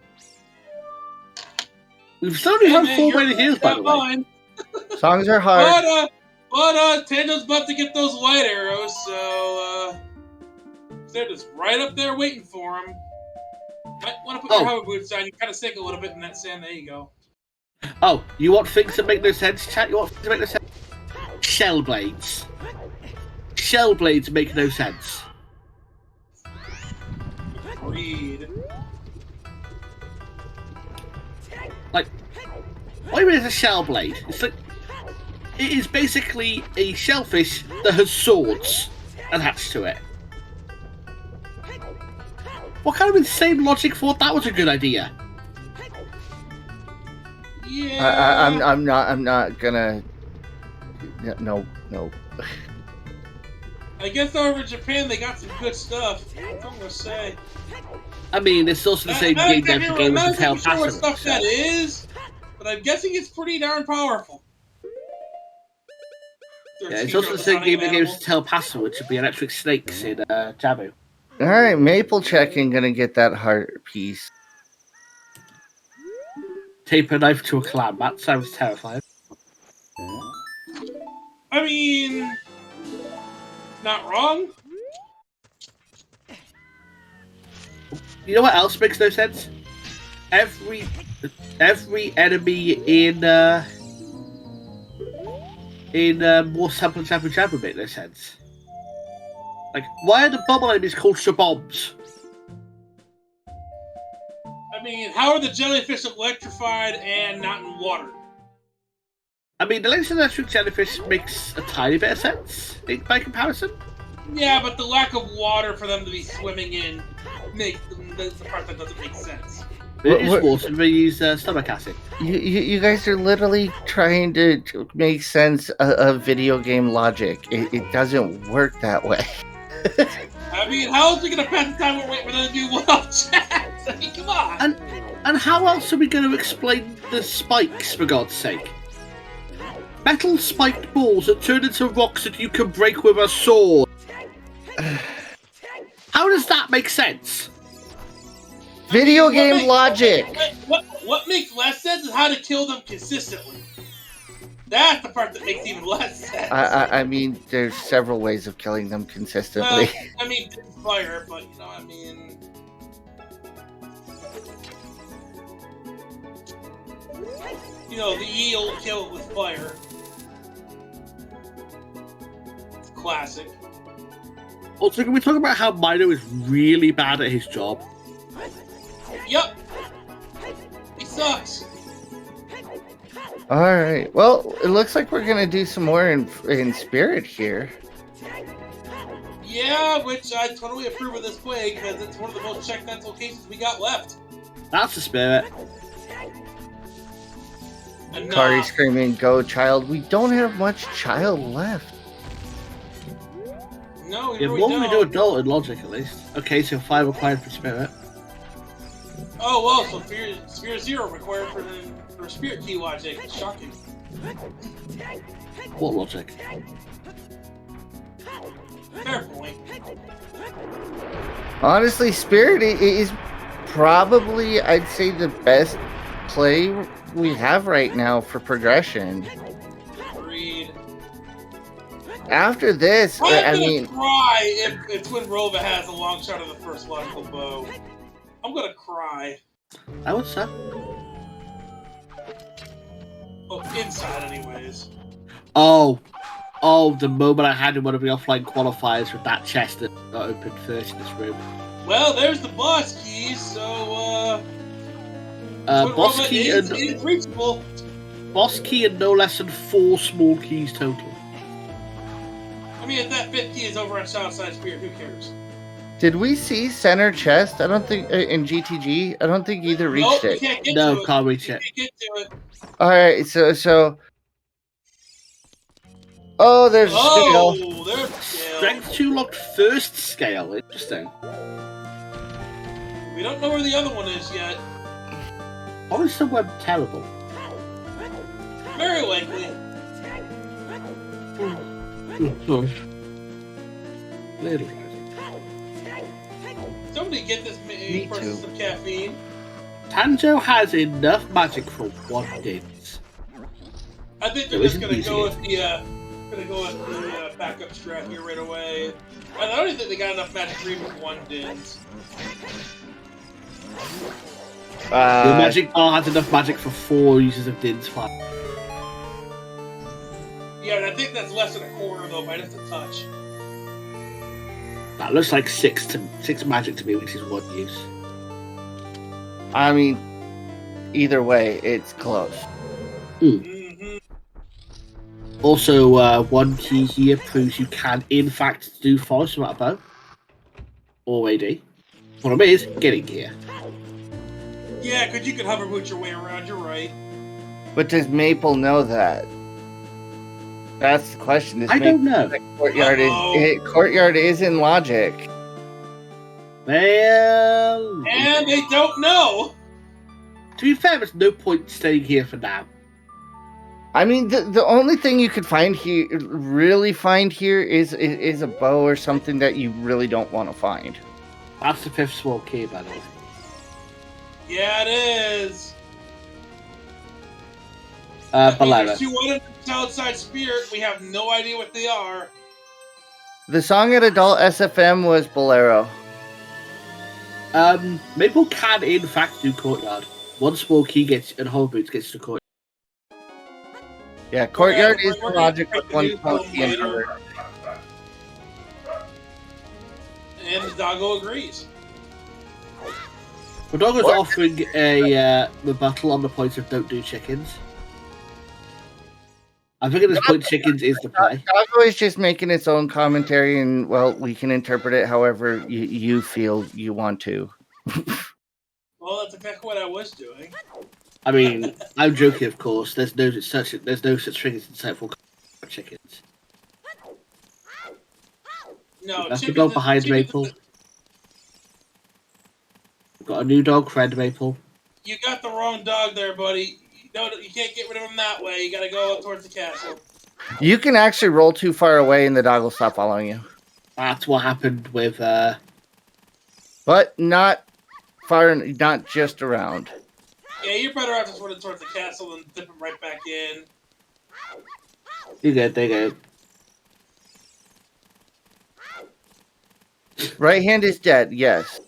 We've still only had 4 way heals, by the way. Songs are hard. But Tando's about to get those light arrows, so they're just right up there waiting for him. Might want to put your hover boots on. You kind of sink a little bit in that sand. There you go. Oh, you want things that make no sense, chat? You want things that make no sense? Shell blades. Shell blades make no sense. Agreed. Like, what do you mean it's a shell blade? It's like, it is basically a shellfish that has swords attached to it. What kind of insane logic thought that was a good idea? Yeah. I'm not gonna. No. I guess over in Japan they got some good stuff. That's what I'm gonna say. I mean, it's also the same game that the game I'm with the tail not sure what passive. stuff that is, but I'm guessing it's pretty darn powerful. Yeah, it's also the same game that gives Tail Passer, which would be electric snakes in Jabu. All right, Maple checking gonna get that heart piece. Tape a knife to a clam. That sounds terrifying. I mean, not wrong. You know what else makes no sense? Every enemy in More Sample Jabu Jabu make no sense. Like, why are the bubble enemies called shabombs? I mean, how are the jellyfish electrified and not in water? I mean, the electric jellyfish makes a tiny bit of sense by comparison. Yeah, but the lack of water for them to be swimming in makes the part that doesn't make sense. It's water. We use stomach acid. You guys are literally trying to make sense of video game logic. It doesn't work that way. I mean, how else are we gonna pass the time we're waiting for them to do one chat? I mean, come on. And how else are we going to explain the spikes, for God's sake? Metal spiked balls that turn into rocks that you can break with a sword. How does that make sense? Video game logic. What makes less sense is how to kill them consistently. That's the part that makes even less sense. I mean, there's several ways of killing them consistently. I mean, fire, but you know, I mean. You know, the eel kill it with fire. It's classic. Also, can we talk about how Mino is really bad at his job? Yep. He sucks. All right. Well, it looks like we're gonna do some more in Spirit here. Yeah, which I totally approve of this play because it's one of the most checked out locations we got left. That's the spirit. Kari screaming, "Go, child!" We don't have much child left. No, we Yeah, really what don't. would we do adult in logic at least? Okay, so 5 required for spirit. Oh well, so Sphere 0 required for Spirit Key logic. Shocking. What logic? Fair point. Honestly, Spirit is probably, I'd say, the best play we have right now for progression. Agreed. After this, I mean, cry if Twin Rova has a long shot of the first logical bow. I'm gonna cry. I would say. Oh, inside, anyways. Oh, the moment I had in one of the offline qualifiers with that chest that got opened first in this room. Well, there's the boss keys, so boss Rova key is and reachable. boss key and no less than 4 small keys total. I mean, if that 5th key is over on Southside Spirit, who cares? did we see center chest? I don't think in GTG. I don't think either reached Nope, it. we can't get No, to it. can't reach it. We can't get to it. All right, so. Oh, there's a scale. Oh, there's a scale. Strength 2 locked first scale. Interesting. We don't know where the other one is yet. Probably somewhere terrible. Very likely. Little. Somebody get this Me person too. some caffeine. Tanjo has enough magic for 1 dance. I think they're It just isn't gonna easy. go with the backup strat here right away. I don't even think they got enough magic for even 1 dins. The magic bar has enough magic for 4 uses of Din's fire. Yeah, and I think that's less than a quarter though, by just a touch. That looks like 6 magic to me, which is 1 use. I mean, either way, it's close. Mm-hmm. Also, 1 key here proves you can, in fact, do forest without a bow. Or AD. Problem is, getting here. Yeah, because you can hover boot your way around, you're right. But does Maple know that? That's the question. Does I Maple don't know. that Courtyard Uh-oh. Courtyard is in logic. Well... And they don't know! To be fair, there's no point staying here for now. I mean, the only thing you could really find here is a bow or something that you really don't want to find. That's the 5th small key, by the way. Yeah, it is. Below There's it. 2 items outside Spirit. We have no idea what they are. The song at Adult SFM was Bolero. Maple can, in fact, do Courtyard. 1 small key gets, and Whole Boots gets to Courtyard. Yeah, Courtyard is We're the logic gonna with 1 do small them key and later. other. And the doggo agrees. The dog is offering a rebuttal on the point of don't do chickens. I think at this point, chickens is the play. Doggo is just making its own commentary, and well, we can interpret it however you feel you want to. Well, that's exactly what I was doing. I mean, I'm joking, of course. There's no such thing as insightful chickens. No, That's the chickens. dog behind Maple. We've got a new dog friend, Maple. You got the wrong dog there, buddy. You can't get rid of him that way. You got to go up towards the castle. You can actually roll too far away, and the dog will stop following you. That's what happened with. But not far, not just around. Yeah, you're better off just running towards the castle and dipping right back in. You good? There you go. Right hand is dead. Yes.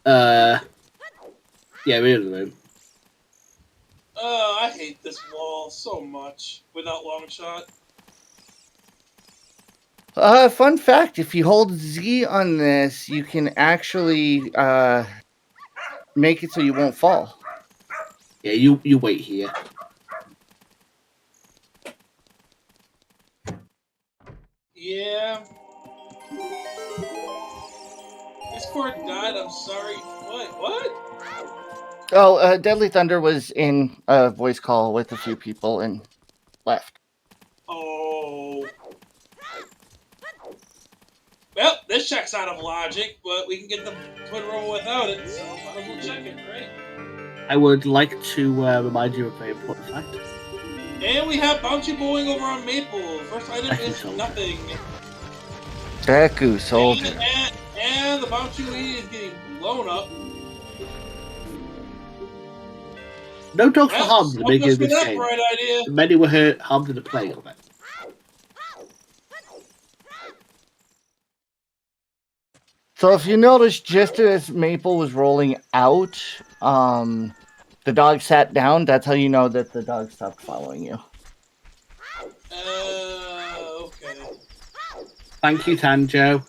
Yeah, we don't know. Oh, I hate this wall so much without long shot. Fun fact, if you hold Z on this, you can actually make it so you won't fall. Yeah, you wait here. Yeah. Discord died, I'm sorry. What? Oh, Deadly Thunder was in a voice call with a few people and left. Oh. Well, this checks out of logic, but we can get the twin roll without it, so might as well check it, right? I would like to remind you of a very important fact. And we have Bounty Bowling over on Maple. First item is nothing. Deku Soldier. And the Bounty is getting blown up. No dogs were harmed in the making of this game. Right idea. Many were hurt, harmed in the playing of it. So if you notice, just as Maple was rolling out, the dog sat down. That's how you know that the dog stopped following you. Okay. Thank you, Tanjo.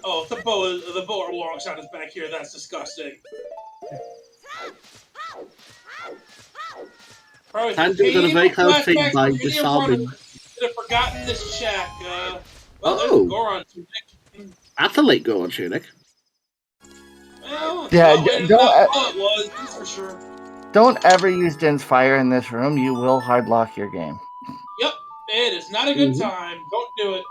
Oh, the bow long shot is back here. That's disgusting. Tanjo done a very close thing by disarming. Should have forgotten this check. Goron tunic. That's a late Goron tunic. Well, yeah, it was, that's for sure. Don't ever use Din's Fire in this room. You will hard lock your game. Yep, it is not a good time. Don't do it.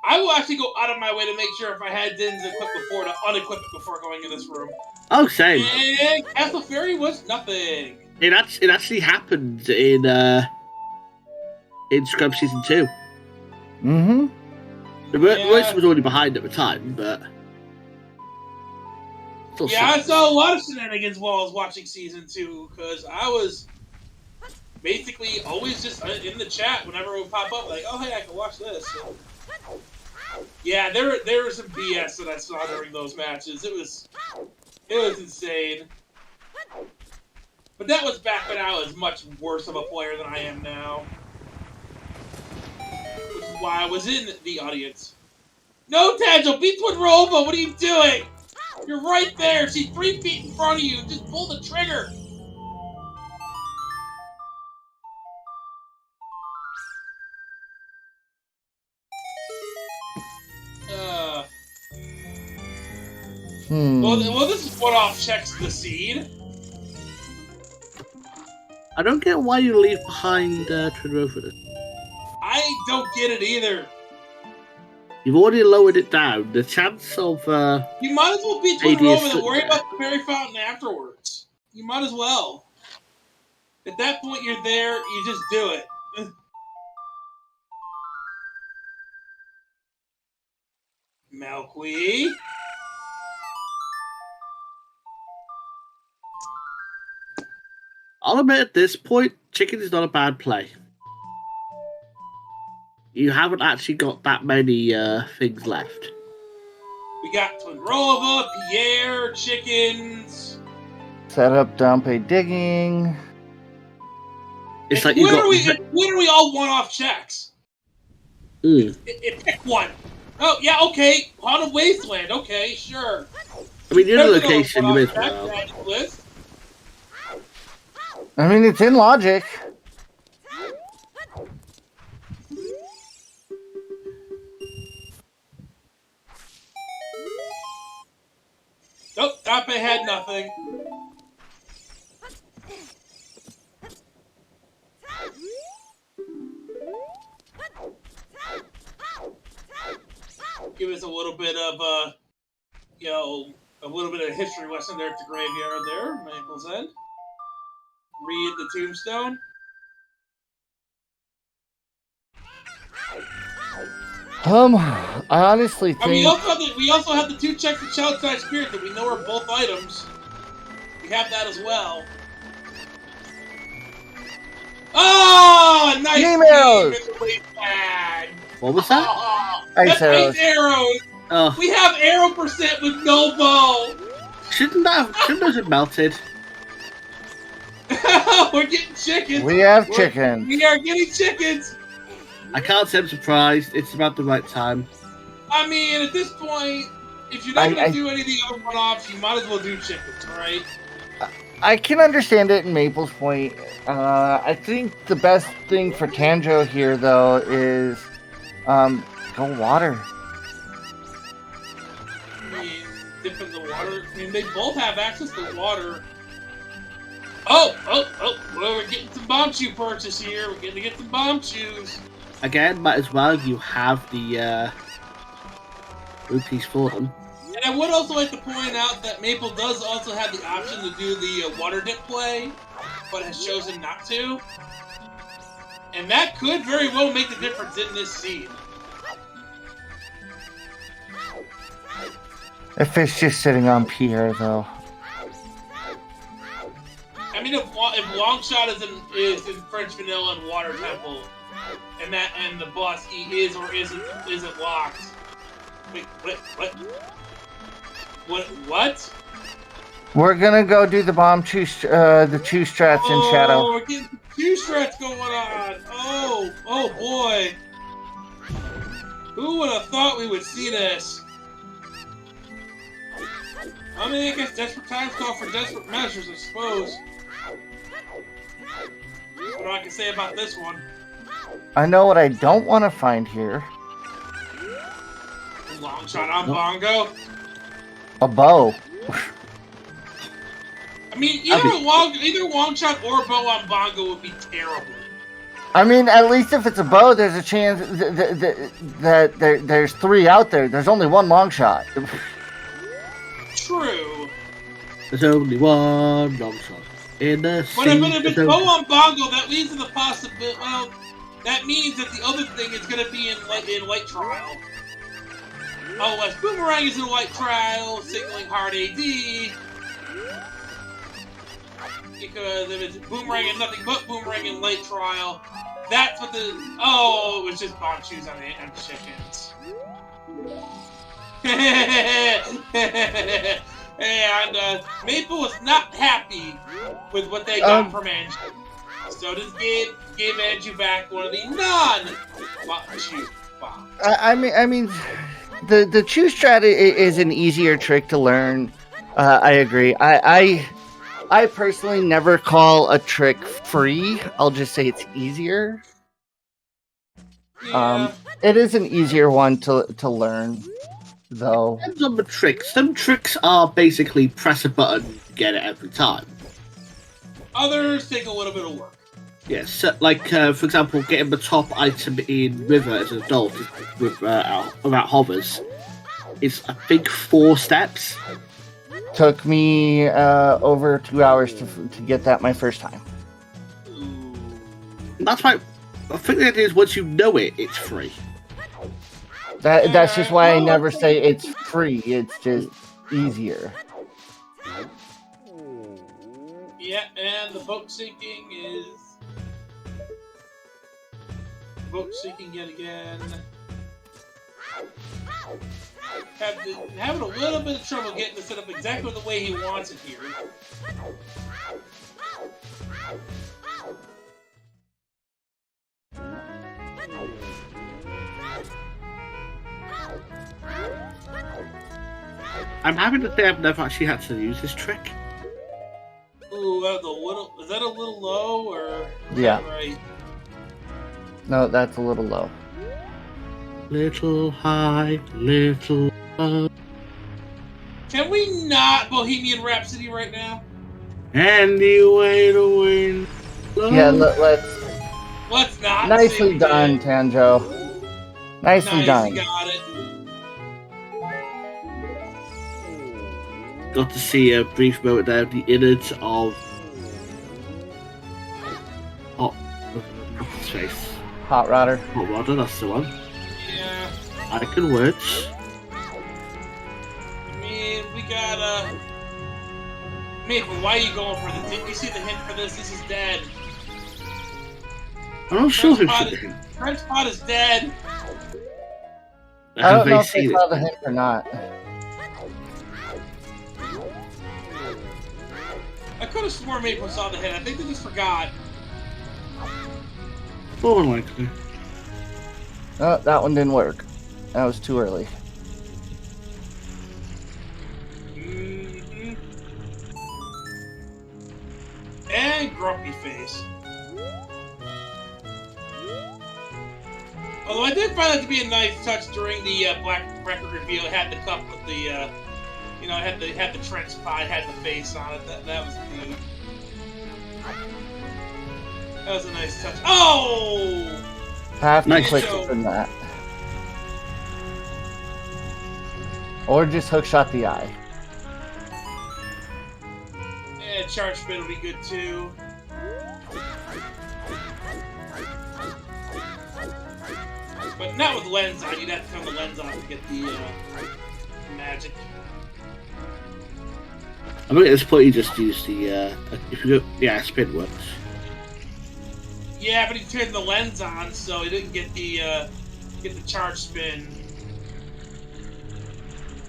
I will actually go out of my way to make sure if I had Din's equipped before to unequip it before going in this room. Oh, same. And Castle Fairy was nothing. It actually happened in Scrub Season 2. Mm-hmm. The worst was already behind at the time, but... I saw a lot of shenanigans while I was watching Season 2, because I was basically always just in the chat whenever it would pop up, like, oh, hey, I can watch this. So, yeah, there was some BS that I saw during those matches. It was insane. But that was back when I was much worse of a player than I am now. Which is why I was in the audience. No, Tanjo, beat Twinrova, what are you doing? You're right there, she's 3 feet in front of you, just pull the trigger! Well, this is what off checks the seed. I don't get why you leave behind Twinrova. I don't get it either. You've already lowered it down. The chance of you might as well beat Twinrova and worry about the fairy fountain afterwards. You might as well. At that point, you're there. You just do it. Milkweed. I'll admit at this point, chicken is not a bad play. You haven't actually got that many things left. We got Twinrova, Pierre, chickens. Set up Dompe digging. It's like you got. When are we all one-off checks? Pick one. Oh yeah, okay. Haunted Wasteland. Okay, sure. I mean, the other location you missed. I mean, it's in logic. Nope, Dape had nothing. Give us a little bit of, a little bit of history lesson there at the graveyard there, Maple's End. Read the tombstone. I honestly think... we also have the 2 checks of Child-Side Spirit that we know are both items. We have that as well. Oh, nice Beam arrows! What was that? Ice arrows. Ice arrows! Oh. We have arrow percent with no bow! Shouldn't those have melted? We're getting chickens! We have chickens. We are getting chickens! I can't say I'm surprised. It's about the right time. I mean, at this point, if you're not going to do any of the other one-offs, you might as well do chickens, right? I can understand it in Maple's point. I think the best thing for Tanjo here, though, is go water. I mean, dip in the water. I mean, they both have access to water. Oh! Well, we're getting some bomb shoe purchase here. We're going to get some bomb shoes. Again, might as well. You have the rupees for them. And I would also like to point out that Maple does also have the option to do the water dip play, but has chosen not to. And that could very well make the difference in this scene. If it's just sitting on Pierre, though. I mean, if Longshot is in French Vanilla and Water Temple, and the boss is or isn't locked. Wait, what? We're gonna go do the bomb the 2 strats in Shadow. Oh, we're getting 2 strats going on. Oh boy. Who would have thought we would see this? I mean, I guess desperate times call for desperate measures, I suppose. That's what I can say about this one. I know what I don't want to find here. Long shot on Bongo. A bow. I mean, either long shot or bow on Bongo would be terrible. I mean, at least if it's a bow, there's a chance that there's 3 out there. There's only 1 long shot. True. There's only 1 long shot in the sea. But if it's bow on Bongo, that leads to the possibility. Well, that means that the other thing is going to be in light trial. Unless Boomerang is in light trial, signaling hard AD. Because if it's Boomerang and nothing but Boomerang in light trial, that's what the... Oh, it was just bomb shoes on the chickens. And Maple was not happy with what they got from Angie. So this gave Angie back one of the non-shoe bombs. I mean, the Chew Strat is an easier trick to learn. I agree. I personally never call a trick free. I'll just say it's easier. Yeah. It is an easier one to learn, though. Depends on the tricks. Some tricks are basically press a button, get it every time. Others take a little bit of work. Yes, so, like for example, getting the top item in River as an adult without hovers is I think 4 steps. Took me over 2 hours to get that my first time. That's why I think the idea is once you know it, it's free. That's just why I never say it's free. It's just easier. Yeah, and the boat sinking is... Boat sinking yet again. Having a little bit of trouble getting it set up exactly the way he wants it here. I'm happy to say I've never actually had to use this trick. Ooh, is that a little low, or... Yeah. Right? No, that's a little low. Little high, little low. Can we not Bohemian Rhapsody right now? Any way to win. Yeah, let's. Let's not. Nicely done, Tanjo. Nicely Nice, done. you got it. Got to see a brief moment there of the innards of what's his face? Hot Rodder. Hot Rodder, that's the one. Yeah. I can words. I mean, we got Maple, why are you going for this? Didn't you see the hint for this? This is dead. I'm not sure who French pot is dead. I don't know if they saw the hint or not. I could have sworn Maple saw the hint. I think they just forgot. More than likely. Oh, that one didn't work. That was too early. Mm-hmm. And grumpy face. Although I did find that to be a nice touch during the Black record reveal. It had the cup with the, you know, it had the trench pot, it had the face on it. That was cute. That was a nice touch. Oh! Have to Nice. click from that. Or just hookshot the eye. Yeah, charge spin will be good too. But not with lens on. You'd have to turn the lens off to get the magic. I mean, at this point, you just use the if you go, yeah, spin works. Yeah, but he turned the lens on, so he didn't get the charge spin.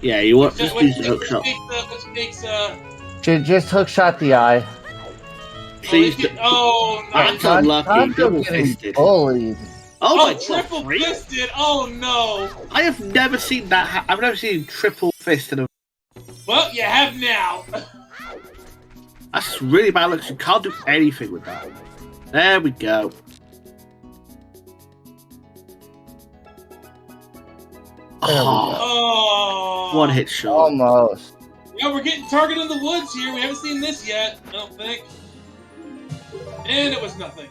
Yeah, you want just use the hook shot. Which makes Just hookshot the eye. Please. Nice. That's unlucky. Double getting fisted. bullied. Oh my triple God, fisted! Oh no! I have never seen that. I've never seen triple fist in a. Well, you have now. That's really bad looks. You can't do anything with that. There we go. Oh. One hit shot. Almost. Yeah, we're getting targeted in the woods here. We haven't seen this yet, I don't think. And it was nothing.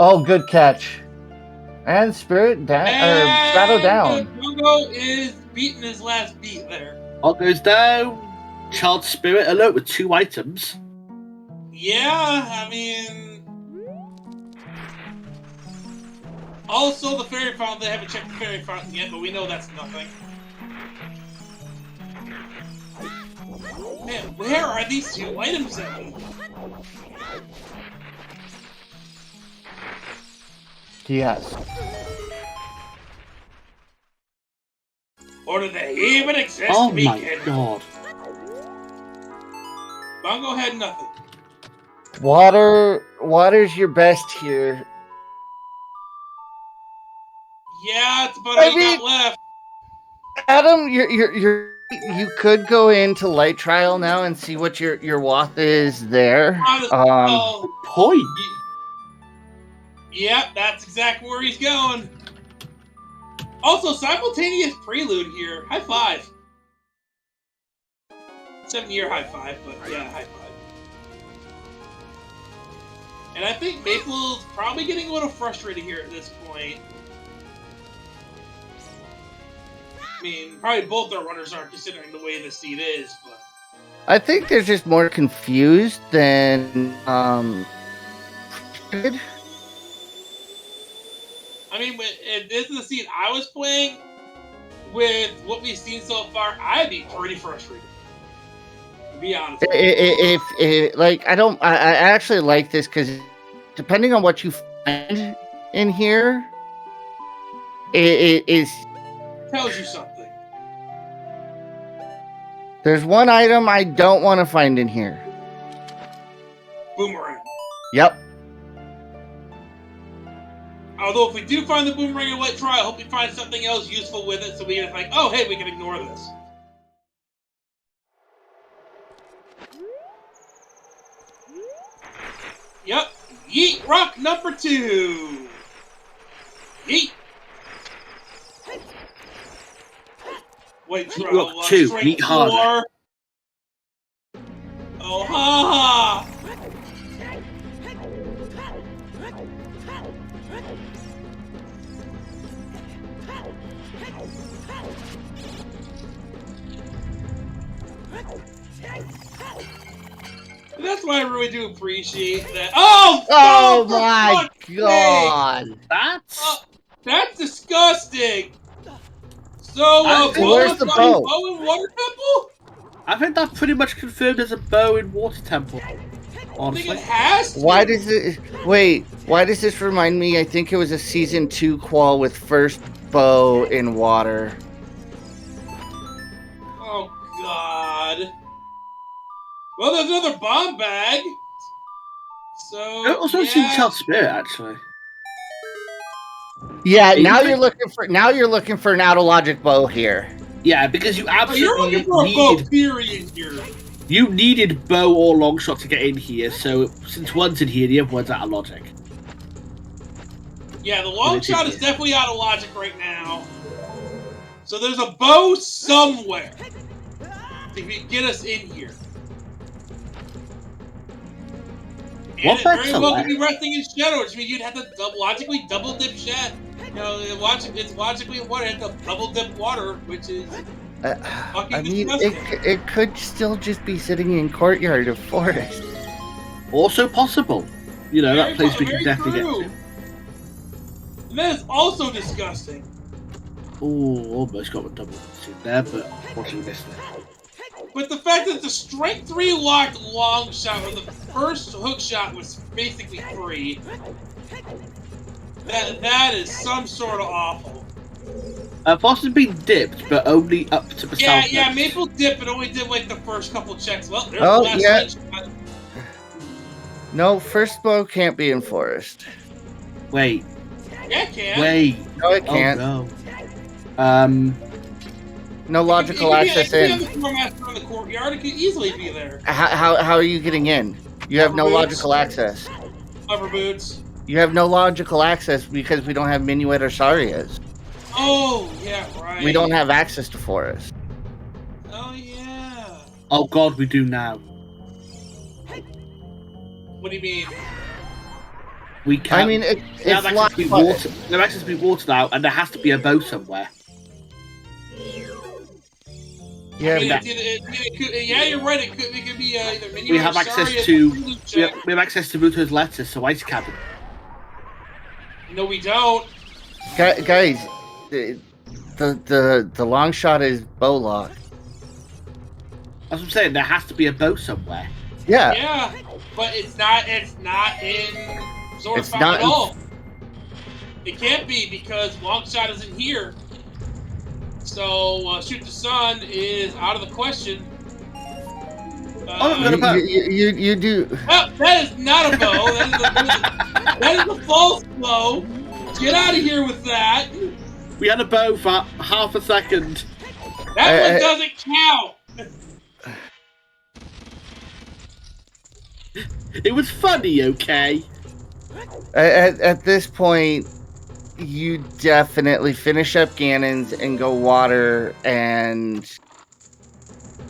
Oh, good catch. And Spirit down, or Shadow down. Mungo is beating his last beat there. All goes down. Child Spirit alert with 2 items. Yeah, I mean... Also, the fairy fountain, they haven't checked the fairy fountain yet, but we know that's nothing. Man, where are these 2 items at? Yes. Or do they even exist Oh to my begin? God. Bongo had nothing. Water's your best here. Yeah, it's about all you got left. Adam, you could go into light trial now and see what your wath is there. Point. Yep, that's exactly where he's going. Also, simultaneous prelude here. High five. 7-year high five, but yeah, high five. And I think Maple's probably getting a little frustrated here at this point. I mean, probably both our runners are considering the way the seed is, but... I think they're just more confused than frustrated. I mean, if this is the scene I was playing, with what we've seen so far, I'd be pretty frustrated. To be honest. I actually like this because depending on what you find in here, it tells you something. There's one item I don't want to find in here. Boomerang. Yep. Although if we do find the boomerang in Light Trial, I hope we find something else useful with it so we can like, oh hey, we can ignore this. Yep. Yeet rock number 2. Yeet. Wait, You got 2. straight Meet harder. 4. Oh, ha ha! That's why I really do appreciate that. Oh! Oh for my fuck's god! That's disgusting! So, Where's the bow? bow in Water Temple? I think that's pretty much confirmed as a bow in Water Temple. I think Honestly. it has to. Why does it... Wait, why does this remind me? I think it was a Season 2 qual with first bow in water. Oh, God. Well, there's another bomb bag. So, I also seen Child Spirit, actually. Yeah, now you're looking for an out of logic bow here. Yeah, because you you're looking absolutely for a bow needed... period here. You needed bow or long shot to get in here, so since one's in here, the other one's out of logic. Yeah, the long shot is definitely out of logic right now. So there's a bow somewhere to get us in here. And it very well could be resting in shadow, which means you'd have to logically double dip shed. You know, it's logically water, you have to double dip water, which is I mean, it could still just be sitting in courtyard of forest. Also possible. You know, that place we can definitely get to. And that is also disgusting. Oh, almost got a double in there, but unfortunately missed it. But the fact that the strength 3 locked long shot, or the first hook shot was basically free, that is some sort of awful. Possibly been dipped, but only up to the south. Yeah, Maple dipped, but only did like the first couple checks. Well, there's the last shot. No, first bow can't be in forest. Wait. Yeah, it can. Wait. No, it can't. Oh, no. No logical access in. It could be in the courtyard. It could easily be there. How are you getting in? You have no logical access. Hover boots. You have no logical access because we don't have Minuet or Sarias. Oh, yeah, right. We don't have access to forest. Oh, yeah. Oh, God, we do now. What do you mean? We can't. I mean, it's locked. There has to be water now, and there has to be a boat somewhere. Yeah, I mean, yeah, you're right. It could be either Minuet. We have access to. We have access to Muto's letters, so ice cabin. No, we don't. Guys, the long shot is bow lock. That's what I'm saying. There has to be a boat somewhere. Yeah. Yeah, but it's not in Zor's not at all. It can't be because long shot isn't here. So shoot the sun is out of the question. You do. Well, that is not a bow. That is a false bow. Get out of here with that. We had a bow for half a second. That one doesn't count. It was funny, okay? At this point, you definitely finish up Ganon's and go water and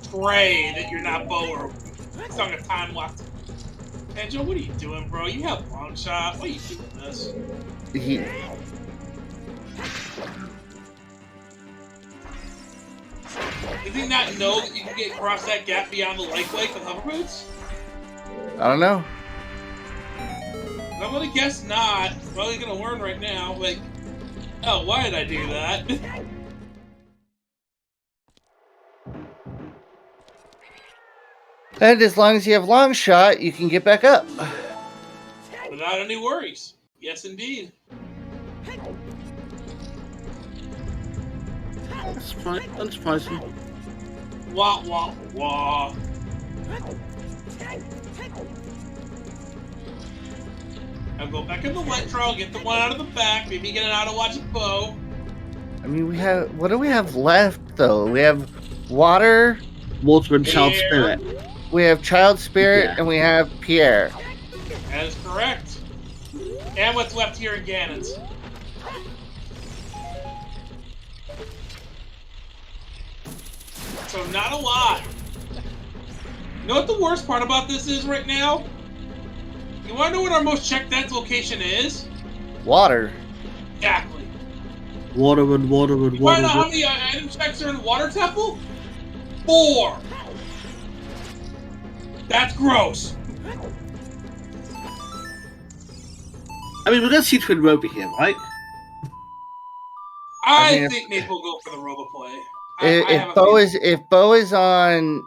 pray that you're not bow or song a time lock. Angel, what are you doing, bro? You have long shot. What are you doing this? You Does he not know that you can get across that gap beyond the life lake with hover boots? I don't know. I'm gonna guess not. Probably gonna learn right now. Like, oh, why did I do that? And as long as you have long shot, you can get back up. Without any worries. Yes, indeed. That's unsurprising. Wah, wah, wah. I'll go back in the wet trial, get the one out of the back, maybe get an out-of-logic bow. I mean, we have... What do we have left, though? We have water... Water and Child Spirit. We have Child Spirit, and we have Pierre. That is correct. And what's left here in Ganon's. so not a lot. You know what the worst part about this is right now? You want to know what our most checked death location is? Water. Exactly. Waterwood. You want to know how many item checks are in the Water Temple? 4. That's gross. I mean, we're gonna see Twin Rover here, right? I think Maple will go for the Robo play. If Bo is on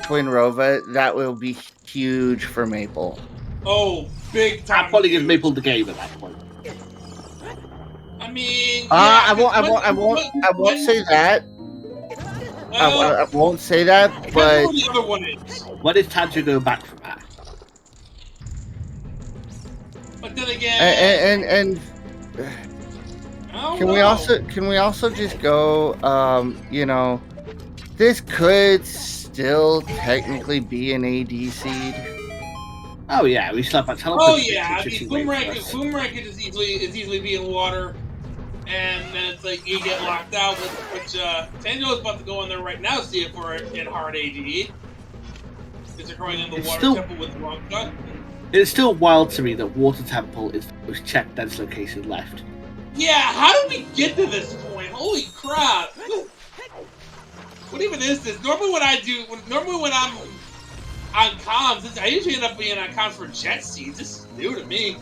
Twin Rova, that will be huge for Maple. Oh, big time. I'll probably give Maple the game at that point. I mean, I won't say that. I won't say that, but the other one is. When is Tanjo go back from that? But then again, and can we also just go? You know, this could still technically be an AD seed. Oh yeah, we still have that teleport. Oh yeah, I mean, Boomerang could just easily be in water, and then it's like you get locked out. Which Tanjo is about to go in there right now, see if we're in hard AD. Because they're going in the Water Temple with the wrong gun. It's still wild to me that Water Temple is the most checked dense location left. Yeah, how did we get to this point? Holy crap! What even is this? Normally when I'm on comms, I usually end up being on comms for jet seeds. This is new to me.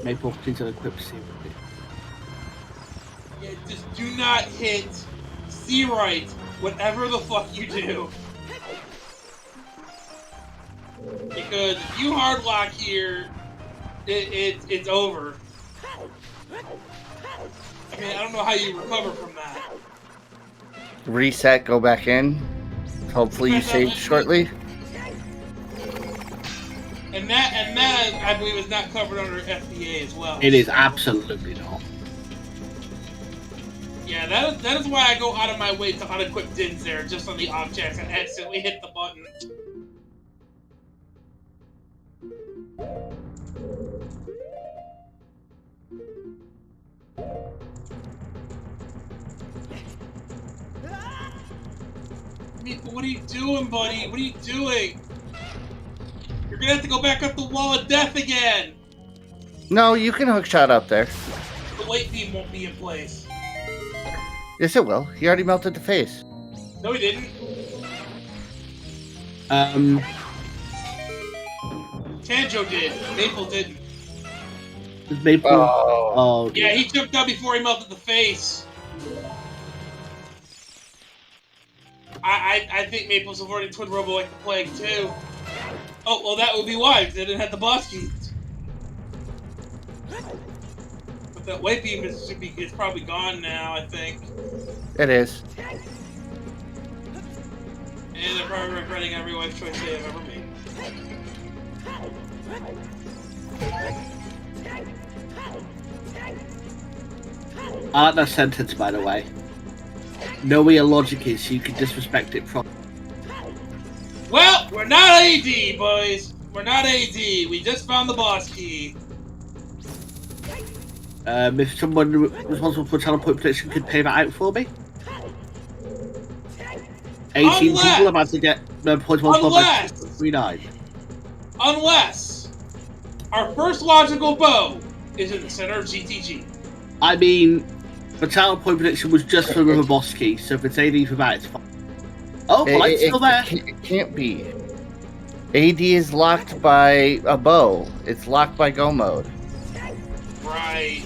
Maple, please don't equip C. Yeah, just do not hit C right, whatever the fuck you do. Because if you hard lock here, it's over. I mean, I don't know how you recover from that. Reset, go back in. Hopefully you save shortly. And that I believe is not covered under FBA as well. It is absolutely not. Yeah, that is why I go out of my way to unequip Dins there, just on the off chance and accidentally hit the button. What are you doing, buddy? What are you doing? You're gonna have to go back up the wall of death again! No, you can hookshot up there. The weight beam won't be in place. Yes, it will. He already melted the face. No, he didn't. Tanjo did. Maple didn't. Maple? Oh. Yeah, he jumped out before he melted the face. I think Maple's avoiding Twin Robo like the plague, too. Oh, well, that would be why, because they didn't have the boss keys. But that weight beam is probably gone now, I think. It is. And they're probably regretting every life choice they have ever made. I like that sentence, by the way. Know where your logic is so you can disrespect it properly. Well, we're not AD, boys. We're not AD. We just found the boss key. If someone responsible for teleport prediction could pay that out for me. 18 people about to get points by 39. Unless our first logical bow is in the center of GTG. I mean, the teleport prediction was just for the boss key, so if it's AD for that, it's fine. Oh, well, it's still there. It can't be. AD is locked by a bow. It's locked by go mode. Right.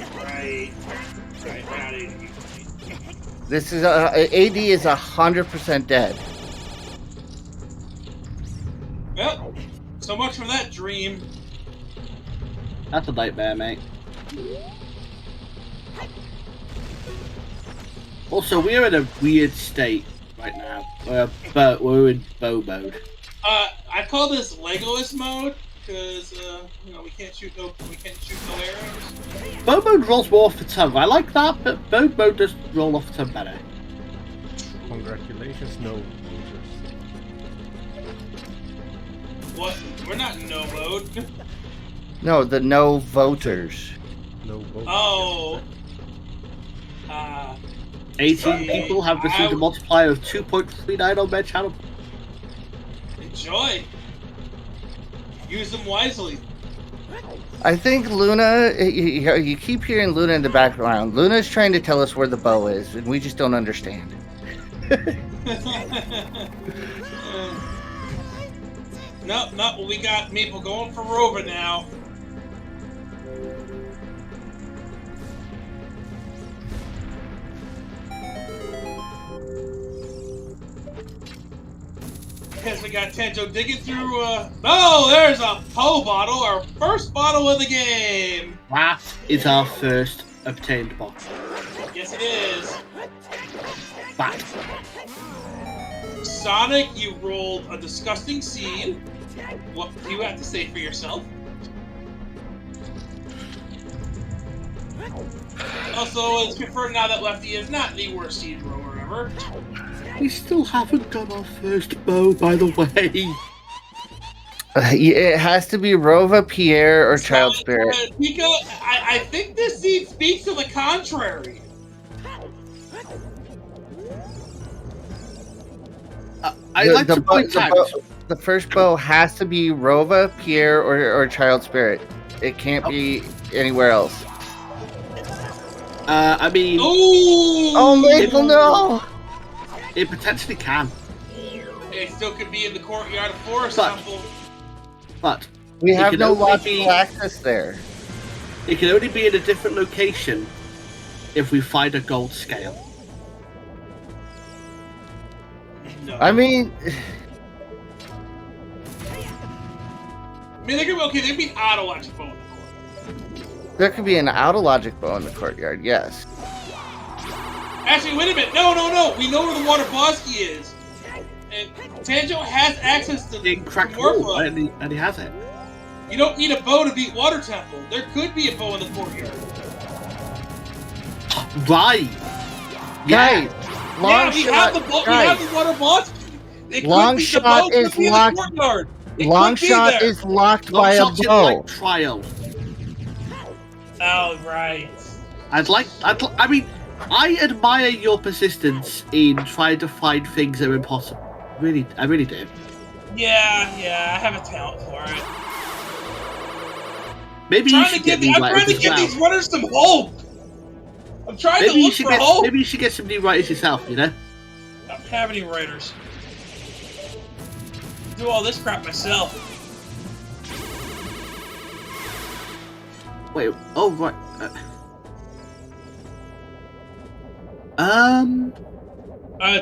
This is AD is 100% dead. Well, so much for that dream. That's a nightmare, mate. Also, we're in a weird state right now. We're in bow mode. I call this Legolas mode because we can't shoot no arrows. Bow mode rolls more off the tongue. I like that, but bow mode does roll off the tongue better. Congratulations, no. What? We're not in no mode. No, the no voters. No voters. Oh. 18 people have received a multiplier of 2.39 on their channel. Enjoy. Use them wisely. I think Luna, you keep hearing Luna in the background. Luna's trying to tell us where the bow is, and we just don't understand. No, we got Maple going for Rova now. Because we got Tanjo digging through, oh, there's a Poe bottle, our first bottle of the game! That is our first obtained box. Yes, it is. That. Sonic, you rolled a disgusting seed. What do you have to say for yourself? Also, it's confirmed now that Lefty is not the worst seed thrower ever. We still haven't got our first bow, by the way. It has to be Rova, Pierre, or Child Spirit. Pika, I think this seed speaks to the contrary. I'd like to point out... The first bow has to be Rova, Pierre, or Child Spirit. It can't be anywhere else. I mean... Ooh! Oh, Maple, no! It potentially can. It still could be in the courtyard of Forest Temple. But... We have no logical access there. It can only be in a different location if we find a gold scale. No. I mean... there could be an autologic bow in the courtyard. There could be an autologic bow in the courtyard, yes. Actually, wait a minute. No. We know where the Water Bosky is. And Tanjo has access to the Morpho. And he has it. You don't need a bow to beat Water Temple. There could be a bow in the courtyard. Right. Yeah. We have the Water Bosky. Long shot is locked. Long shot is locked by a bow. Like trial. Oh, right. I mean, I admire your persistence in trying to find things that are impossible. I really do. Yeah, I have a talent for it. Maybe I'm trying to give these runners some hope. I'm trying to look for hope. Maybe you should get some new writers yourself, you know? I don't have any writers. Do all this crap myself. Wait, oh right.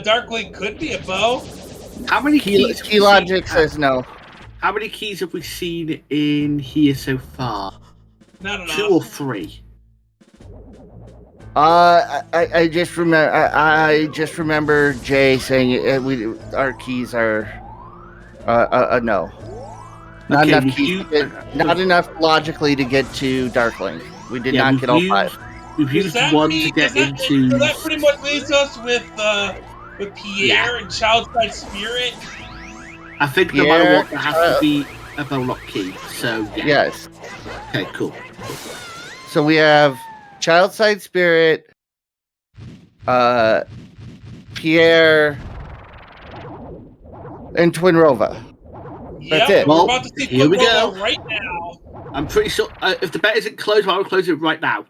Darkling could be a bow. How many keys? Key Logic says no. How many keys have we seen in here so far? Not enough. 2 or 3. I just remember. I just remember Jay saying our keys are no. Not Okay, enough keys. Not enough logically to get to Darkling. We did not get all 5. We've used one to get into. So that pretty much leaves us with Pierre and Childside Spirit. I think no matter what, there has to be a bowlock key. So yeah. Yes. Okay, cool. So we have Childside Spirit, Pierre, and Twin Rova. That's it. We're about to see here we go. Right now. I'm pretty sure if the bet isn't closed, I will close it right now.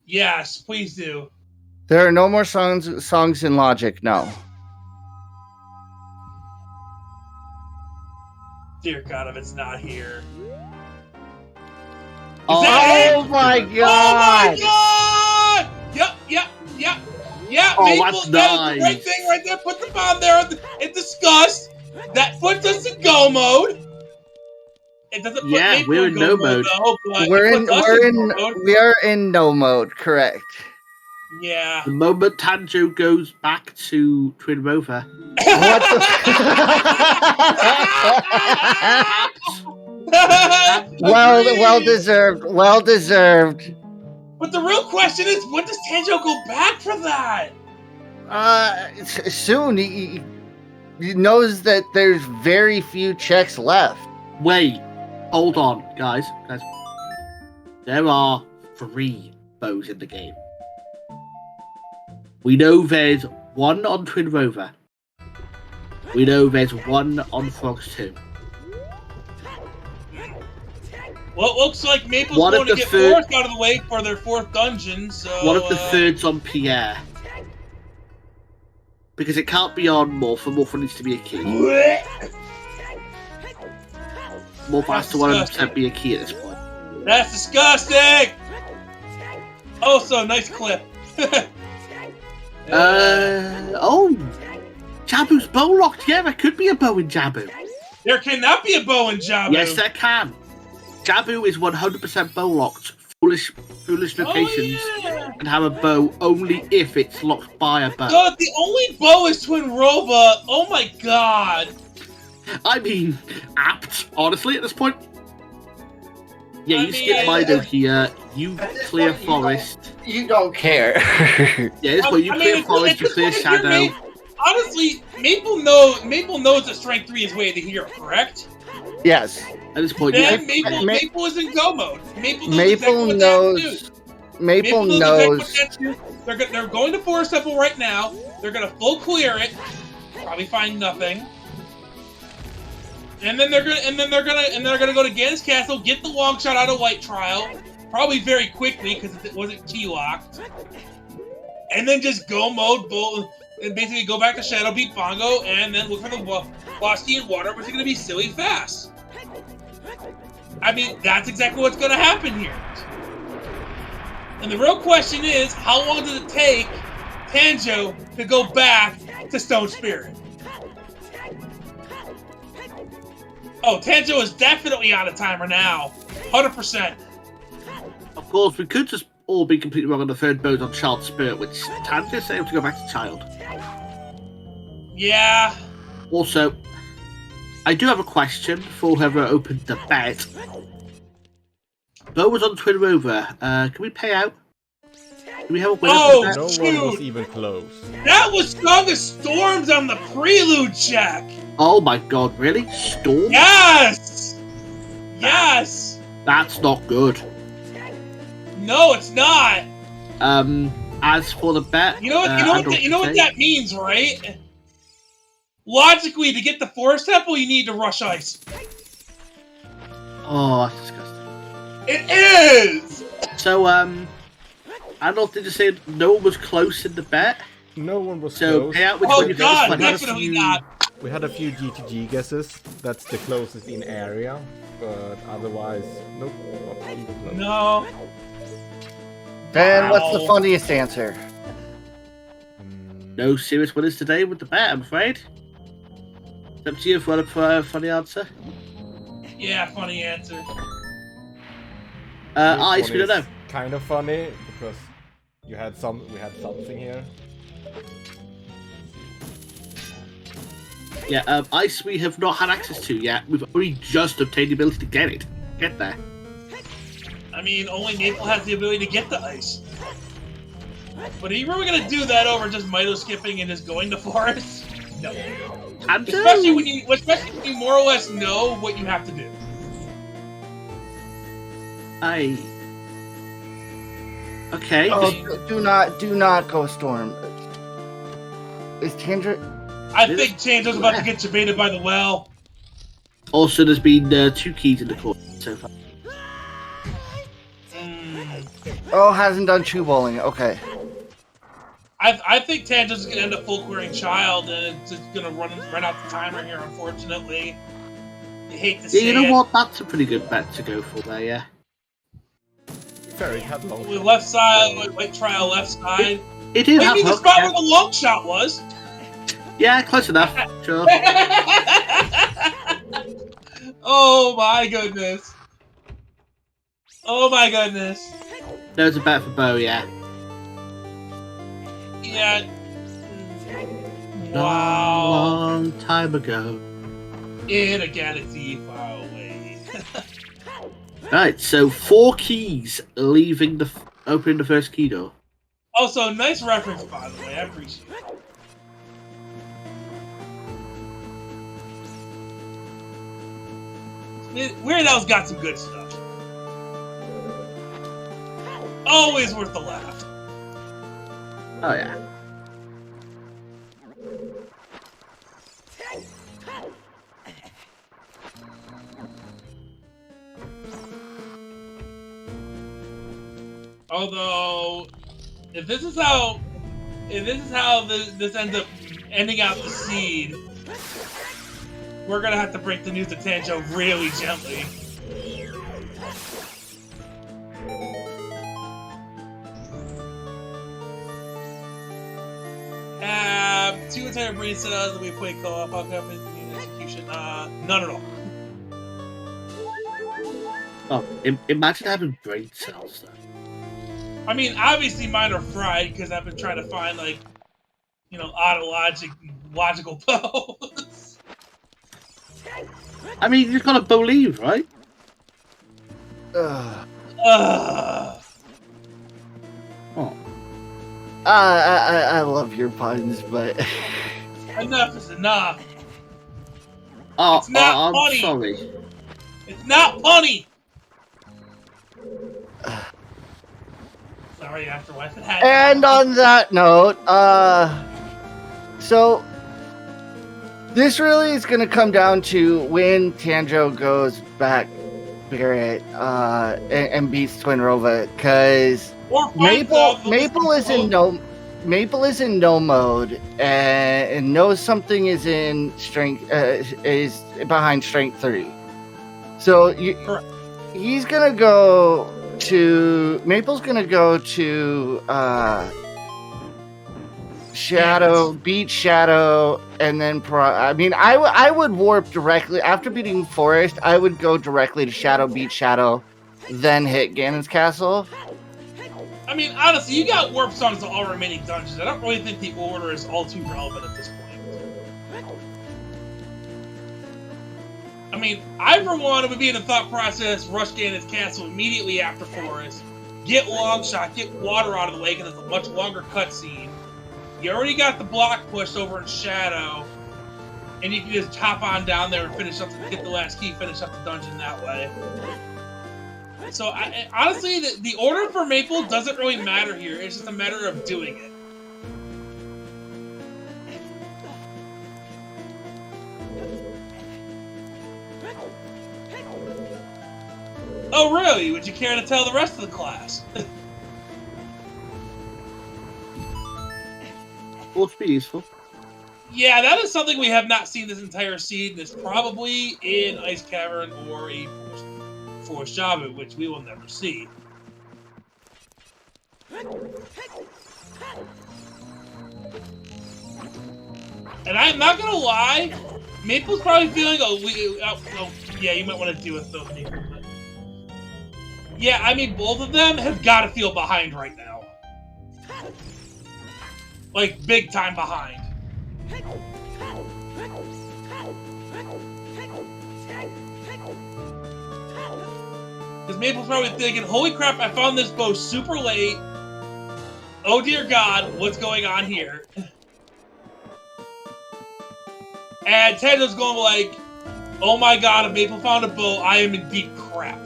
Yes, please do. There are no more songs in Logic. No. Dear God, if it's not here. Oh my God! Oh my God! Yep. Oh, Maple, that's that is the right thing right there. Put the bomb there and discuss. That puts us in go mode. It doesn't put Maple we're in no mode. Though, but we are in no mode. Correct. Yeah. The moment Tanjo goes back to Twin Rover. What the? Well deserved. Well deserved. But the real question is, when does Tanjo go back for that? Soon. He knows that there's very few checks left. Wait, hold on, guys. There are 3 bows in the game. We know there's one on Twin Rover. We know there's one on Frogs 2. Well, it looks like Maple's One of going to the get third- fourth out of the way for their fourth dungeon, so... One of the thirds on Pierre. Because it can't be on Morph, and Morph needs to be a key. Morph has to 100% be a key at this point. That's disgusting! Also, nice clip. Oh! Jabu's bow locked. Yeah, there could be a bow in Jabu. There cannot be a bow in Jabu. Yes, there can. Jabu is 100% bow locked. Foolish locations can have a bow only if it's locked by a bow. God, the only bow is Twin Rova. Oh my god. I mean, apt, honestly, at this point. Yeah, you I skip mean, Mido here, you clear Forest. You don't care. Yeah, this point, you clear Forest, you clear Shadow. Honestly, Maple knows that Strength 3 is way to hero, correct? Yes. At this point, Then yeah. Maple is in go mode. Maple Maple knows. Maple knows. They're going to Forest Temple right now. They're gonna full clear it. Probably find nothing. And then they're gonna go to Gan's Castle, get the long shot out of White Trial, probably very quickly because it wasn't key locked. And then just go mode and basically go back to Shadow, beat Bongo, and then look for the Lost Key in Water, which is gonna be silly fast. I mean, that's exactly what's gonna happen here. And the real question is, how long does it take Tanjo to go back to Stone Spirit? Oh, Tanjo is definitely on a timer now. 100%. Of course, we could just all be completely wrong on the third boat on Child Spirit, which Tanjo's able to go back to Child. Yeah. Also, I do have a question for whoever opened the bet. Bo was on Twin Rover. Can we pay out? Do we have a winner Oh, for No the bet? one was Shoot. even close. That was Song of Storms on the prelude check. Oh my god, really? Storm? Yes. Yes. That's not good. No, it's not. As for the bet, You know what that means, right? Logically, to get the Forest Temple, you need to rush ice. Oh, that's disgusting. It is. So, I don't think to say no one was close in the bet. No one was So close. pay out with Oh 20 god, bucks. definitely not. We had a few GTG guesses. That's the closest in area, but otherwise, nope, not even close. No. Then what's Wow. the funniest answer? No serious winners today with the bet, I'm afraid. It's up to you if you want a funny answer. Yeah, funny answer. Ice, we don't know. Kind of funny because we had something here. Yeah, Ice we have not had access to yet. We've only just obtained the ability to get there. I mean, only Maple has the ability to get the ice. But are you really gonna do that over just Mito skipping and just going to Forest? No. Especially when you more or less know what you have to do. Okay. Oh, do not go Storm. Is Tandra? I think Tanjo's about to get debated by the well. Also, there's been 2 keys in the court so far. Oh, hasn't done chew bowling. Okay. I think Tanjo's gonna end up full clearing Child, and it's just gonna run out the timer here. Unfortunately, you hate to Yeah, see you know it. what? That's a pretty good bet to go for there. Yeah. Very had long. With left side, with White Trial left side. It did have Maybe the hook, spot yeah. where the long shot was. Yeah, close enough. Sure. Oh my goodness. Oh my goodness. There's a bet for Bo, yeah. Yeah. Wow. Long time ago. In a galaxy far away. Right, so 4 keys leaving opening the first key door. Also, nice reference, by the way. I appreciate it. Weird Al's got some good stuff. Always worth the laugh. Oh yeah. Although, if this is how this ends up ending out the seed, we're gonna have to break the news to Tanjo really gently. Two entire brain cells that we play co-op, execution. None at all. Oh, imagine having brain cells though. I mean, obviously mine are fried because I've been trying to find, like, you know, logical bows. I mean, you just gotta believe, right? Ugh. Oh. I love your puns, but Enough is enough. Oh, It's not I'm funny. sorry. It's not funny. Sorry, Afterlife. It had to and happen. on that note, so this really is going to come down to when Tanjo goes back Spirit and beats Twin Rova, because Or finds out the Maple is in no mode and knows something is in strength is behind strength 3. So Correct. he's gonna go to Maple's gonna go to Shadow, beat Shadow, and then I would warp directly after beating Forest. I would go directly to Shadow, beat Shadow, then hit Ganon's castle. I mean, honestly, you got warp songs to all remaining dungeons. I don't really think the order is all too relevant at this point. I mean, I for one would be in the thought process, rush Ganon's castle immediately after Forest, get Longshot, get water out of the way because it's a much longer cutscene. You already got the block pushed over in Shadow, and you can just hop on down there and finish up, get the last key, finish up the dungeon that way. So, honestly, the order for Maple doesn't really matter here. It's just a matter of doing it. Oh, really? Would you care to tell the rest of the class? Will be useful. Yeah, that is something we have not seen this entire season. It's probably in Ice Cavern or a Forest Java, which we will never see. And I'm not gonna lie, Maple's probably feeling, yeah, you might want to do it though, Maple. But yeah, I mean, both of them have got to feel behind right now. Like, big time behind. Because Maple's probably thinking, holy crap, I found this bow super late. Oh dear God, what's going on here? And Tanjo's going like, oh my God, if Maple found a bow, I am in deep crap.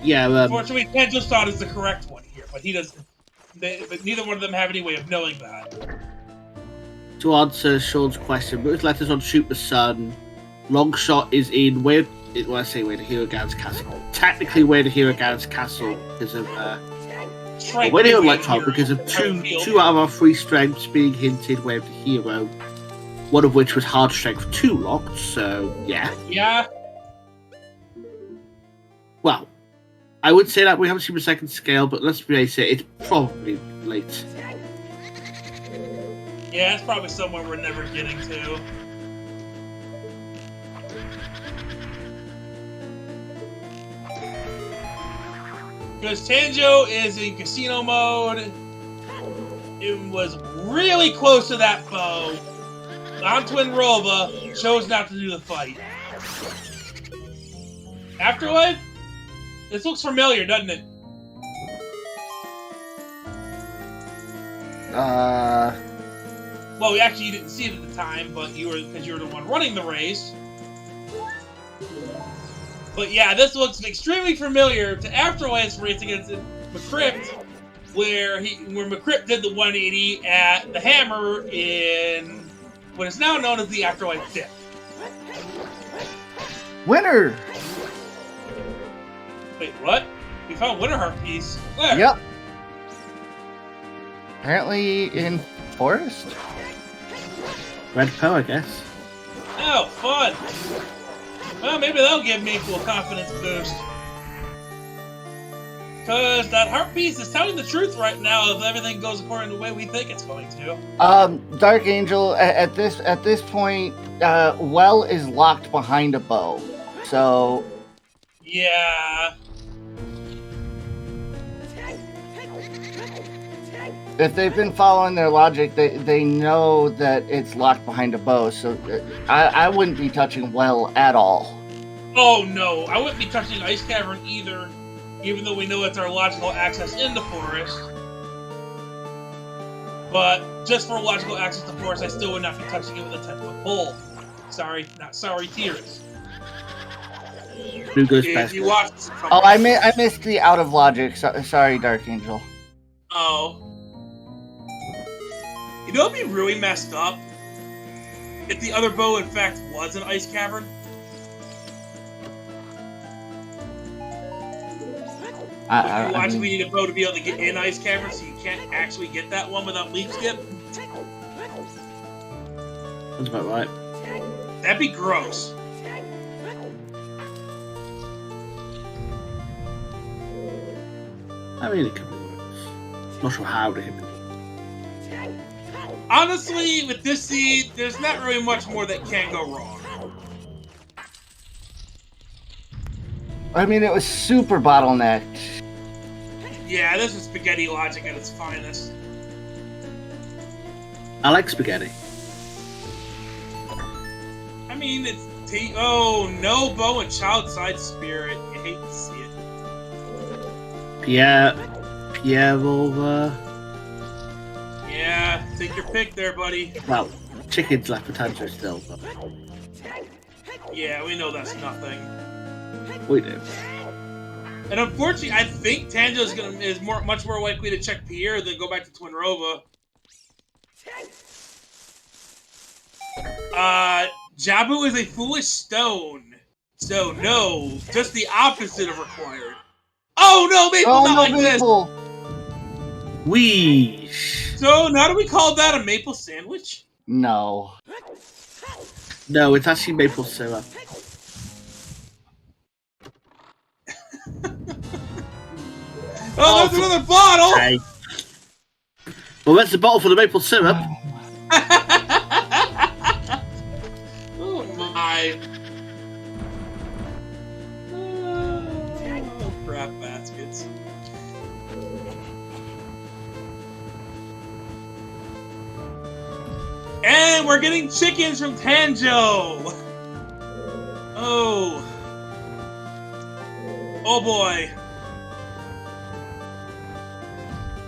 Yeah, Unfortunately, Tanjo's thought is the correct one here, but he doesn't. But neither one of them have any way of knowing that. To answer Sean's question, with letters on Shoot the Sun, Longshot is in where to Hirogan's castle. Technically, where to Hirogan's castle because of where to Electron because of two out of our 3 strengths being hinted where to Hero. One of which was hard strength 2 locked. So yeah. Yeah. Well, I would say that we haven't seen the second scale, but let's face it, it's probably late. Yeah, it's probably somewhere we're never getting to. Because Tanjo is in casino mode. It was really close to that bow. On Twin Rova, chose not to do the fight. Afterlife? This looks familiar, doesn't it? Well, actually, you didn't see it at the time, but you were the one running the race. But yeah, this looks extremely familiar to Afterlife's race against McCrypt, where McCrypt did the 180 at the Hammer in what is now known as the Afterlife Dip. Winner! Wait, what? We found Winter Heart piece. Where? Yep. Apparently in forest. Red Poe, I guess. Oh, fun! Well, maybe that'll give Maple a confidence boost. Because that heart piece is telling the truth right now if everything goes according to the way we think it's going to. Dark Angel, at this point, Well is locked behind a bow. So... Yeah. If they've been following their logic, they know that it's locked behind a bow, so I wouldn't be touching Well at all. Oh no, I wouldn't be touching Ice Cavern either, even though we know it's our logical access in the forest. But just for logical access to the forest, I still would not be touching it with a 10-foot pole. Sorry, not sorry, tears. Who goes best? You watch. Oh, I missed the out of logic. Sorry, Dark Angel. Oh. You know what'd be really messed up? If the other bow, in fact, was an ice cavern? You actually need a bow to be able to get in ice cavern, so you can't actually get that one without leap skip? That's about right. That'd be gross. I mean, it could be worse. Not sure how to hit it. Honestly, with this seed, there's not really much more that can go wrong. I mean, it was super bottlenecked. Yeah, this is spaghetti logic at its finest. I like spaghetti. I mean, it's oh, no bow and child side spirit. You hate to see it. Pierre Volva. Yeah, take your pick there, buddy. Well, chicken's left for tanjo still, but yeah, we know that's nothing. we do. And unfortunately, I think Tanjo is much more likely to check Pierre than go back to Twinrova. Jabu is a foolish stone. So no, just the opposite of required. Oh no, Maple, Oh, not no, like Maple! Wee. this. So now do we call that a maple sandwich? No. No, it's actually maple syrup. Oh, there's another bottle! Hey. Well, that's the bottle for the maple syrup. Oh my. Oh, crap baskets. And we're getting chickens from Tanjo! Oh. Oh boy.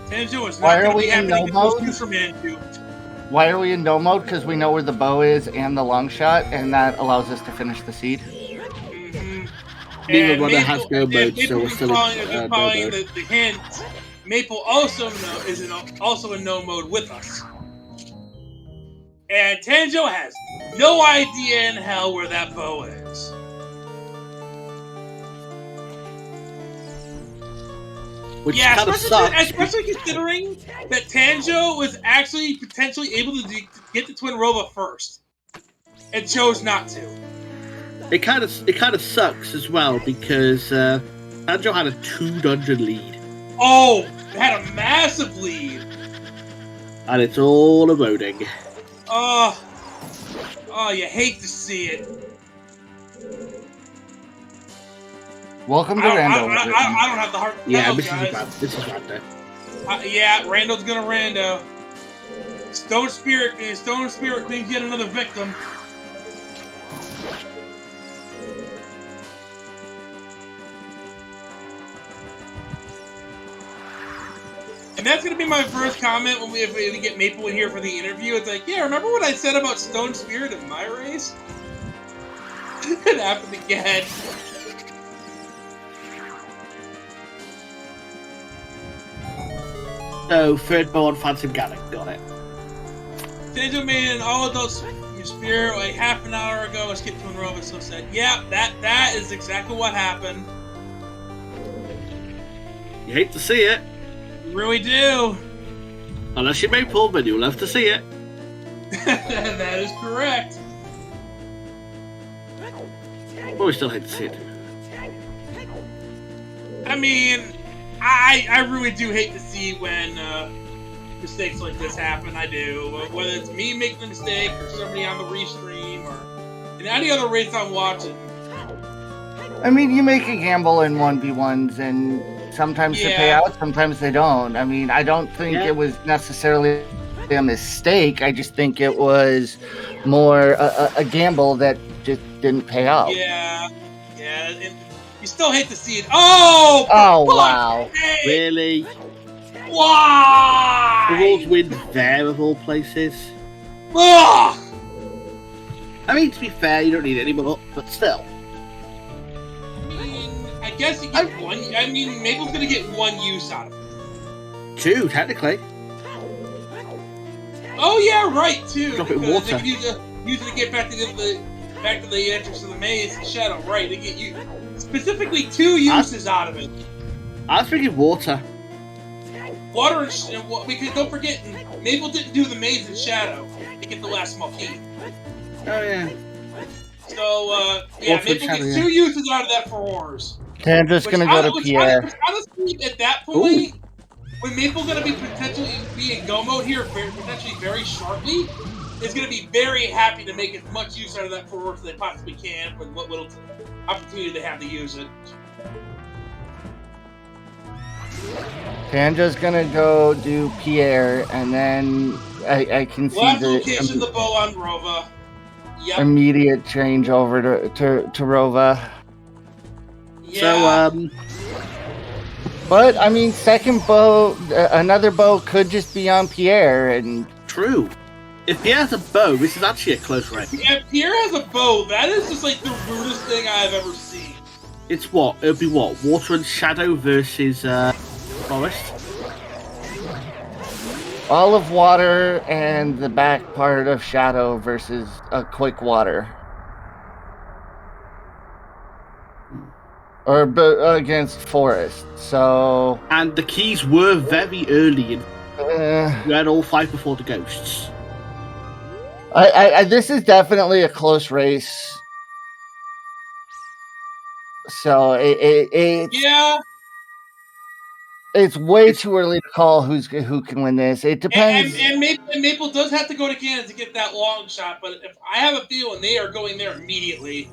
Tanjo is not going to be happy to get those things from Manju. Why are we in no mode? Because we know where the bow is and the long shot, and that allows us to finish the seed. Mm-hmm. Neither one has go mode, so we're still in following the hint. Maple also is also in no mode with us. And Tanjo has no idea in hell where that bow is. Which yeah, kind of sucks. especially considering that Tanjo was actually potentially able to get to Twinrova first, and chose not to. It kind of sucks as well because Tanjo had a 2-dungeon lead. Oh, it had a massive lead. And it's all emoting. Oh, you hate to see it. Welcome to Rando. I don't have the heart to tell, guys. This is Rando. Yeah, Rando's gonna Rando. Stone Spirit claims yet another victim. And that's gonna be my first comment when we get Maple in here for the interview. It's like, yeah, remember what I said about Stone Spirit in my race? It happened again. So, third bow on Phantom Gallic, got it. Tanjo made an all-adult Spirit like half an hour ago. I skipped to Twinrova, so said, yeah, that is exactly what happened. You hate to see it. You really do. Unless you're Maple, then you'll love to see it. That is correct. But we still hate to see it. I mean, I really do hate to see when mistakes like this happen. I do. Whether it's me making the mistake or somebody on the restream or in any other race I'm watching. I mean, you make a gamble in 1v1s, and sometimes they pay out, sometimes they don't. I mean, I don't think it was necessarily a mistake. I just think it was more a gamble that just didn't pay out. Yeah. And you still hate to see it. Oh! Wow. Hey! Really? Why? The rules win there of all places. Ugh! I mean, to be fair, you don't need any more, but still. I guess you get one. I mean, Maple's gonna get one use out of it. 2, technically. Oh yeah, right. 2. Drop it in because water. they can use it to get back to the entrance of the maze and shadow. Right. They get you specifically 2 uses out of it. I was thinking water. Water and because don't forget, Maple didn't do the maze and shadow to get the last small key. Oh yeah. So Maple gets 2 uses out of that for horrors. Tanjo's gonna go to Pierre. Honestly, at that point, when Maple gonna be potentially be in go mode here, potentially very shortly, is gonna be very happy to make as much use out of that for horse as they possibly can with what little opportunity they have to use it. Tanjo's gonna go do Pierre, and then I can see location the bow on Rova. Yep. Immediate change over to Rova. Yeah. So, but I mean, second bow, another bow could just be on Pierre, and true. If Pierre has a bow, this is actually a close range. Yeah, Pierre has a bow. That is just like the rudest thing I've ever seen. It's what? It'll be what? Water and Shadow versus Forest? all of water and the back part of shadow versus a quick water. Or against forest, so... And the keys were very early in... You had all 5 before the ghosts. This is definitely a close race. So yeah, it's way too early to call who can win this. It depends. And Maple does have to go to Canada to get that long shot, but if I have a feeling they are going there immediately.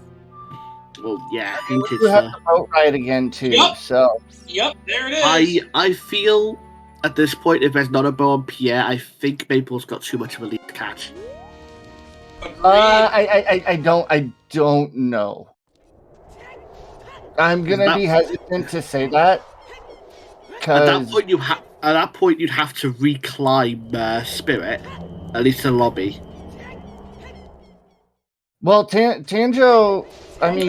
Well, yeah, I think You have to vote right again too. Yep. So yep, there it is. I feel at this point, if there's not a bow on Pierre, I think Maple's got too much of a lead to catch. I don't know. I'm gonna be hesitant to say that. At that point, you'd have to reclimb Spirit, at least the lobby. Well, Tanjo, I mean,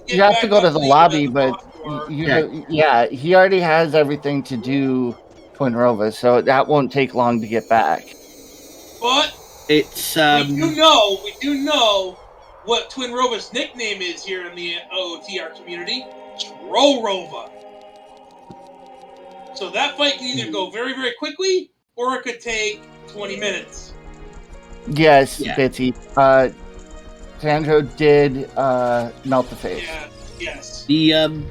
you have to go to the lobby, but he already has everything to do Twin Rova, so that won't take long to get back. But it's we do know what Twin Rova's nickname is here in the OTR community: Tro Rova. So that fight can either go very, very quickly, or it could take 20 minutes. Yes, Bitsy. Tanjo did melt the face. Yeah, yes. The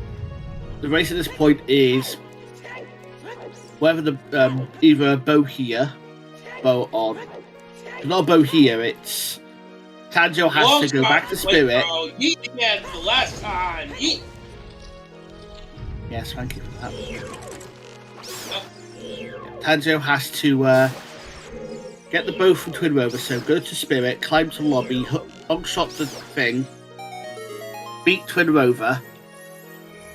race at this point is whether the either a bow here, bow on. Not a bow here, it's Tanjo has to go back to Spirit. Yeet again for the last time. Yeet. Yes, thank you for that. Tanjo has to get the bow from Twin Rova, so go to Spirit, climb to lobby, long shot the thing, beat Twin Rova,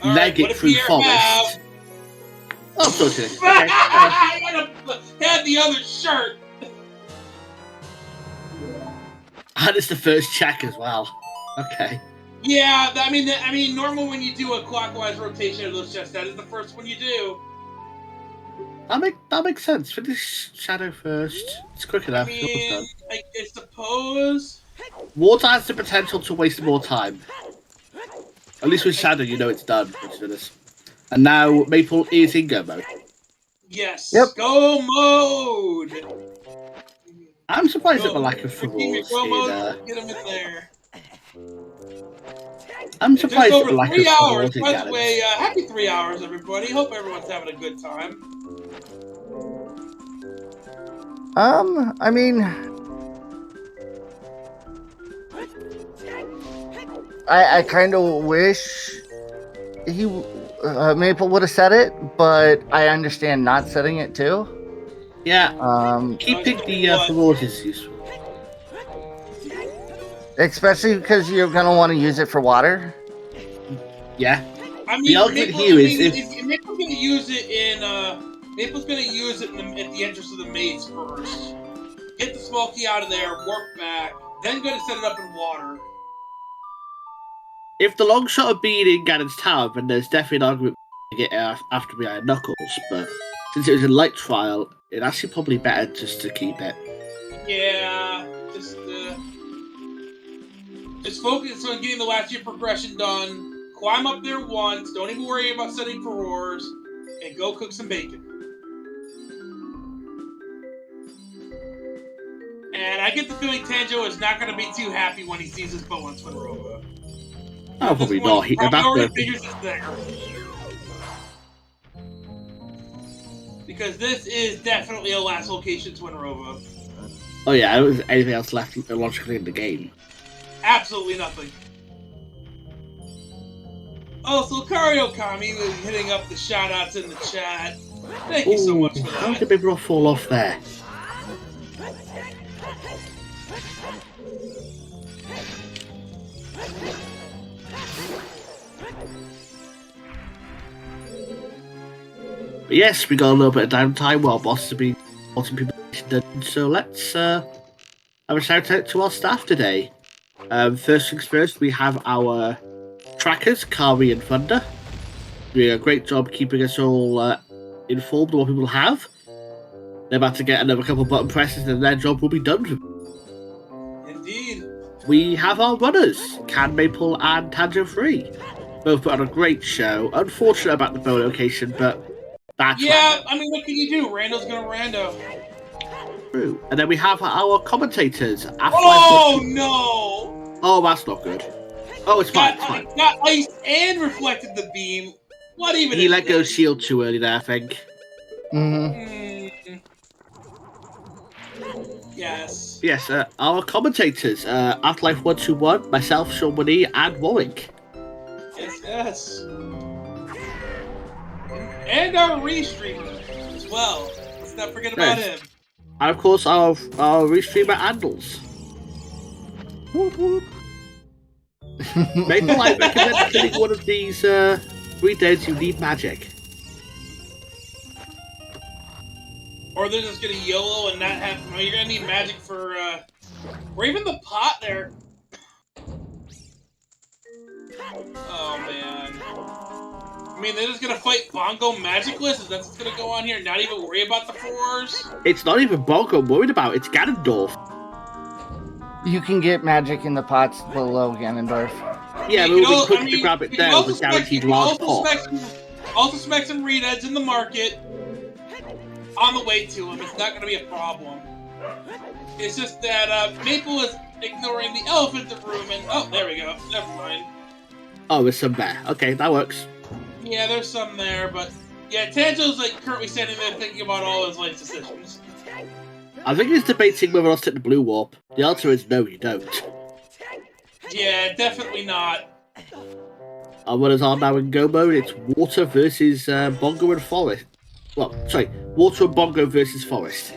leg it through Forest. Oh, so today. Okay. I had the other shirt. And it's the first check as well. Okay. Yeah, I mean, normal when you do a clockwise rotation of those chests, that is the first one you do. That makes sense. Finish Shadow first. It's quick enough. I suppose. Water has the potential to waste more time. At least with Shadow, you know it's done. And now Maple is in go mode. Yes. Yep. Go mode. I'm surprised Go. at the lack of flaws Go in. mode. Get him in there. I'm Just surprised at over the lack 3 of hours. flaws in By the Gannon's. way, happy 3 hours, everybody. Hope everyone's having a good time. I mean, I kind of wish Maple would have said it, but I understand not setting it too. Yeah, Um, keeping the flaws is useful. especially because you're gonna want to use it for water. Yeah. I mean, The argument here is if Maple's gonna use it in at the entrance of the maze first. Get the smoky out of there, warp back, then go to set it up in water. if the long shot of being in Gannon's tower, then there's definitely an argument to get after me Iron Knuckles. But since it was a light trial, it's actually probably better just to keep it. Yeah, just focus on getting the last year progression done. Climb up there once. Don't even worry about setting for roars, and go cook some bacon. And I get the feeling Tanjo is not going to be too happy when he sees his bow on Twinrova. Oh, probably not. He probably already figures it's there. Because this is definitely a last location Twinrova. Oh yeah, there was anything else left logically in the game. Absolutely nothing. Also, Kariokami was hitting up the shoutouts in the chat. Thank you so much for that. How did Big Bro fall off there? But yes, we got a little bit of downtime while bosses have been wanting people done. So let's have a shout out to our staff today. First things first, we have our trackers, Kari and Thunder, doing a great job keeping us all informed of what people have. They're about to get another couple of button presses and their job will be done. Indeed. We have our runners, CANMaple and tanjo3. Both put on a great show. Unfortunate about the bow location, but that's random. I mean, what can you do? Rando's gonna rando. True. And then we have our commentators. Oh no! Oh, that's not good. Oh, it's fine. Got iced and reflected the beam. What even? He let go shield too early there, I think. Yes. Yes, our commentators, Afterlife121, myself, Sean Money, and Warwick. Yes. And our restreamer as well. Let's not forget about him. And of course, our restreamer, Andals. Whoop whoop. Maybe I recommend killing one of these 3 days you need magic. Or they're just gonna YOLO and not have. You're gonna need magic for, or even the pot there. Oh man. I mean, they're just gonna fight Bongo magicless? Is that what's gonna go on here? Not even worry about the 4s? It's not even Bongo I'm worried about, it's Ganondorf. You can get magic in the pots below Ganondorf. Yeah, but we couldn't grab it down with guaranteed large pot. Also smack some Redeads in the market. On the way to him, it's not going to be a problem. It's just that Maple is ignoring the elephant in the room, and oh, there we go. Never mind. Oh, there's some there. Okay, that works. Yeah, there's some there, but yeah, Tanjo's like currently standing there thinking about all his life decisions. I think he's debating whether or not to take the blue warp. The answer is no, you don't. Yeah, definitely not. Our runners are now in go mode. It's water versus Bongo and Forest. Well, sorry, water and Bongo versus Forest.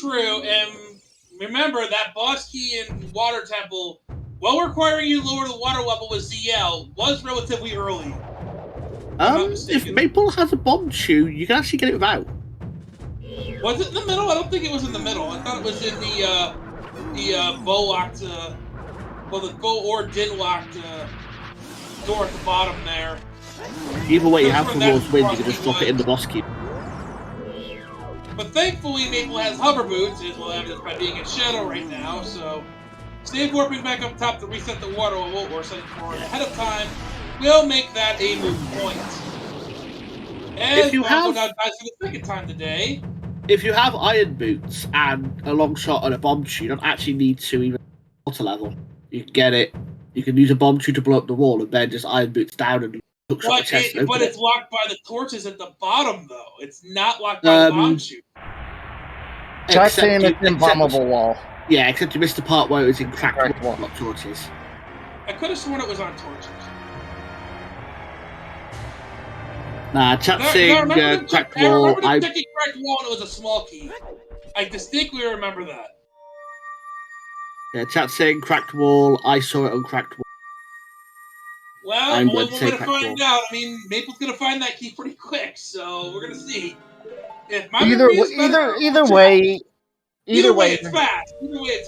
True, and remember that boss key in Water Temple, while requiring you to lower the water level with ZL, was relatively early. If Maple has a bomb chew, you can actually get it without. Was it in the middle? I don't think it was in the middle. I thought it was in the bow locked, well, the bow or din locked door at the bottom there. Either way, you have for War's win, you can just drop it in the boss queue. But thankfully, Maple has hover boots, as well evidenced by being in shadow right now, so save warping back up top to reset the water level or setting forward ahead of time will make that a moot point. If you have, go down guys for the second time today. If you have iron boots and a long shot and a bomb shoe, you don't actually need to even water level. You can get it. You can use a bomb shoe to blow up the wall and then just iron boots down and hook shot the chest. But it's locked by the torches at the bottom, though. It's not locked by the bomb shoe. Just saying it's an imbombable wall. Yeah, except you missed the part where it was in cracked wall, not torches. I could have sworn it was on torches. Nah, chat saying cracked wall. I remember checking cracked wall and it was a small key. I distinctly remember that. Yeah, chat saying cracked wall. I saw it on cracked wall. Well, we're going to find out. I mean, Maple's going to find that key pretty quick, so we're going to see. If my either way, it's fast. Either way, it's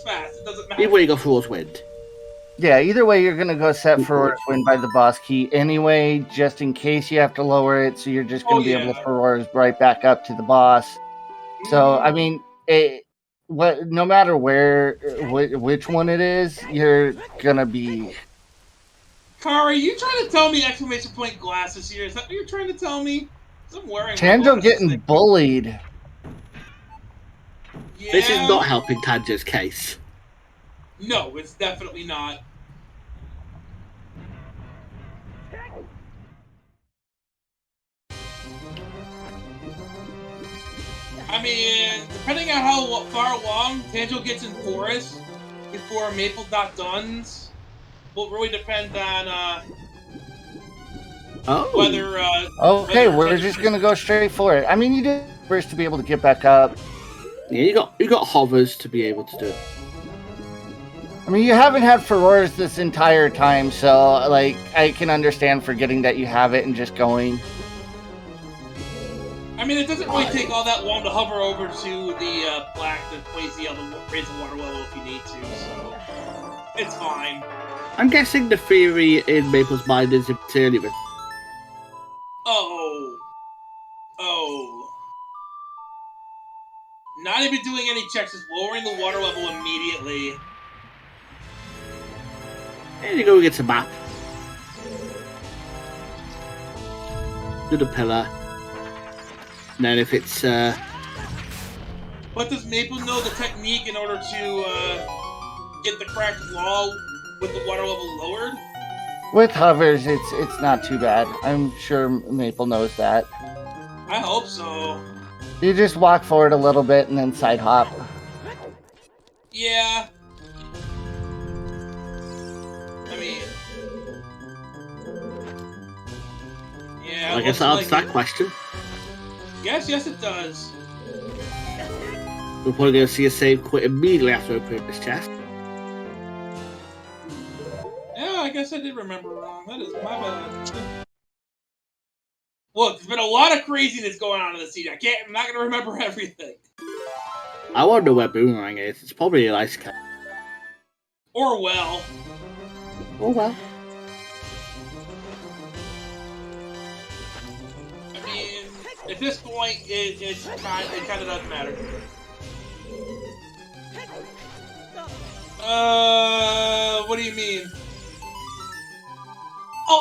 fast. It doesn't matter. Either way, you go for wind. Yeah, either way, you're going to go set for win by the boss key anyway, just in case you have to lower it, so you're just going to be able to Ferror's right back up to the boss. So, I mean, no matter which one it is, you're going to be... Kari, you trying to tell me exclamation point glasses here? Is that what you're trying to tell me? I'm wearing Tanjo getting bullied. Yeah. This is not helping Tanjo's case. No, it's definitely not. I mean, depending on how far along Tanjo gets in Forest before Maple got done, will really depend on whether. Okay, we're just gonna go straight for it. I mean, you did first to be able to get back up. Yeah, you got hovers to be able to do it. I mean, you haven't had Ferror's this entire time, so, like, I can understand forgetting that you have it and just going. I mean, it doesn't really take all that long to hover over to the plaque that plays the raise the water level if you need to, so it's fine. I'm guessing the theory in Maple's mind is entirely with. Oh. Not even doing any checks, just lowering the water level immediately. There you go, get a map. Do the pillar. And then if it's But does Maple know the technique in order to get the cracked wall with the water level lowered? With hovers, it's not too bad. I'm sure Maple knows that. I hope so. You just walk forward a little bit and then side hop. Yeah. I mean... Yeah, I guess that answers that question. Yes, it does. We're probably going to see a save quit immediately after opening this chest. Yeah, I guess I did remember wrong. That is my bad. Look, there's been a lot of craziness going on in the scene. I'm not going to remember everything. I wonder where Boomerang is. It's probably an ice cap. Or well. Oh well. I mean, at this point, it kind of doesn't matter. What do you mean? Oh,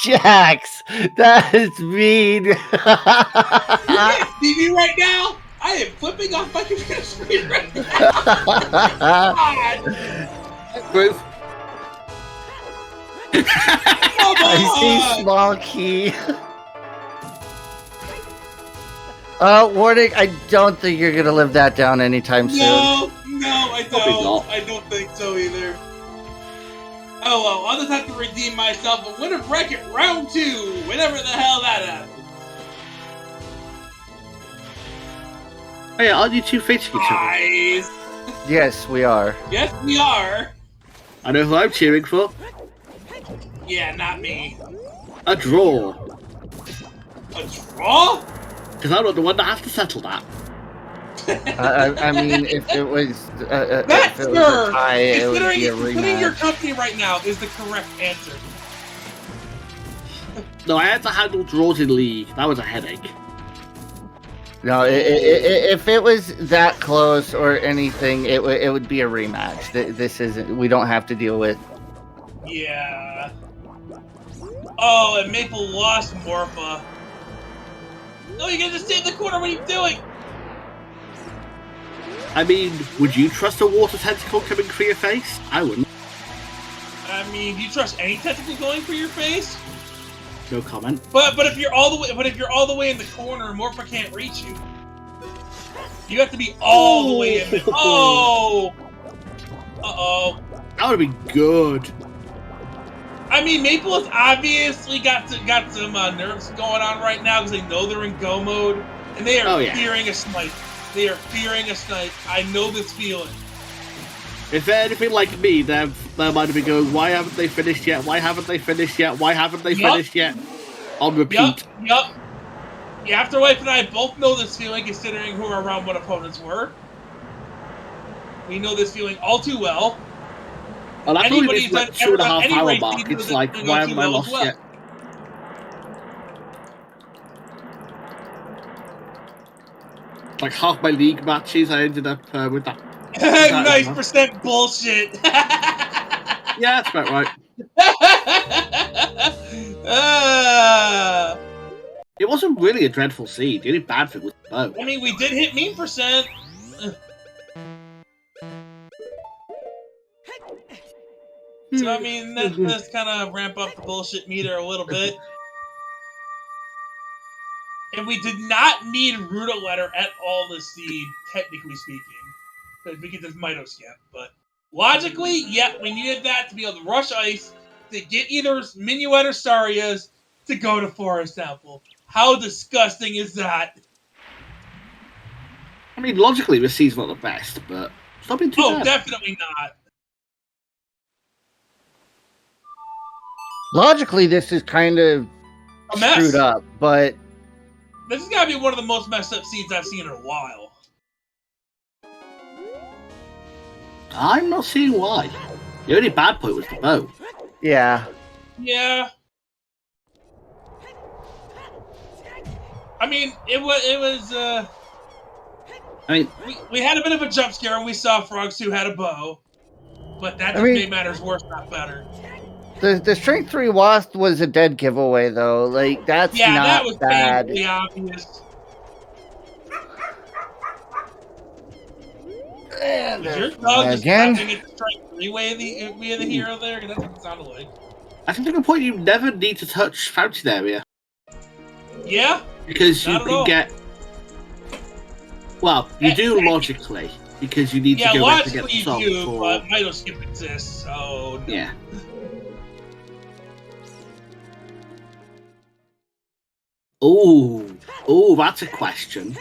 Jax, that is mean. You can't see me right now? I am flipping off my computer screen right now. Ruth. I see small key. Warning, I don't think you're gonna live that down anytime soon. No, I don't. I don't think so either. Oh well, I'll just have to redeem myself and win a bracket round 2, whenever the hell that happens. Oh yeah, aren't you two facing each other? Nice. Yes, we are. Yes, we are. I know who I'm cheering for. Yeah, not me. A draw. A draw? Because I'm not the one that has to settle that. I mean, if it was, That, if it was a tie, it would considering, be a considering your rematch. company right now is the correct answer. No, I had to handle draws in League. That was a headache. No, if it was that close or anything, it would be a rematch. This isn't. We don't have to deal with. Yeah. Oh, and Maple lost Morpha. No, you gotta just stay in the corner. What are you doing? I mean, would you trust a water tentacle coming for your face? I wouldn't. I mean, do you trust any tentacle going for your face? No comment. But if you're all the way in the corner, Morpha can't reach you. You have to be all the way in there. Oh! Uh-oh. That would be good. I mean, Maple has obviously got some nerves going on right now because they know they're in go mode, and they are fearing a snipe. They are fearing a snipe. I know this feeling. If they're anything like me, they might have been going, why haven't they finished yet? Why haven't they finished yet? Why haven't they finished yet? On repeat. Yup. Yeah, Afterlife and I both know this feeling, considering who our round one opponents were. We know this feeling all too well. Well, that's only this 2.5 hour mark. It's like, why haven't I lost yet? Like half my league matches, I ended up with that. Nice percent bullshit. Yeah, that's about right. It wasn't really a dreadful seed. The only bad thing was the bow. I mean, we did hit meme percent. So, I mean, that does kind of ramp up the bullshit meter a little bit. And we did not need Rudo Letter at all this seed, technically speaking. Because we get this Mito Skip. But logically, yeah, we needed that to be able to rush ice, to get either Minuet or Starias to go to Forest Temple. How disgusting is that? I mean, logically, this seed's not the best, but it's not been too bad. Oh, definitely not. Logically, this is kind of screwed up, but this has got to be one of the most messed up seeds I've seen in a while. I'm not seeing why. The only bad point was the bow. Yeah. Yeah. I mean, it was. I mean, we had a bit of a jump scare when we saw Frogs who had a bow, but that just made matters worse, not better. The Strength 3 Wasp was a dead giveaway, though. Like, that's not that was bad. painfully obvious. And is your dog just again? having it Strength 3 way the hero there? Because that's what it sounded like. I think at a point you never need to touch Fountain Area. Yeah? Because you can get... Well, you do logically, because you need to go back to get the song. Yeah, logically you do, but Mito Skip exists, so... No. Yeah. Oh, that's a question.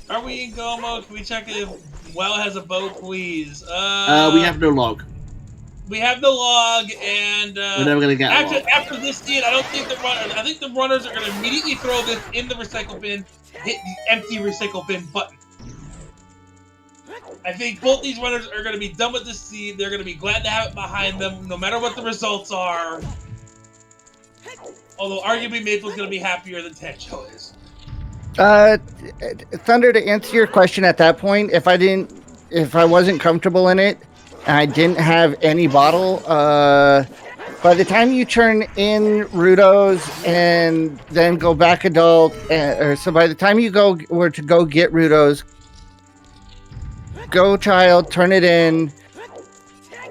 Are we in go mode? Can we check if Well has a bow, please? We have no log. We have no log, and we're never gonna get after this scene, I don't think the runners. I think the runners are gonna immediately throw this in the recycle bin, hit the empty recycle bin button. I think both these runners are gonna be done with this seed. They're gonna be glad to have it behind them, no matter what the results are. Although arguably Maple's gonna be happier than Tanjo is. Thunder, to answer your question at that point, if I wasn't comfortable in it, and I didn't have any bottle, by the time you turn in Rudo's and then go back adult, so by the time you were to go get Rudo's, go child, turn it in,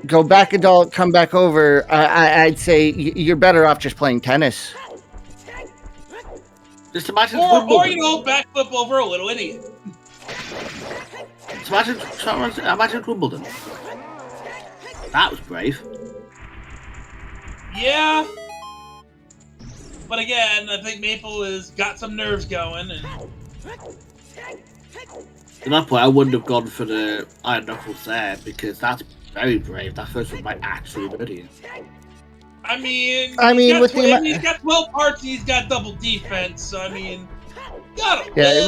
go back adult, come back over, I'd say you're better off just playing tennis. Just imagine or backflip over a little idiot. Imagine Wimbledon. That was brave. Yeah. But again, I think Maple has got some nerves going. And... At that point, I wouldn't have gone for the Iron Knuckles there, because that's very brave. That first one might actually murder you. I mean, he's got 12 hearts and he's got double defense, so I mean, got him. Yeah, it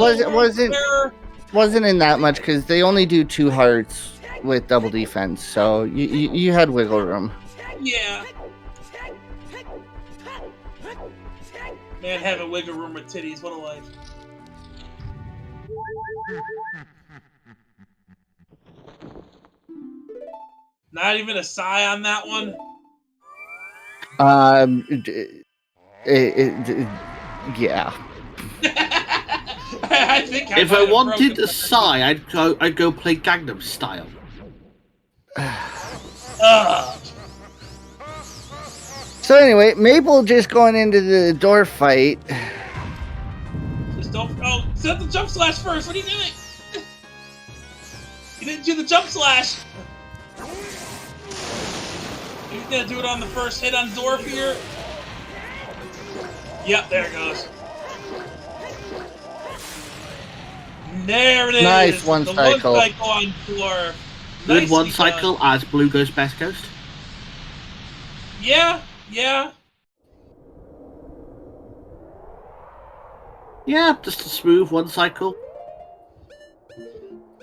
wasn't in that much because they only do 2 hearts with double defense, so you had wiggle room. Yeah. Man, having wiggle room with titties, what a life. Not even a sigh on that one. Yeah. I think if I wanted a sigh, I'd go play Gangnam Style. So anyway, Maple just going into the door fight. Just don't. Oh, set the jump slash first. What are you doing? You didn't do the jump slash. He's gonna do it on the first hit on Dorf here. Yep, there it goes. There it is. Nice one the cycle. One cycle on Dorf. Good one cycle as Blue goes best coast. Yeah. Yeah, just a smooth one cycle.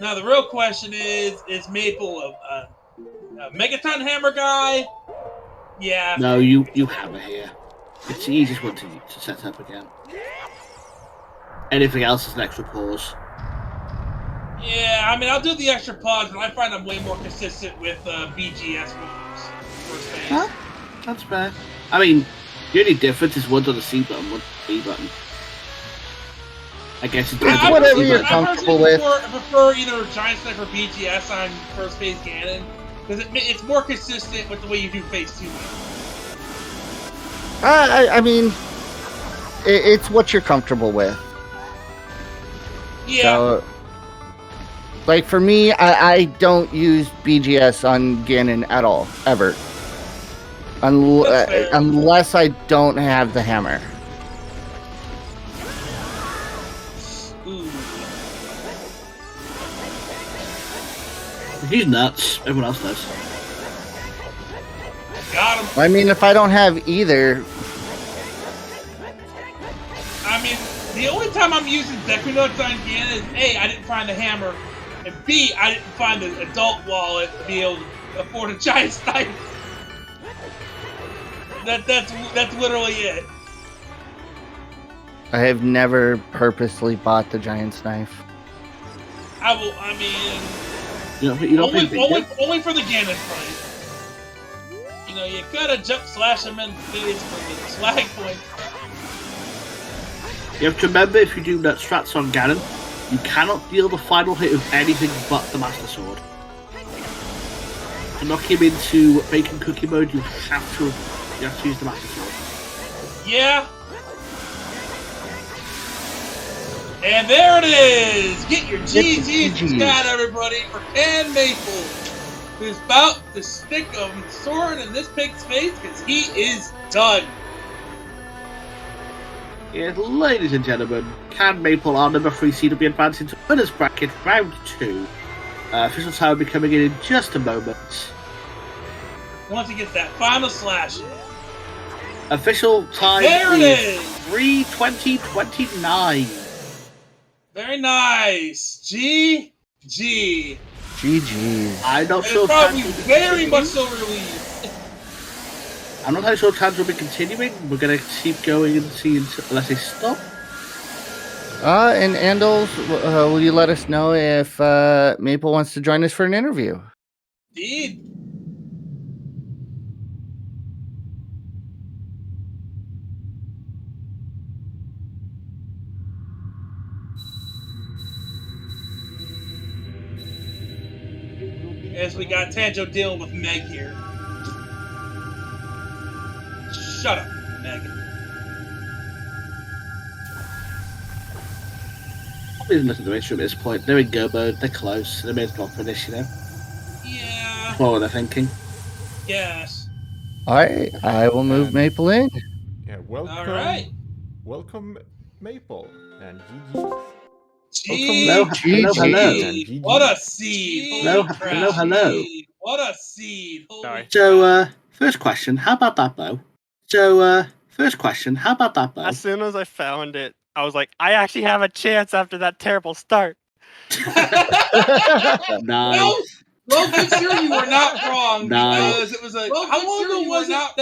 Now the real question is Maple a Megaton Hammer guy? Yeah. No, you hammer here. It's the easiest one to set up again. Anything else is an extra pause. Yeah, I mean, I'll do the extra pause, but I find I'm way more consistent with BGS moves. First phase. Huh? That's fair. I mean, the only difference is one's on the C button, one's on the B button. I guess it's whatever you're comfortable with. I prefer either Giant Sniper BGS on first phase Ganon, because it's more consistent with the way you do phase 2. I mean, it's what you're comfortable with. Yeah. So, like for me, I don't use BGS on Ganon at all, ever. Unless I don't have the hammer. Ooh. He's nuts. Everyone else does. Got him. I mean, if I don't have either... I mean, the only time I'm using Deku Notes on Ganon is A, I didn't find the hammer, and B, I didn't find the adult wallet to be able to afford a giant snipe. That's literally it. I have never purposely bought the giant knife. I mean, only for the Ganon fight. You know, you gotta jump slash him in the face for the slag point. You have to remember, if you do that strats on Ganon, you cannot deal the final hit with anything but the Master Sword. To knock him into bacon cookie mode, you have to use the Master Sword. Yeah. And there it is! Get your GG's in chat, everybody, for CANMaple, who's about to stick a sword in this pig's face because he is done. Yes, ladies and gentlemen, CANMaple, our number 3 seed, will be advancing to winners bracket round 2. Official time will be coming in just a moment. Once he gets that final slash in. Official time is 3:20:29. Very nice. GG. GG. I'm not sure. Probably very much so relieved. I'm not sure times will be continuing. We're gonna keep going and see unless they stop. And Andals, will you let us know if Maple wants to join us for an interview? Indeed. As we got Tanjo dealing with Meg here. Shut up, Meg. Please listen to issue at this point. They're in go mode, they're close, they may as well finish, you know? Yeah. What were they thinking? Yes. Alright, I will move Maple in. Yeah, welcome. Alright. Welcome, Maple. And GG. Hello. What a seed. Hello. What a seed. Holy So, first question, how about that, Bo? As soon as I found it, I was like, I actually have a chance after that terrible start. Nice. Well, good sir, you were not wrong. Nice. Because it was a. How long ago was it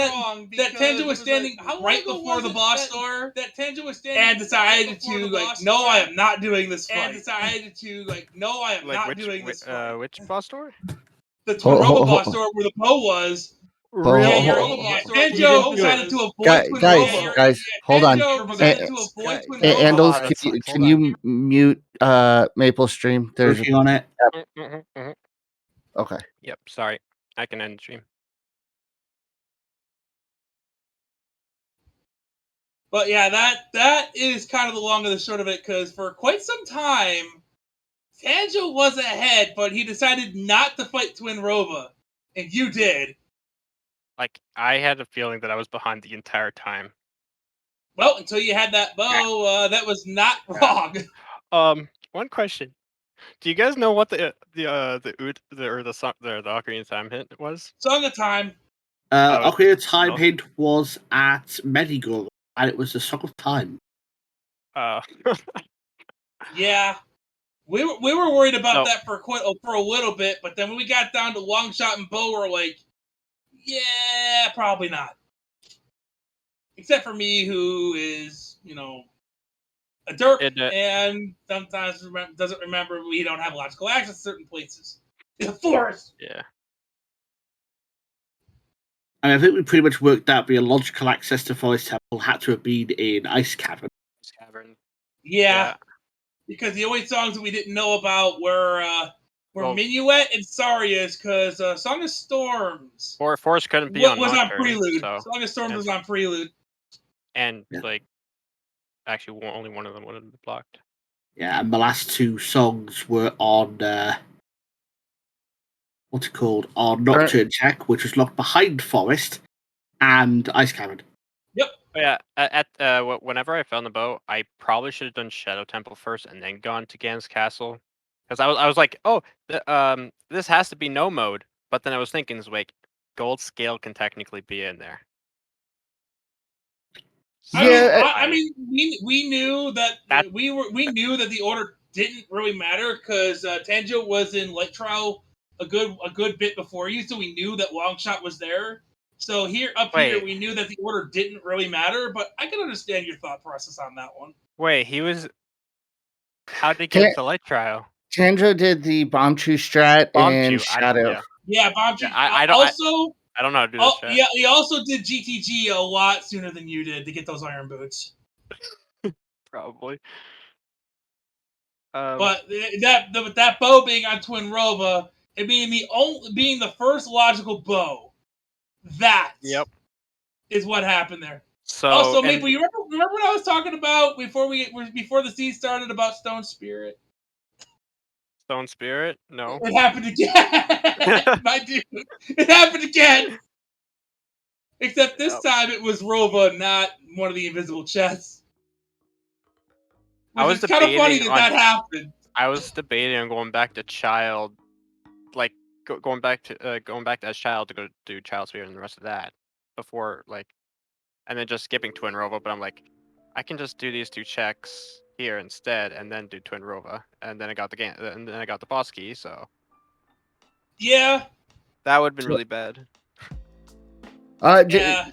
that Tanjo was standing right before the boss door? That Tanjo was standing and decided to no, I am not doing this fight. And decided to no, I am not doing this fight. Which boss door? The Toroba boss door where the Poe was. Well, Yeah, ho- you're ho- all boss. You Tanjo didn't do decided it. to avoid Twin Robo. guys, hold on. Tanjo decided to avoid Twin Hey, Robo. Andals, Hold on, can you mute Maple Stream? There's Working on it. okay. Yep, sorry. I can end the stream. But yeah, that is kind of the long and the short of it, because for quite some time, Tanjo was ahead, but he decided not to fight Twin Roba, and you did. Like, I had a feeling that I was behind the entire time. Well, until you had that bow, that was not wrong. One question: do you guys know what the Ocarina of Time hint was? Song of Time. Ocarina of Time no. hint was at Medigore, and it was the Song of Time. Yeah, we were worried about No. that for a little bit, but then when we got down to long shot and bow, we're like, yeah, probably not. Except for me, who is a derp and sometimes doesn't remember we don't have logical access to certain places in the forest. Yeah. And I think we pretty much worked out the logical access to Forest Temple had to have been in Ice Cavern. Yeah, because the only songs that we didn't know about were Minuet and Sarius, because Song of Storms. Forest couldn't be on was Nocturne, on Prelude. so, Song of Storms was on Prelude. And actually, only one of them would have been blocked. Yeah, and the last two songs were on what's it called? On Nocturne Check, which was locked behind Forest and Ice Cavern. Yep. Oh, yeah. Whenever I found the bow, I probably should have done Shadow Temple first and then gone to Gan's Castle, because I was like, oh, this has to be no mode. But then I was thinking, gold scale can technically be in there. So I mean, we knew that we knew that the order didn't really matter, because Tanjo was in Light Trial a good bit before you, so we knew that Longshot was there. So here we knew that the order didn't really matter, but I can understand your thought process on that one. Wait, how did he get to Light Trial? Tanjo did the Bomb Chew strat and Shadow. Yeah, Bomb Chew. I don't know how to do this. Yeah, he also did GTG a lot sooner than you did to get those iron boots. Probably. But that bow being on Twin Roba, it being the first logical bow, that is what happened there. So also, Maple, you remember what I was talking about before the season started about Stone Spirit? Stone Spirit? No. It happened again, my dude. It happened again. Except this time it was Rova, not one of the invisible chests. Which is kind of funny that happened. I was debating on going back to Child, like going back to as Child to go do Child Spirit and the rest of that before, and then just skipping Twin Rova. But I'm like, I can just do these two checks here instead, and then do Twin Rova, and then I got the boss key. So yeah, that would have been really bad. Yeah.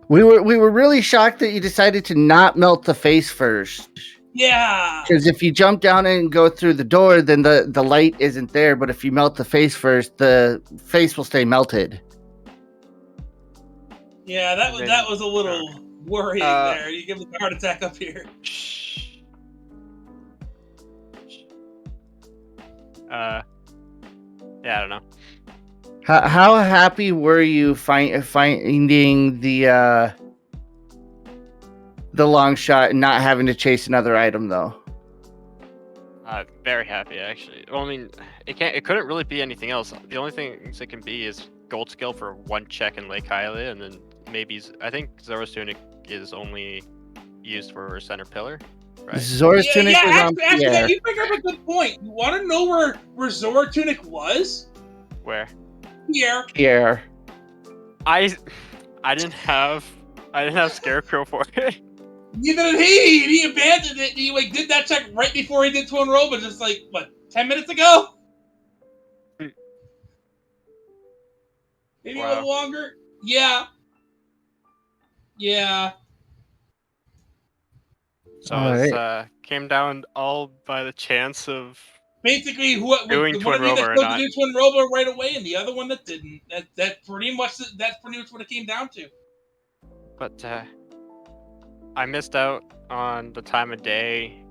We were really shocked that you decided to not melt the face first. Yeah. Because if you jump down and go through the door, then the light isn't there. But if you melt the face first, the face will stay melted. Yeah, that was a little worrying there. You give me a heart attack up here. Yeah, I don't know. How happy were you finding the long shot and not having to chase another item though? Very happy actually. Well, I mean, it couldn't really be anything else. The only things it can be is gold skill for one check in Lake Hylia, and then maybe I think Zora's Tunic is only used for center pillar. Right? Zora's Tunic was on Pierre. You bring up a good point. You want to know where Zora Tunic was? Where? Pierre. I didn't have Scarecrow for it. Neither did he. He abandoned it. He did that check right before he did Twin Roba, just 10 minutes ago. Maybe a little longer. Yeah. So it came down all by the chance of Basically, Doing the Twin one of you that Rover or chose not. to do Twin Rover right away, and the other one that didn't. That's pretty much what it came down to. But I missed out on the time of day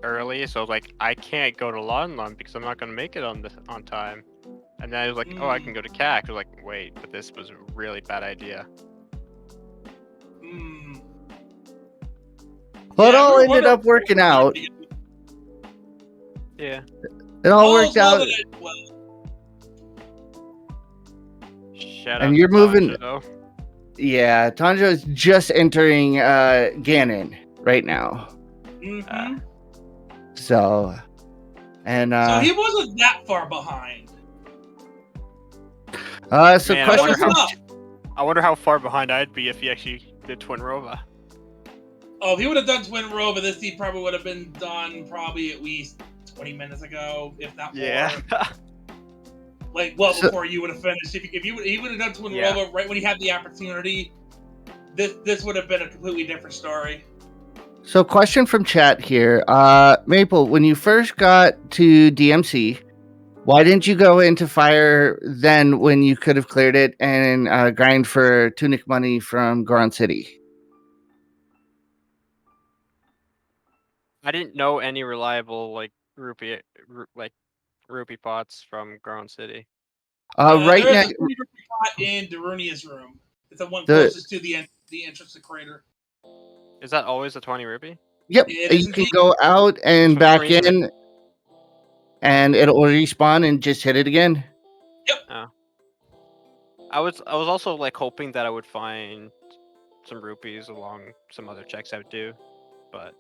early, so I was like, I can't go to Lon because I'm not gonna make it on time. And then I was like, oh, I can go to CAC. I was like, wait, but this was a really bad idea. Well, it all ended up working out. Yeah. It all worked out. Shout out And you're to moving. Tanjo, though. Yeah, Tanjo is just entering Ganon right now. So he wasn't that far behind. So Man, question. I wonder how far behind I'd be if he actually did Twin Rover. Oh, if he would have done Twin Rover, this seed probably would have been done probably at least 20 minutes ago, if not more. Yeah. Before you would have finished. If he would have done Twin Rover right when he had the opportunity, this would have been a completely different story. So question from chat here. Maple, when you first got to DMC, why didn't you go into fire then when you could have cleared it and grind for tunic money from Goron City? I didn't know any reliable rupee pots from Goron City. Right there now, is a rupee pot in Darunia's room. It's the one closest to the entrance to the crater. Is that always a 20 rupee? Yep, you can go out and back in, and it'll respawn and just hit it again. Yep. Oh. I was also hoping that I would find some rupees along some other checks I would do, but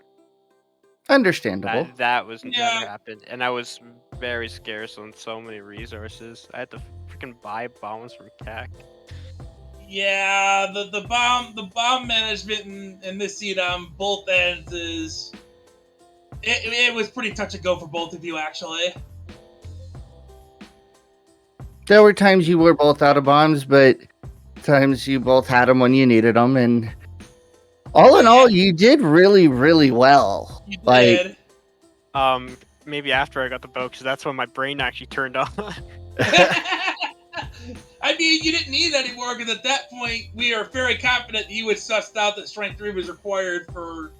understandable. That was never happened, and I was very scarce on so many resources. I had to freaking buy bombs from CAC. Yeah, the bomb management in this seed on both ends is it was pretty touch and go for both of you actually. There were times you were both out of bombs, but times you both had them when you needed them, and all in all, you did really, really well. You did. Maybe after I got the bow, because that's when my brain actually turned on. I mean, you didn't need it anymore because at that point we are very confident you had sussed out that Strength 3 was required for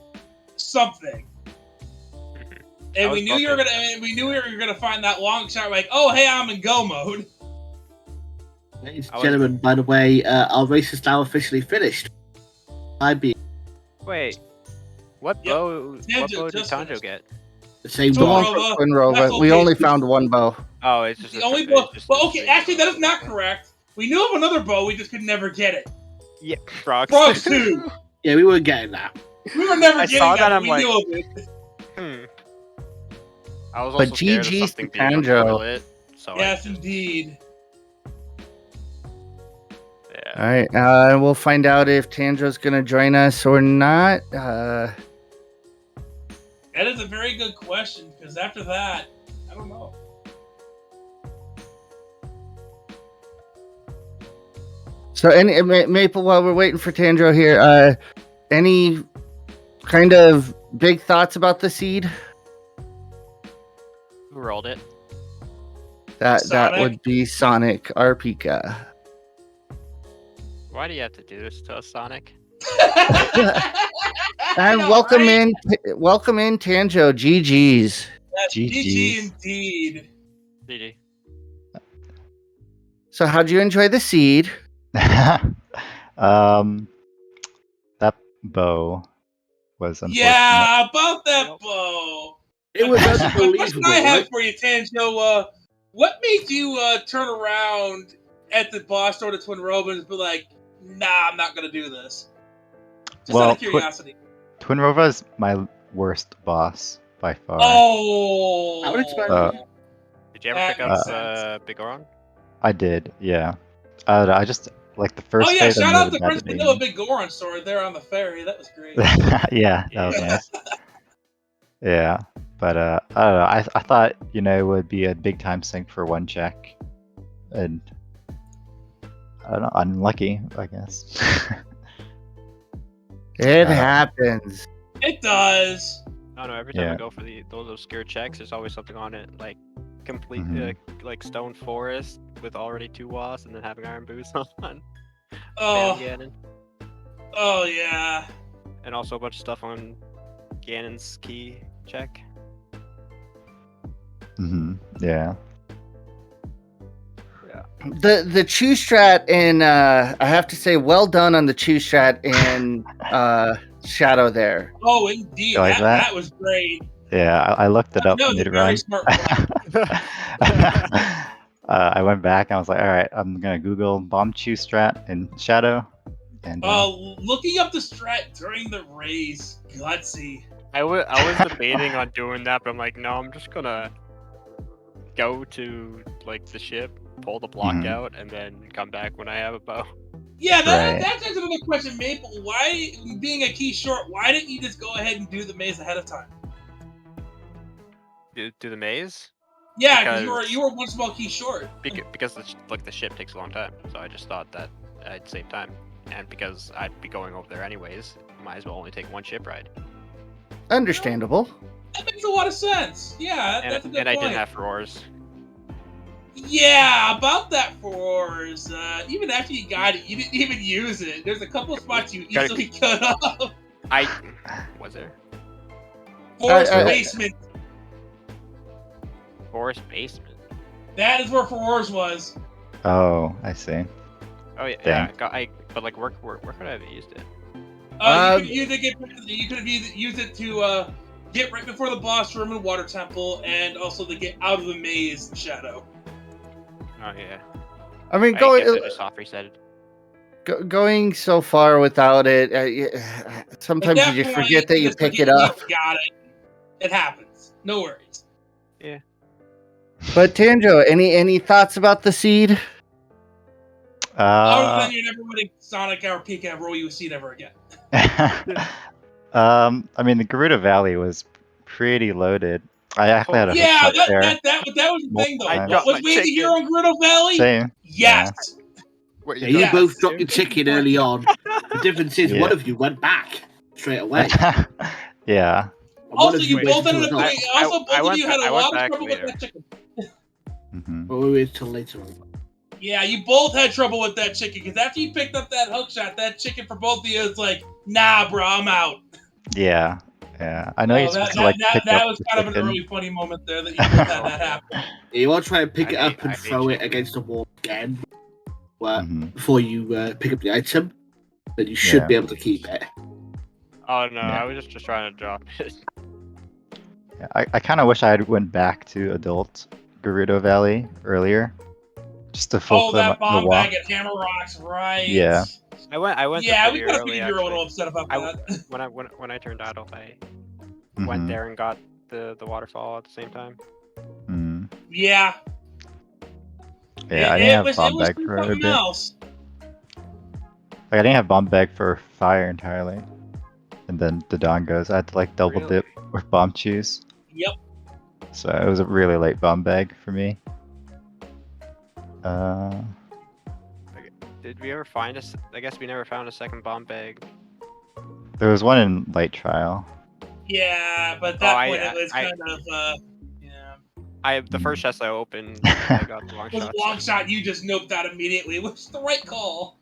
something. And we knew you were gonna find that long shot. Like, oh hey, I'm in go mode. Ladies and gentlemen, by the way, our race is now officially finished. Wait, what bow did Tanjo get? The same bow. Twin Rover. We only found one bow. Oh, it's just the only bow. Well, okay, actually, that is not correct. We knew of another bow, we just could never get it. Yeah, frogs. Frogs too. Yeah, we weren't getting that. We were never getting saw that. I'm we like, knew of it. I was also scared of GG's something to being Tanjo. toilet, so yes, indeed. Yeah. All right, we'll find out if Tanjo's gonna join us or not. That is a very good question because after that, I don't know. So, Maple, while we're waiting for Tanjo here, any kind of big thoughts about the seed? Who rolled it? That would be Sonic Arpika. Why do you have to do this to us, Sonic? And welcome in Tanjo. GG's. That's GG indeed. GG. So, how'd you enjoy the seed? That bow was unfortunate. Yeah, about that bow. It was The unbelievable. question I have for you, Tanjo, what made you turn around at the boss door to Twin Rover and be like, nah, I'm not going to do this? Just out of curiosity. Twin Rover is my worst boss by far. Oh! I would expect Did you ever pick up Big Oron? I did, yeah. I just, like, the first yeah, fight shout I out to knew Prince about Vanilla Big Goron story there on the ferry. That was great. yeah, that was nice. Yeah, but I don't know. I thought, it would be a big time sink for one check. And I don't know, unlucky, I guess. It happens. It does. I don't know. Every time I go for those obscure checks, there's always something on it, like complete like stone forest with already 2 wasps, and then having iron boots on. Oh. Ganon. Oh yeah. And also a bunch of stuff on Ganon's key check. Yeah. The chew strat in I have to say, well done on the chew strat in Shadow there. Oh, indeed, that was great. Yeah, I looked it up That was a very smart I went back and I was like, all right, I'm gonna Google bomb chew strat in Shadow. And looking up the strat during the race, gutsy. I was debating on doing that, but I'm like, no, I'm just gonna go to like the ship, pull the block out, and then come back when I have a bow. Yeah, that's another question, Maple. Why, being a key short, why didn't you just go ahead and do the maze ahead of time? Do the maze? Yeah, because you were one small key short. Because the ship takes a long time, so I just thought that I'd save time, and because I'd be going over there anyways, might as well only take 1 ship ride. Understandable. That makes a lot of sense. Yeah, that's a good point. I didn't have roars. Yeah, about that fours. Even after you got it, you didn't even use it. There's a couple of spots you easily cut off. Was there? Forest basement. Forest basement. That is where fours was. Oh, I see. Oh yeah, but like where could I have used it? You could have used it to get right before the boss room in Water Temple, and also to get out of the maze in Shadow. Oh yeah. I mean, just soft reset it. Going so far without it, sometimes you just forget that you pick it up. Got it. It happens. No worries. Yeah. But Tanjo, any thoughts about the seed? Other than you're never winning Sonic or Pika roll you a seed ever again. I mean, the Gerudo Valley was pretty loaded. I actually had a that was the thing though. Was Wavy here on Gerudo Valley? Same. Yes. Yeah. You both dropped your chicken early on. The difference is one of you went back straight away. Yeah. Also, you both ended up. Also, both of you had a lot of trouble with that chicken. Well, we wait till later on. Yeah, you both had trouble with that chicken, because after you picked up that hook shot, that chicken for both of you is like, nah, bro, I'm out. Yeah. I know you're supposed to like pick that up was the kind chicken. of an early funny moment there that you both had that happen. You want to try and pick it up and throw it against the wall again before you pick up the item, then you should be able to keep it. Oh no, I was just trying to drop it. Yeah, I kind of wish I had went back to adult Gerudo Valley earlier, just to fulfill that bomb the walk. bag at Hammer Rocks, right? Yeah. I went. Yeah, we kind of figured you were a little upset about that. When I turned adult, I went there and got the waterfall at the same time. Yeah. Yeah, I didn't have bomb bag for a bit. I didn't have bomb bag for fire entirely, and then the dawn goes. I had to like double dip with bomb chews. Yep. So it was a really late bomb bag for me. Did we ever find I guess we never found a second bomb bag. There was one in light trial. Yeah, but at that point it was kind of the first chest I opened, I got the long shot. Long shot, you just noped out immediately, which is the right call.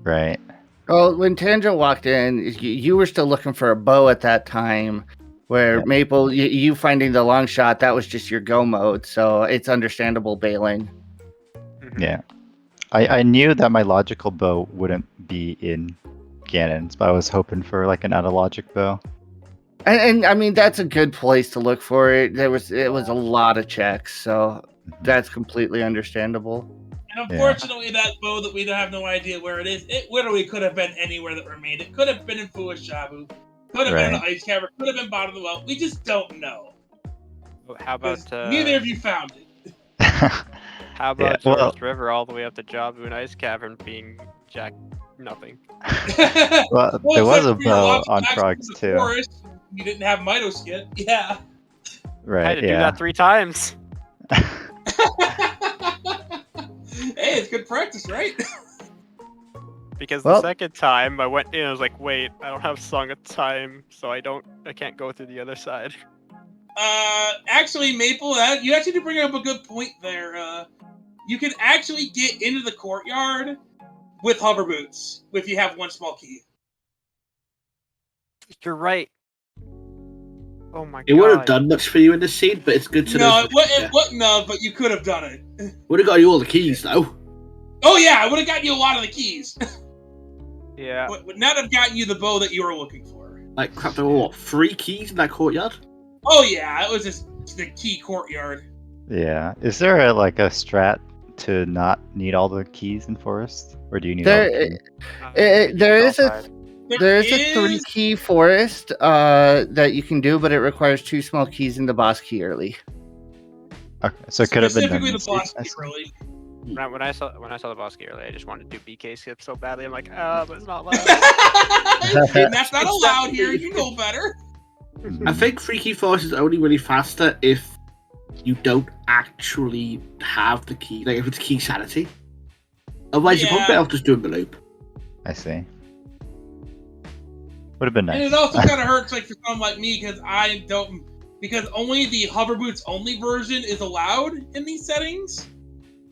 Right. Well, when Tanjo walked in, you were still looking for a bow at that time. Where Maple, you finding the long shot, that was just your go mode, so it's understandable bailing. Yeah. I knew that my logical bow wouldn't be in Ganon's, but I was hoping for like an out-of-logic bow. And I mean, that's a good place to look for it. It was a lot of checks, so that's completely understandable. And unfortunately, that bow that we have no idea where it is, it literally could have been anywhere that remained. It could have been in Fuashabu. Could have been in the ice cavern. Could have been bottom of the well. We just don't know. How about neither of you found it? How about Forest River all the way up to Jabu and Ice Cavern being jack nothing? Well, there was a bow on Frogs too. Forest, you didn't have Mito skit. Yeah. Right. I had to do that 3 times. Hey, it's good practice, right? Because Well- the second time I went in, I was like, wait, I don't have Song of Time, so I can't go through the other side. Actually, Maple, you actually did bring up a good point there. You can actually get into the courtyard with hover boots if you have one small key. You're right. Oh my god. It wouldn't have done much for you in this scene, but it's good to know. No, it wouldn't have, but you could have done it. Would have got you all the keys, though. Oh yeah, I would have gotten you a lot of the keys. Yeah. Would not have gotten you the bow that you were looking for. Like, crap, there were what, 3 keys in that courtyard? Oh yeah, it was just the key courtyard. Yeah. Is there a strat to not need all the keys in Forest? Or do you need all the keys? There is a outside. There is a 3-key forest that you can do, but it requires 2 small keys in the boss key early. Okay, so it could have been Specifically done. the boss I key, see. really. When I saw the boss key earlier, I just wanted to do BK skip so badly. I'm like, but it's not allowed. And that's not allowed here. You know better. I think Freaky Force is only really faster if you don't actually have the key, like if it's key sanity. Otherwise, you're probably better off just doing the loop. I see. Would have been nice. And it also kind of hurts, like for someone like me, because only the hover boots only version is allowed in these settings.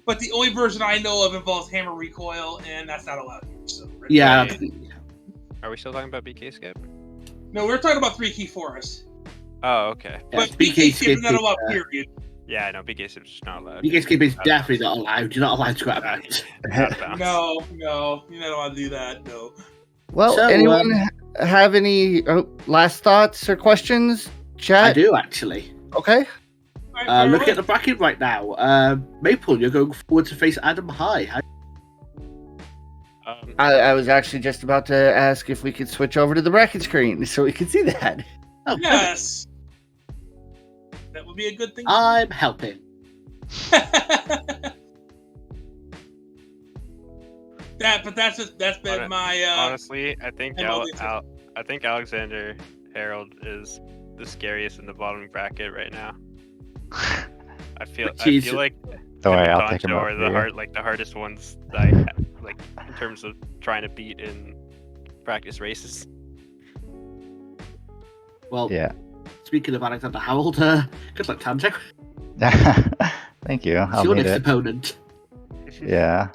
But the only version I know of involves hammer recoil, and that's not allowed here. So Yeah. Are we still talking about BK skip? No, we're talking about 3-key forest. Oh, okay. But Yeah, BK skip is not is, allowed, period. Yeah, I know BK skip is just not allowed. BK skip is definitely not allowed. You're not allowed to go out of bounds. Out of bounds. No, you're not allowed to do that. No. Well, So, anyone have any last thoughts or questions? Chat? I do, actually. Okay. Looking at the bracket right now, Maple, you're going forward to face Adam High. I was actually just about to ask if we could switch over to the bracket screen so we could see that. Oh, Yes. That would be a good thing. I'm helping. That's been my honestly, I think MLD I think Alexander Harold is the scariest in the bottom bracket right now. I feel like Don't worry, him I'll and take him Tanjo up are the hardest ones that I like in terms of trying to beat in practice races. Well, Yeah. Speaking of Alexander Harold, good luck, Tanjo. Thank you. I'll It's your need next it. opponent. Yeah.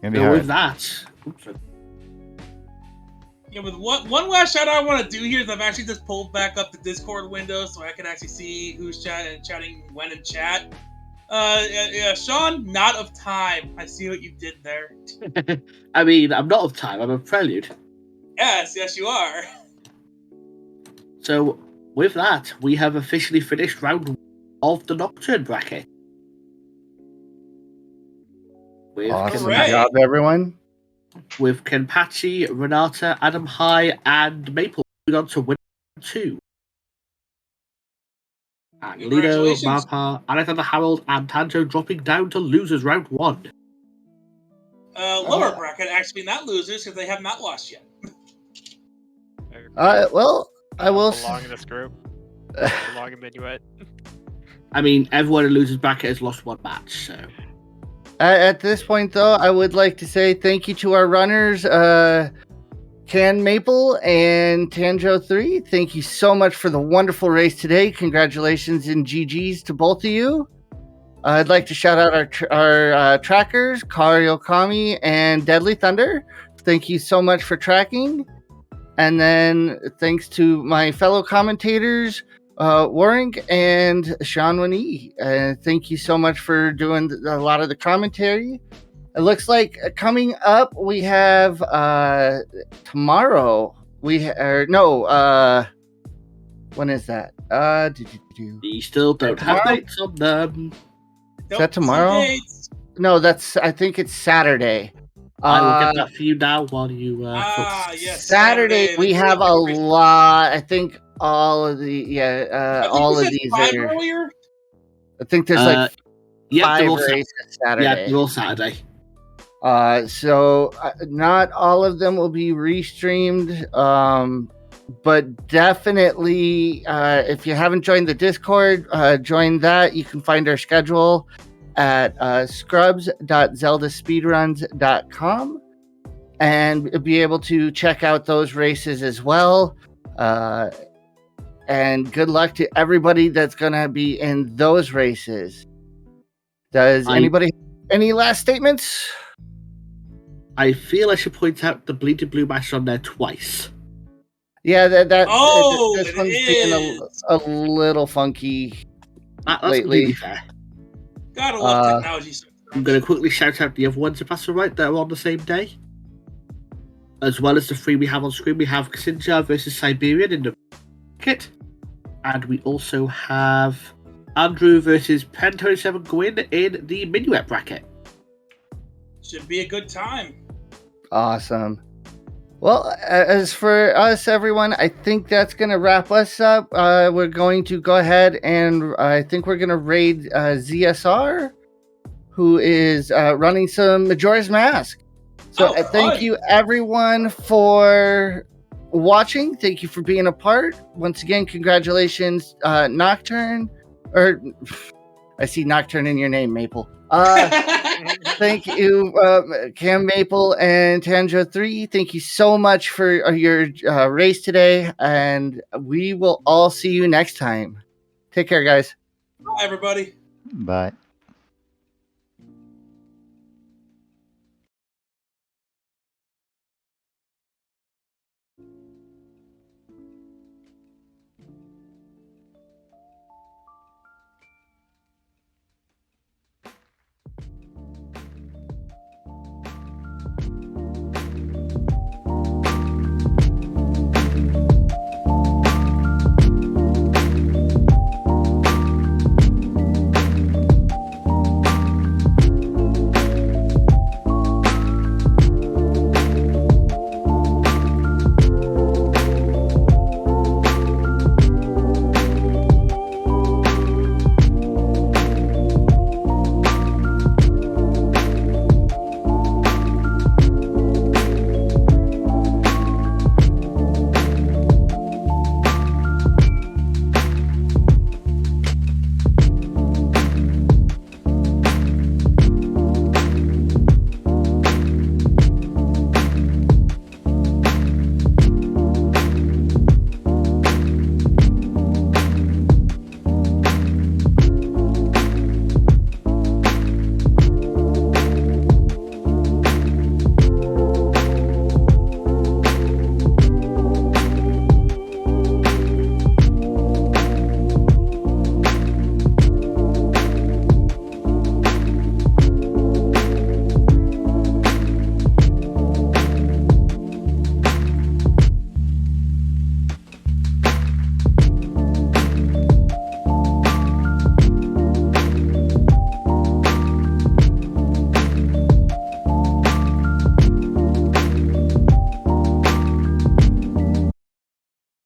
Gonna be So hard. with that, with one last shout out I want to do here is I've actually just pulled back up the Discord window so I can actually see who's chatting when in chat. Sean, not of time. I see what you did there. I mean, I'm not of time. I'm a prelude. Yes, you are. So with that, we have officially finished round 1 of the Nocturne bracket. With Awesome Hooray. job, everyone. with Kenpachi, Renata, Adam High, and Maple moving on to win 2. And Lido, Congratulations. Marpa, Alexander Harold, and Tanjo dropping down to losers round 1. Lower bracket actually not losers because they have not lost yet. Well, I will. belong in this group. Belong in Minuet. I mean, everyone in losers bracket has lost 1 match, so. At this point, though, I would like to say thank you to our runners, CANMaple and tanjo3. Thank you so much for the wonderful race today. Congratulations and GGs to both of you. I'd like to shout out our trackers, Kari Okami and Deadly Thunder. Thank you so much for tracking. And then thanks to my fellow commentators, Warink and Sean Winnie. Thank you so much for doing a lot of the commentary. It looks like coming up we have tomorrow. When is that? We still don't have Tomorrow? dates on them. Is that tomorrow? No, I think it's Saturday. I will get that for you now while you. Yes. Saturday we have a lot. I think all of the all of these are. Earlier? I think there's like Yeah, 5 they're all races Saturday. Yeah, they're all Saturday. So not all of them will be restreamed, but definitely if you haven't joined the Discord, join that. You can find our schedule at scrubs.zeldaspeedruns.com and be able to check out those races as well. And good luck to everybody that's going to be in those races. Does anybody have any last statements? I feel I should point out the Bleeding Blue Mash on there twice. Yeah, this it one's being a little funky That's lately. completely fair. Gotta love technology. I'm going to quickly shout out the other ones, if that's all right, that are on the same day. As well as the 3 we have on screen, we have Xinja versus Siberian in the kit. And we also have Andrew versus Pen27 Gwyn in the Minuet bracket. Should be a good time. Awesome. Well, as for us, everyone, I think that's going to wrap us up. We're going to go ahead and I think we're going to raid ZSR, who is running some Majora's Mask. So thank you, everyone, for watching. Thank you for being a part. Once again, congratulations, Nocturne. Or I see Nocturne in your name, Maple. Thank you, CANMaple and tanjo3. Thank you so much for your race today, and we will all see you next time. Take care, guys. Bye, everybody. Bye.